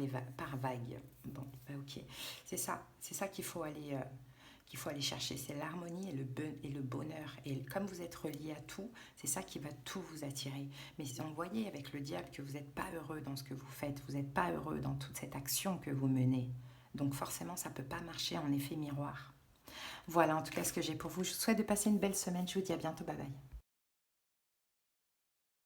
vagues. Bon, bah ok. C'est ça qu'il faut aller chercher, c'est l'harmonie et le bonheur. Et comme vous êtes reliés à tout, c'est ça qui va tout vous attirer. Mais si on voyait avec le diable que vous n'êtes pas heureux dans ce que vous faites, vous n'êtes pas heureux dans toute cette action que vous menez. Donc forcément, ça ne peut pas marcher en effet miroir. Voilà en tout cas ce que j'ai pour vous. Je vous souhaite de passer une belle semaine. Je vous dis à bientôt. Bye bye.